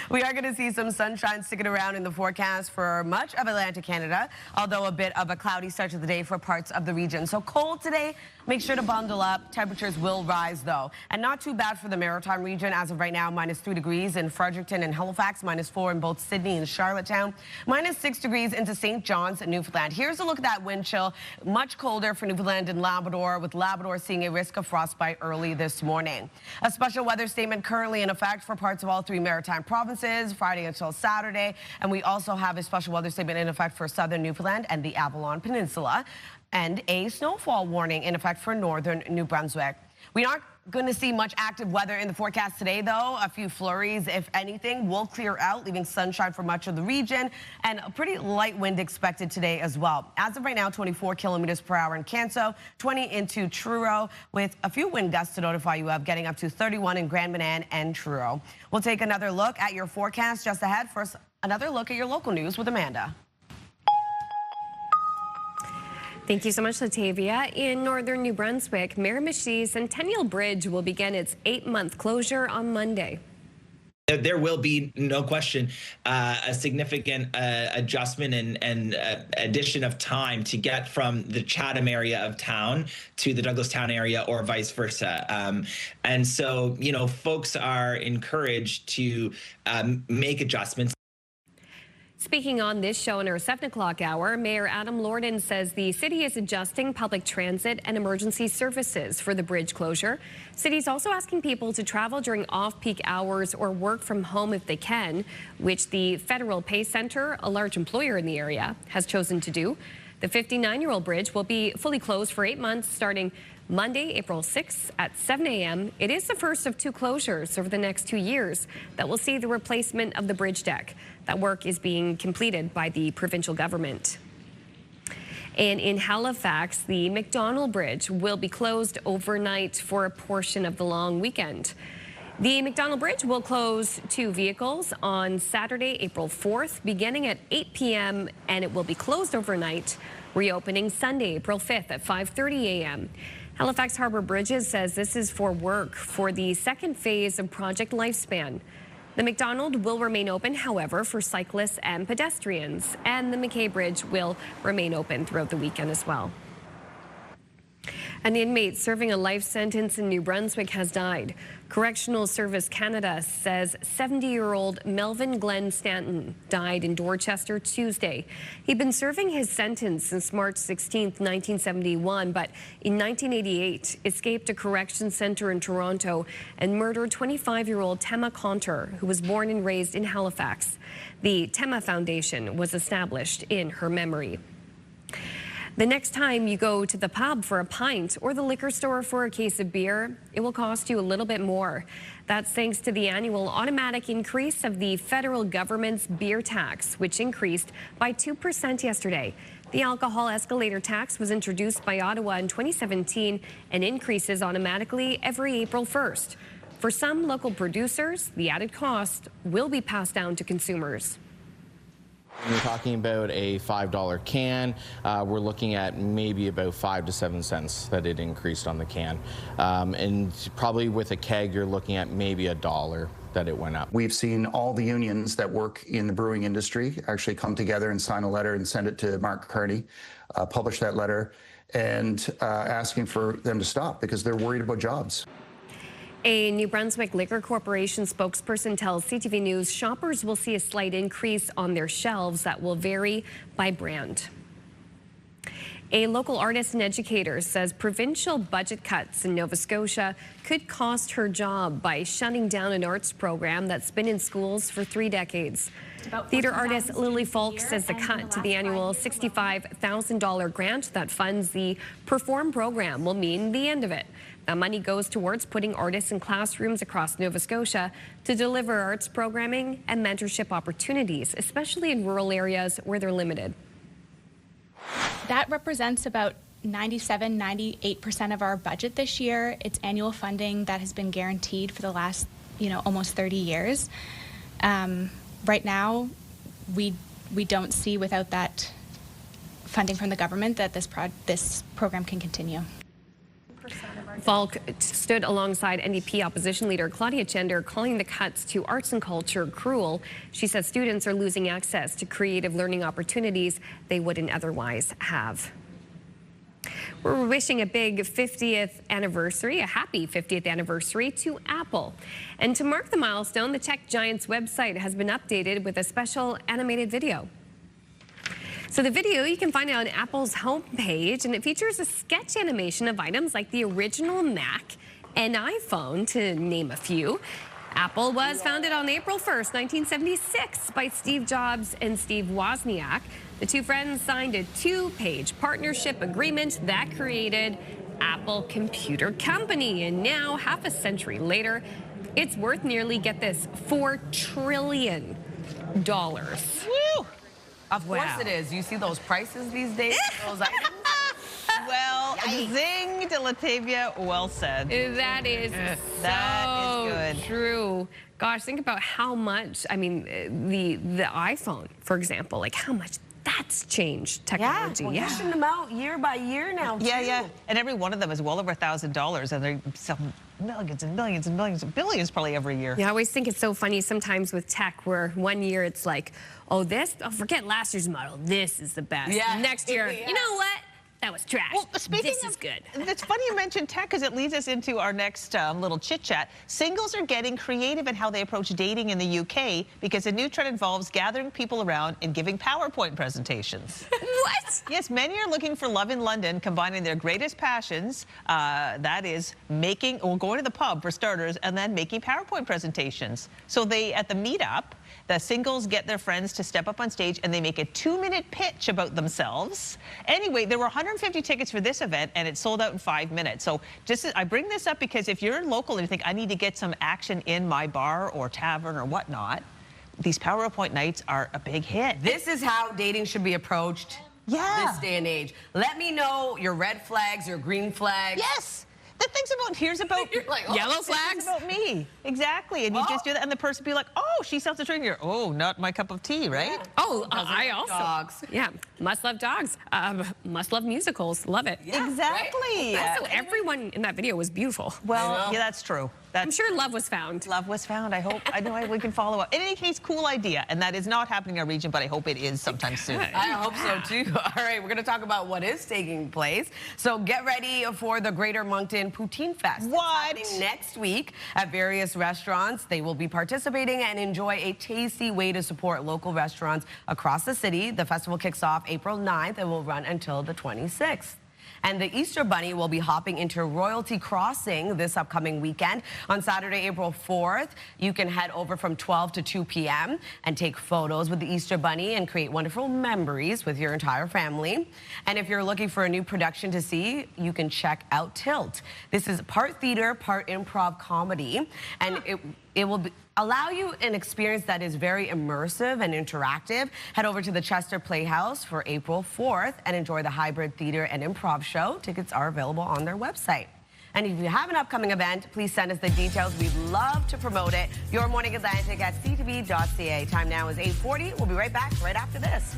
We are going to see some sunshine sticking around in the forecast for much of Atlantic Canada, although a bit of a cloudy start to the day for parts of the region. So cold today. Make sure to bundle up. Temperatures will rise, though. And not too bad for the Maritime region. As of right now, -3 degrees in Fredericton and Halifax, -4 in both Sydney and Charlottetown, -6 degrees into St. John's and Newfoundland. Here's a look at that wind chill. Much colder for Newfoundland and Labrador, with Labrador seeing a risk of frostbite early this morning. A special weather statement currently in effect for parts of all 3 Maritime provinces, Friday until Saturday. And we also have a special weather statement in effect for southern Newfoundland and the Avalon Peninsula, and a snowfall warning in effect for northern New Brunswick. We aren't going to see much active weather in the forecast today, though. A few flurries, if anything, will clear out, leaving sunshine for much of the region, and a pretty light wind expected today as well. As of right now, 24 kilometers per hour in Canso, 20 into Truro, with a few wind gusts to notify you of, getting up to 31 in Grand Manan and Truro. We'll take another look at your forecast just ahead. First, another look at your local news with Amanda. Thank you so much, Latavia. In northern New Brunswick, Miramichi Centennial Bridge will begin its 8-month closure on Monday. There will be, no question, a significant adjustment and addition of time to get from the Chatham area of town to the Douglastown area or vice versa. And so, you know, folks are encouraged to make adjustments. Speaking on this show in our 7 o'clock hour, Mayor Adam Lorden says the city is adjusting public transit and emergency services for the bridge closure. City's also asking people to travel during off-peak hours or work from home if they can, which the Federal Pay Center, a large employer in the area, has chosen to do. The 59-year-old bridge will be fully closed for 8 months starting Monday, April 6th at 7 a.m. It is the first of 2 closures over the next 2 years that will see the replacement of the bridge deck. That work is being completed by the provincial government. And in Halifax, the McDonald Bridge will be closed overnight for a portion of the long weekend. The McDonald Bridge will close 2 vehicles on Saturday, April 4th, beginning at 8 p.m., and it will be closed overnight, reopening Sunday, April 5th at 5:30 a.m. Halifax Harbour Bridges says this is for work for the second phase of Project Lifespan. The McDonald will remain open, however, for cyclists and pedestrians, and the McKay Bridge will remain open throughout the weekend as well. An inmate serving a life sentence in New Brunswick has died. Correctional Service Canada says 70-year-old Melvin Glenn Stanton died in Dorchester Tuesday. He'd been serving his sentence since March 16, 1971, but in 1988 escaped a correction center in Toronto and murdered 25-year-old Tema Conter, who was born and raised in Halifax. The Tema Foundation was established in her memory. The next time you go to the pub for a pint or the liquor store for a case of beer, it will cost you a little bit more. That's thanks to the annual automatic increase of the federal government's beer tax, which increased by 2% yesterday. The alcohol escalator tax was introduced by Ottawa in 2017 and increases automatically every April 1st. For some local producers, the added cost will be passed down to consumers. When you're talking about a $5 can, we're looking at maybe about 5 to 7 cents that it increased on the can. And probably with a keg, you're looking at maybe $1 that it went up. We've seen all the unions that work in the brewing industry actually come together and sign a letter and send it to Mark Carney, publish that letter, and asking for them to stop because they're worried about jobs. A New Brunswick Liquor Corporation spokesperson tells CTV News shoppers will see a slight increase on their shelves that will vary by brand. A local artist and educator says provincial budget cuts in Nova Scotia could cost her job by shutting down an arts program that's been in schools for 3 decades. Theater artist Lily Falk says the cut to the annual $65,000 grant that funds the Perform program will mean the end of it. That money goes towards putting artists in classrooms across Nova Scotia to deliver arts programming and mentorship opportunities, especially in rural areas where they're limited. That represents about 97-98% of our budget this year. It's annual funding that has been guaranteed for the last, almost 30 years. Right now, we don't see without that funding from the government that this program can continue. Falk stood alongside NDP opposition leader Claudia Chender, calling the cuts to arts and culture cruel. She said students are losing access to creative learning opportunities they wouldn't otherwise have. We're wishing a big 50th anniversary, a happy 50th anniversary to Apple. And to mark the milestone, the tech giant's website has been updated with a special animated video. So the video you can find on Apple's homepage, and it features a sketch animation of items like the original Mac and iPhone, to name a few. Apple was founded on April 1st, 1976 by Steve Jobs and Steve Wozniak. The two friends signed a 2-page partnership agreement that created Apple Computer Company. And now, half a century later, it's worth nearly, get this, $4 trillion. Woo! Of course it is. You see those prices these days, those items? Well, zing to Latavia, well said. That is that is good. True. Gosh, think about how much, the iPhone, for example, like how much That's changed technology. We're pushing them out year by year now, too. Yeah. And every one of them is well over $1,000, and they sell millions and millions and millions and billions probably every year. Yeah, I always think it's so funny sometimes with tech where one year it's like, oh, forget last year's model. This is the best. Yeah. Next year, you know what? That was trash. Well, speaking this is good. It's funny you mentioned tech because it leads us into our next little chit-chat. Singles are getting creative in how they approach dating in the UK because a new trend involves gathering people around and giving PowerPoint presentations. What? Yes, many are looking for love in London, combining their greatest passions, that is going to the pub for starters, and then making PowerPoint presentations. So at the meetup, the singles get their friends to step up on stage and they make a 2-minute pitch about themselves. Anyway, there were 150 tickets for this event and it sold out in 5 minutes. So I bring this up because if you're local and you think I need to get some action in my bar or tavern or whatnot, these PowerPoint nights are a big hit. This is how dating should be approached this day and age. Let me know your red flags, your green flags. Yes. Here's about You're like, yellow flags. It's about me. Exactly. And you just do that and the person be like, oh, she sells a drink here. Oh, not my cup of tea, right? Yeah. Oh, I also. Dogs. Yeah, must love dogs. Must love musicals. Love it. Yeah, exactly. Right? So everyone in that video was beautiful. Well, yeah, that's true. I'm sure love was found. Love was found. I know we can follow up. In any case, cool idea. And that is not happening in our region, but I hope it is sometime soon. I hope so, too. All right, we're going to talk about what is taking place. So get ready for the Greater Moncton Poutine Fest. What? It's happening next week at various restaurants. They will be participating and enjoy a tasty way to support local restaurants across the city. The festival kicks off April 9th and will run until the 26th. And the Easter Bunny will be hopping into Royalty Crossing this upcoming weekend. On Saturday, April 4th, you can head over from 12 to 2 p.m. and take photos with the Easter Bunny and create wonderful memories with your entire family. And if you're looking for a new production to see, you can check out Tilt. This is part theater, part improv comedy, and it will allow you an experience that is very immersive and interactive. Head over to the Chester Playhouse for April 4th and enjoy the hybrid theater and improv show. Tickets are available on their website. And if you have an upcoming event, please send us the details. We'd love to promote it. Your Morning Atlantic at ctv.ca. Time now is 8:40. We'll be right back right after this.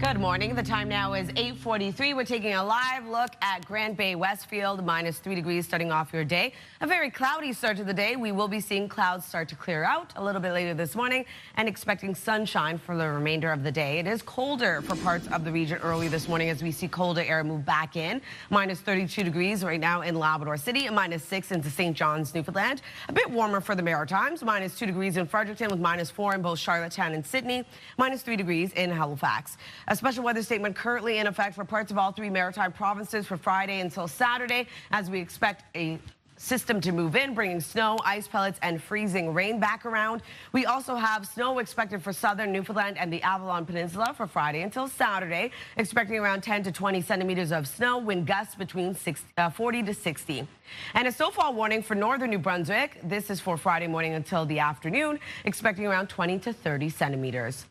Good morning. The time now is 8:43. We're taking a live look at Grand Bay Westfield, -3 degrees starting off your day. A very cloudy start to the day. We will be seeing clouds start to clear out a little bit later this morning and expecting sunshine for the remainder of the day. It is colder for parts of the region early this morning as we see colder air move back in. -32 degrees right now in Labrador City and -6 into St. John's, Newfoundland. A bit warmer for the Maritimes. -2 degrees in Fredericton with -4 in both Charlottetown and Sydney. -3 degrees in Halifax. A special weather statement currently in effect for parts of all 3 maritime provinces for Friday until Saturday as we expect a system to move in, bringing snow, ice pellets, and freezing rain back around. We also have snow expected for southern Newfoundland and the Avalon Peninsula for Friday until Saturday, expecting around 10 to 20 centimeters of snow, wind gusts between 40 to 60. And a snowfall warning for northern New Brunswick. This is for Friday morning until the afternoon, expecting around 20 to 30 centimeters.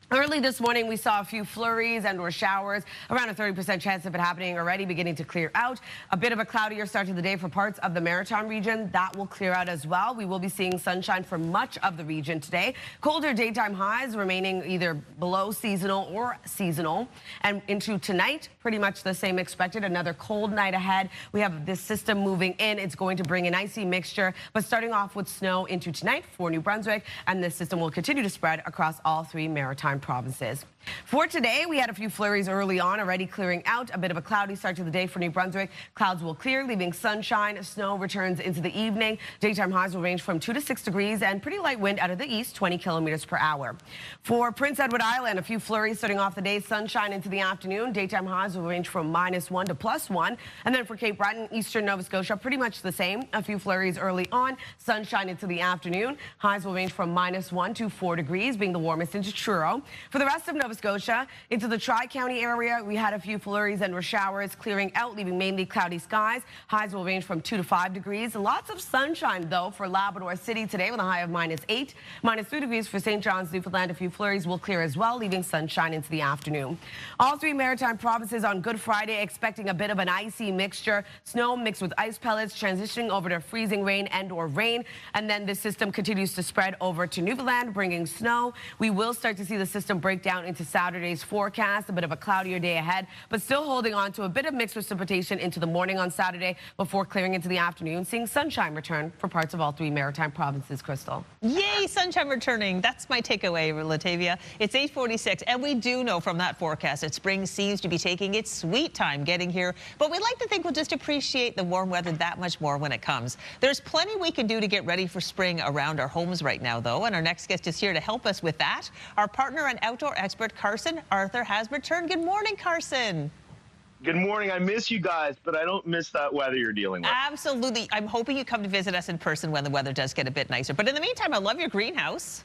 Early this morning, we saw a few flurries and/or showers, around a 30% chance of it happening already, beginning to clear out. A bit of a cloudier start to the day for parts of the Maritime region. That will clear out as well. We will be seeing sunshine for much of the region today. Colder daytime highs remaining either below seasonal or seasonal. And into tonight, pretty much the same expected. Another cold night ahead. We have this system moving in. It's going to bring an icy mixture, but starting off with snow into tonight for New Brunswick. And this system will continue to spread across all 3 maritime provinces. For today, we had a few flurries early on, already clearing out. A bit of a cloudy start to the day for New Brunswick. Clouds will clear, leaving sunshine. Snow returns into the evening. Daytime highs will range from 2 to 6 degrees and pretty light wind out of the east, 20 kilometers per hour. For Prince Edward Island, a few flurries starting off the day. Sunshine into the afternoon. Daytime highs will range from -1 to +1. And then for Cape Breton, eastern Nova Scotia, pretty much the same. A few flurries early on. Sunshine into the afternoon. Highs will range from -1 to 4 degrees, being the warmest into Truro. For the rest of Nova Scotia. Into the Tri-County area, we had a few flurries and showers clearing out, leaving mainly cloudy skies. Highs will range from 2 to 5 degrees. Lots of sunshine, though, for Labrador City today with a high of -8. -3 degrees for St. John's, Newfoundland. A few flurries will clear as well, leaving sunshine into the afternoon. All three maritime provinces on Good Friday expecting a bit of an icy mixture. Snow mixed with ice pellets, transitioning over to freezing rain and/or rain. And then this system continues to spread over to Newfoundland, bringing snow. We will start to see the system break down into Saturday's forecast, a bit of a cloudier day ahead, but still holding on to a bit of mixed precipitation into the morning on Saturday before clearing into the afternoon, seeing sunshine return for parts of all three maritime provinces, Crystal. Yay, sunshine returning. That's my takeaway, Latavia. It's 8:46, and we do know from that forecast that spring seems to be taking its sweet time getting here, but we'd like to think we'll just appreciate the warm weather that much more when it comes. There's plenty we can do to get ready for spring around our homes right now, though, and our next guest is here to help us with that. Our partner and outdoor expert, Carson Arthur, has returned. Good morning, Carson. Good morning. I miss you guys, but I don't miss that weather you're dealing with. Absolutely. I'm hoping you come to visit us in person when the weather does get a bit nicer. But in the meantime, I love your greenhouse.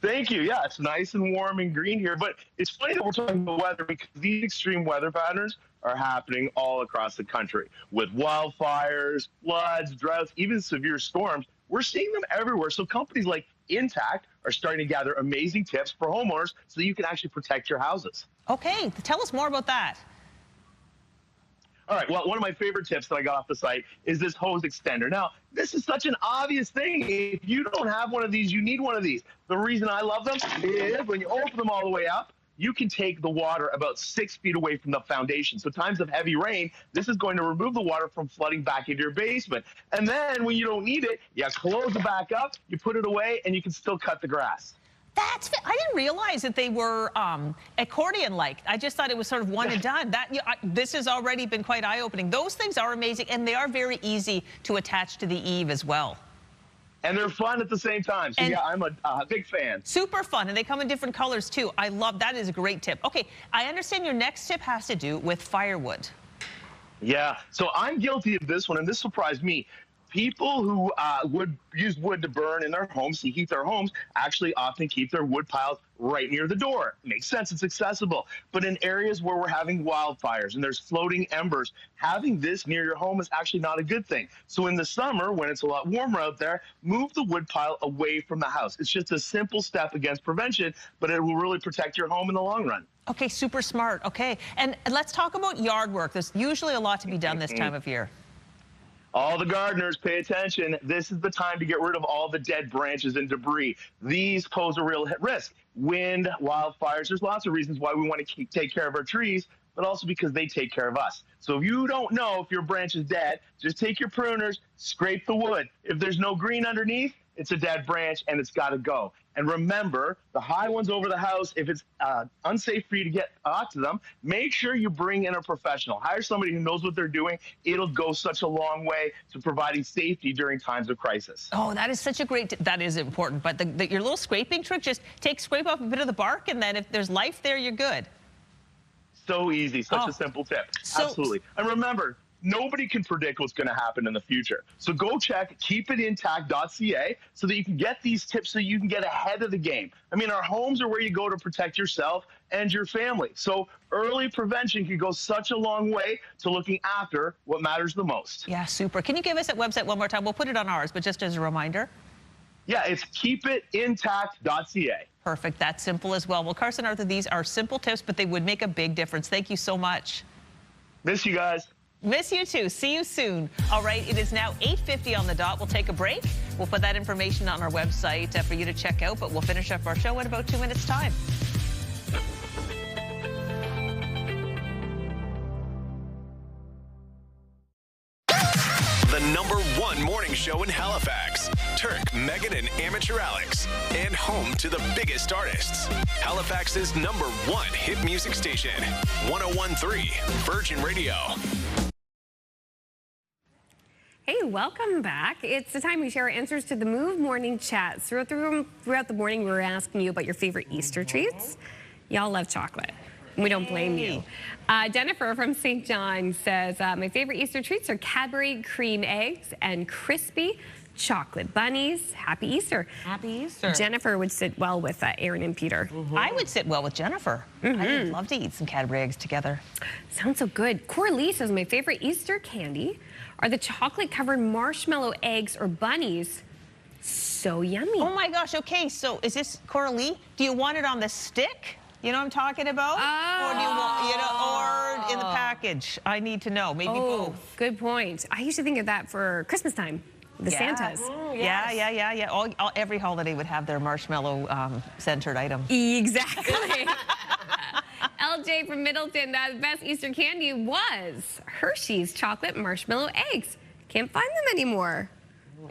Thank you. Yeah, it's nice and warm and green here, but it's funny that we're talking about weather because these extreme weather patterns are happening all across the country with wildfires, floods, droughts, even severe storms. We're seeing them everywhere. So companies like Intact are starting to gather amazing tips for homeowners so that you can actually protect your houses. Okay, tell us more about that. All right, well, one of my favorite tips that I got off the site is this hose extender. Now, this is such an obvious thing. If you don't have one of these, you need one of these. The reason I love them is when you open them all the way up, you can take the water about 6 feet away from the foundation. So times of heavy rain, this is going to remove the water from flooding back into your basement. And then when you don't need it, you close it back up, you put it away, and you can still cut the grass. I didn't realize that they were accordion-like. I just thought it was sort of one and done. This has already been quite eye-opening. Those things are amazing, and they are very easy to attach to the eave as well. And they're fun at the same time. So, yeah, I'm a big fan. Super fun, and they come in different colors, too. I love that. Is a great tip. Okay, I understand your next tip has to do with firewood. Yeah, so I'm guilty of this one, and this surprised me. People who would use wood to burn in their homes, to heat their homes, actually often keep their wood piles right near the door. Makes sense, it's accessible. But in areas where we're having wildfires and there's floating embers, having this near your home is actually not a good thing. So in the summer, when it's a lot warmer out there, move the wood pile away from the house. It's just a simple step against prevention, but it will really protect your home in the long run. Okay, super smart. Okay, and let's talk about yard work. There's usually a lot to be done this time of year. All the gardeners, pay attention. This is the time to get rid of all the dead branches and debris. These pose a real risk. Wind, wildfires, there's lots of reasons why we want to take care of our trees, but also because they take care of us. So if you don't know if your branch is dead, just take your pruners, scrape the wood. If there's no green underneath, it's a dead branch and it's got to go. And remember, the high ones over the house, if it's unsafe for you to get to them, make sure you bring in a professional. Hire somebody who knows what they're doing. It'll go such a long way to providing safety during times of crisis. Oh, that is such a great, that is important. But your little scraping trick, just scrape off a bit of the bark, and then if there's life there, you're good. So easy, such a simple tip. Absolutely. And remember, nobody can predict what's going to happen in the future. So go check keepitintact.ca so that you can get these tips so you can get ahead of the game. I mean, our homes are where you go to protect yourself and your family. So early prevention can go such a long way to looking after what matters the most. Yeah, super. Can you give us that website one more time? We'll put it on ours, but just as a reminder. Yeah, it's keepitintact.ca. Perfect. That's simple as well. Well, Carson Arthur, these are simple tips, but they would make a big difference. Thank you so much. Miss you guys. Miss you too. See you soon. All right, it is now 8:50 on the dot. We'll take a break. We'll put that information on our website for you to check out, but we'll finish up our show in about 2 minutes' time. The #1 morning show in Halifax. Turk, Megan, and Amateur Alex. And home to the biggest artists. Halifax's #1 hit music station. 101.3 Virgin Radio. Hey, welcome back. It's the time we share our answers to the Move morning chats. Throughout the morning, we were asking you about your favorite Easter treats. Y'all love chocolate. We don't blame you. Jennifer from St. John says, my favorite Easter treats are Cadbury cream eggs and crispy chocolate bunnies. Happy Easter. Happy Easter. Jennifer would sit well with Aaron and Peter. I would sit well with Jennifer. I would love to eat some Cadbury eggs together. Sounds so good. Coralie says my favorite Easter candy are the chocolate-covered marshmallow eggs or bunnies. So yummy. Oh my gosh, okay, so is this Coralie? Do you want it on the stick? You know what I'm talking about? Or do you want, or in the package? I need to know, maybe both. Good point. I used to think of that for Christmas time, the Santas. Yeah. Every holiday would have their marshmallow centered item. Exactly. LJ from Middleton, the best Easter candy was Hershey's chocolate marshmallow eggs. Can't find them anymore.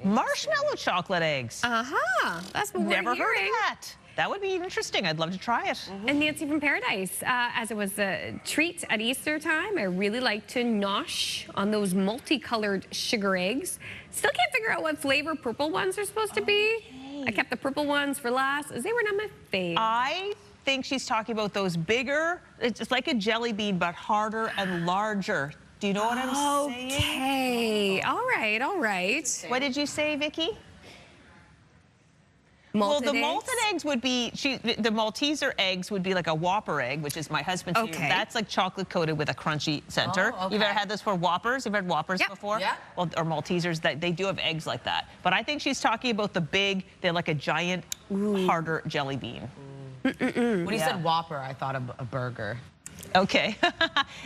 Marshmallow chocolate eggs. That's what we're Never heard hearing. of that. That would be interesting. I'd love to try it. And Nancy from Paradise, as it was a treat at Easter time, I really like to nosh on those multicolored sugar eggs. Still can't figure out what flavor purple ones are supposed to be. I kept the purple ones for last, as they were not my fave. I think she's talking about those bigger, it's like a jelly bean, but harder and larger. Do you know what I'm saying? Okay. All right. What did you say, Vicky? Malted well, the eggs? malted eggs would be, the Malteser eggs would be like a Whopper egg, which is my husband's favorite. That's like chocolate coated with a crunchy center. Oh, okay. You've ever had this for Whoppers? You've had Whoppers before? Yeah. Well, or Maltesers, they do have eggs like that. But I think she's talking about the big, they're like a giant, harder jelly bean. When you said Whopper, I thought of a burger. Okay.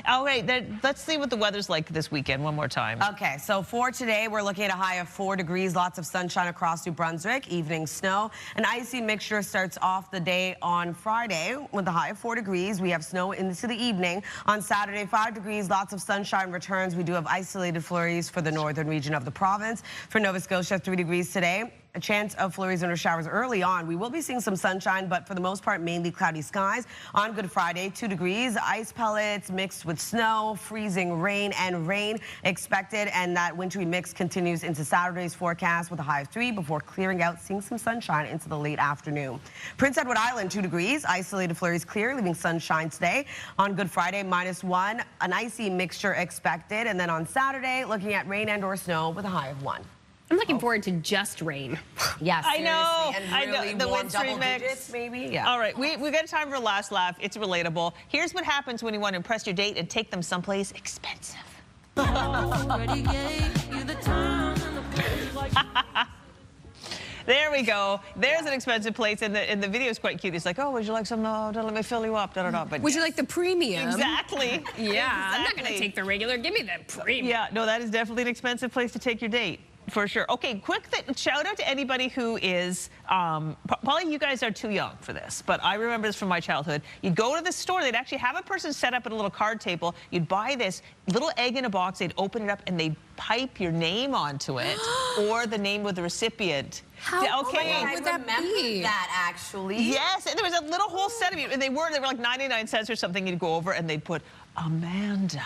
All right, let's see what the weather's like this weekend one more time. Okay, so for today, we're looking at a high of 4 degrees, lots of sunshine across New Brunswick, evening snow. An icy mixture starts off the day on Friday with a high of 4 degrees. We have snow into the evening. On Saturday, 5 degrees, lots of sunshine returns. We do have isolated flurries for the northern region of the province. For Nova Scotia, 3 degrees today. A chance of flurries and showers early on. We will be seeing some sunshine, but for the most part, mainly cloudy skies. On Good Friday, 2 degrees, ice pellets mixed with snow, freezing rain expected, and that wintry mix continues into Saturday's forecast with a high of 3 before clearing out, seeing some sunshine into the late afternoon. Prince Edward Island, 2 degrees, isolated flurries clear, leaving sunshine today. On Good Friday, -1, an icy mixture expected, and then on Saturday, looking at rain and or snow with a high of 1. I'm looking forward to just rain. Yes, I know. And really the warm wintry double mix. digits, maybe. Yeah. All right, we got time for a last laugh. It's relatable. Here's what happens when you want to impress your date and take them someplace expensive. There we go. There's an expensive place, and the video is quite cute. It's like, oh, would you like some? No, don't let me fill you up. But would you like the premium? Exactly. Yeah, I'm not going to take the regular. Give me the premium. Yeah, no, that is definitely an expensive place to take your date. For sure. Okay, quick shout out to anybody who is, probably you guys are too young for this, but I remember this from my childhood. You'd go to the store, they'd actually have a person set up at a little card table. You'd buy this little egg in a box, they'd open it up, and they'd pipe your name onto it or the name of the recipient. How would that be? That actually. Yes, and there was a little whole set of you, and they were like 99 cents or something. You'd go over and they'd put Amanda.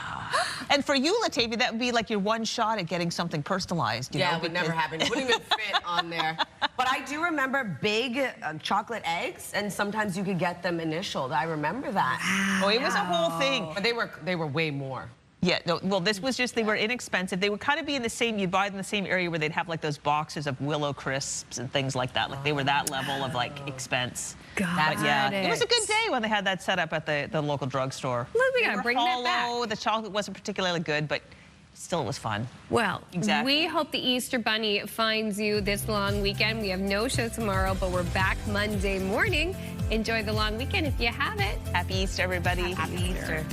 And for you, Latavia, that would be like your one shot at getting something personalized. You know, it would never happen. It wouldn't even fit on there. But I do remember big chocolate eggs, and sometimes you could get them initialed. I remember that. Oh, it was a whole thing. But they were way more. Yeah, no, well, this was just, they were inexpensive. They would kind of be in the same, you'd buy them in the same area where they'd have like those boxes of Willow Crisps and things like that. Like they were that level of like expense. But yeah, it was a good day when they had that set up at the local drugstore. Look, we gotta bring that back. The chocolate wasn't particularly good, but still it was fun. Well, exactly. We hope the Easter Bunny finds you this long weekend. We have no show tomorrow, but we're back Monday morning. Enjoy the long weekend if you have it. Happy Easter, everybody. Happy Easter.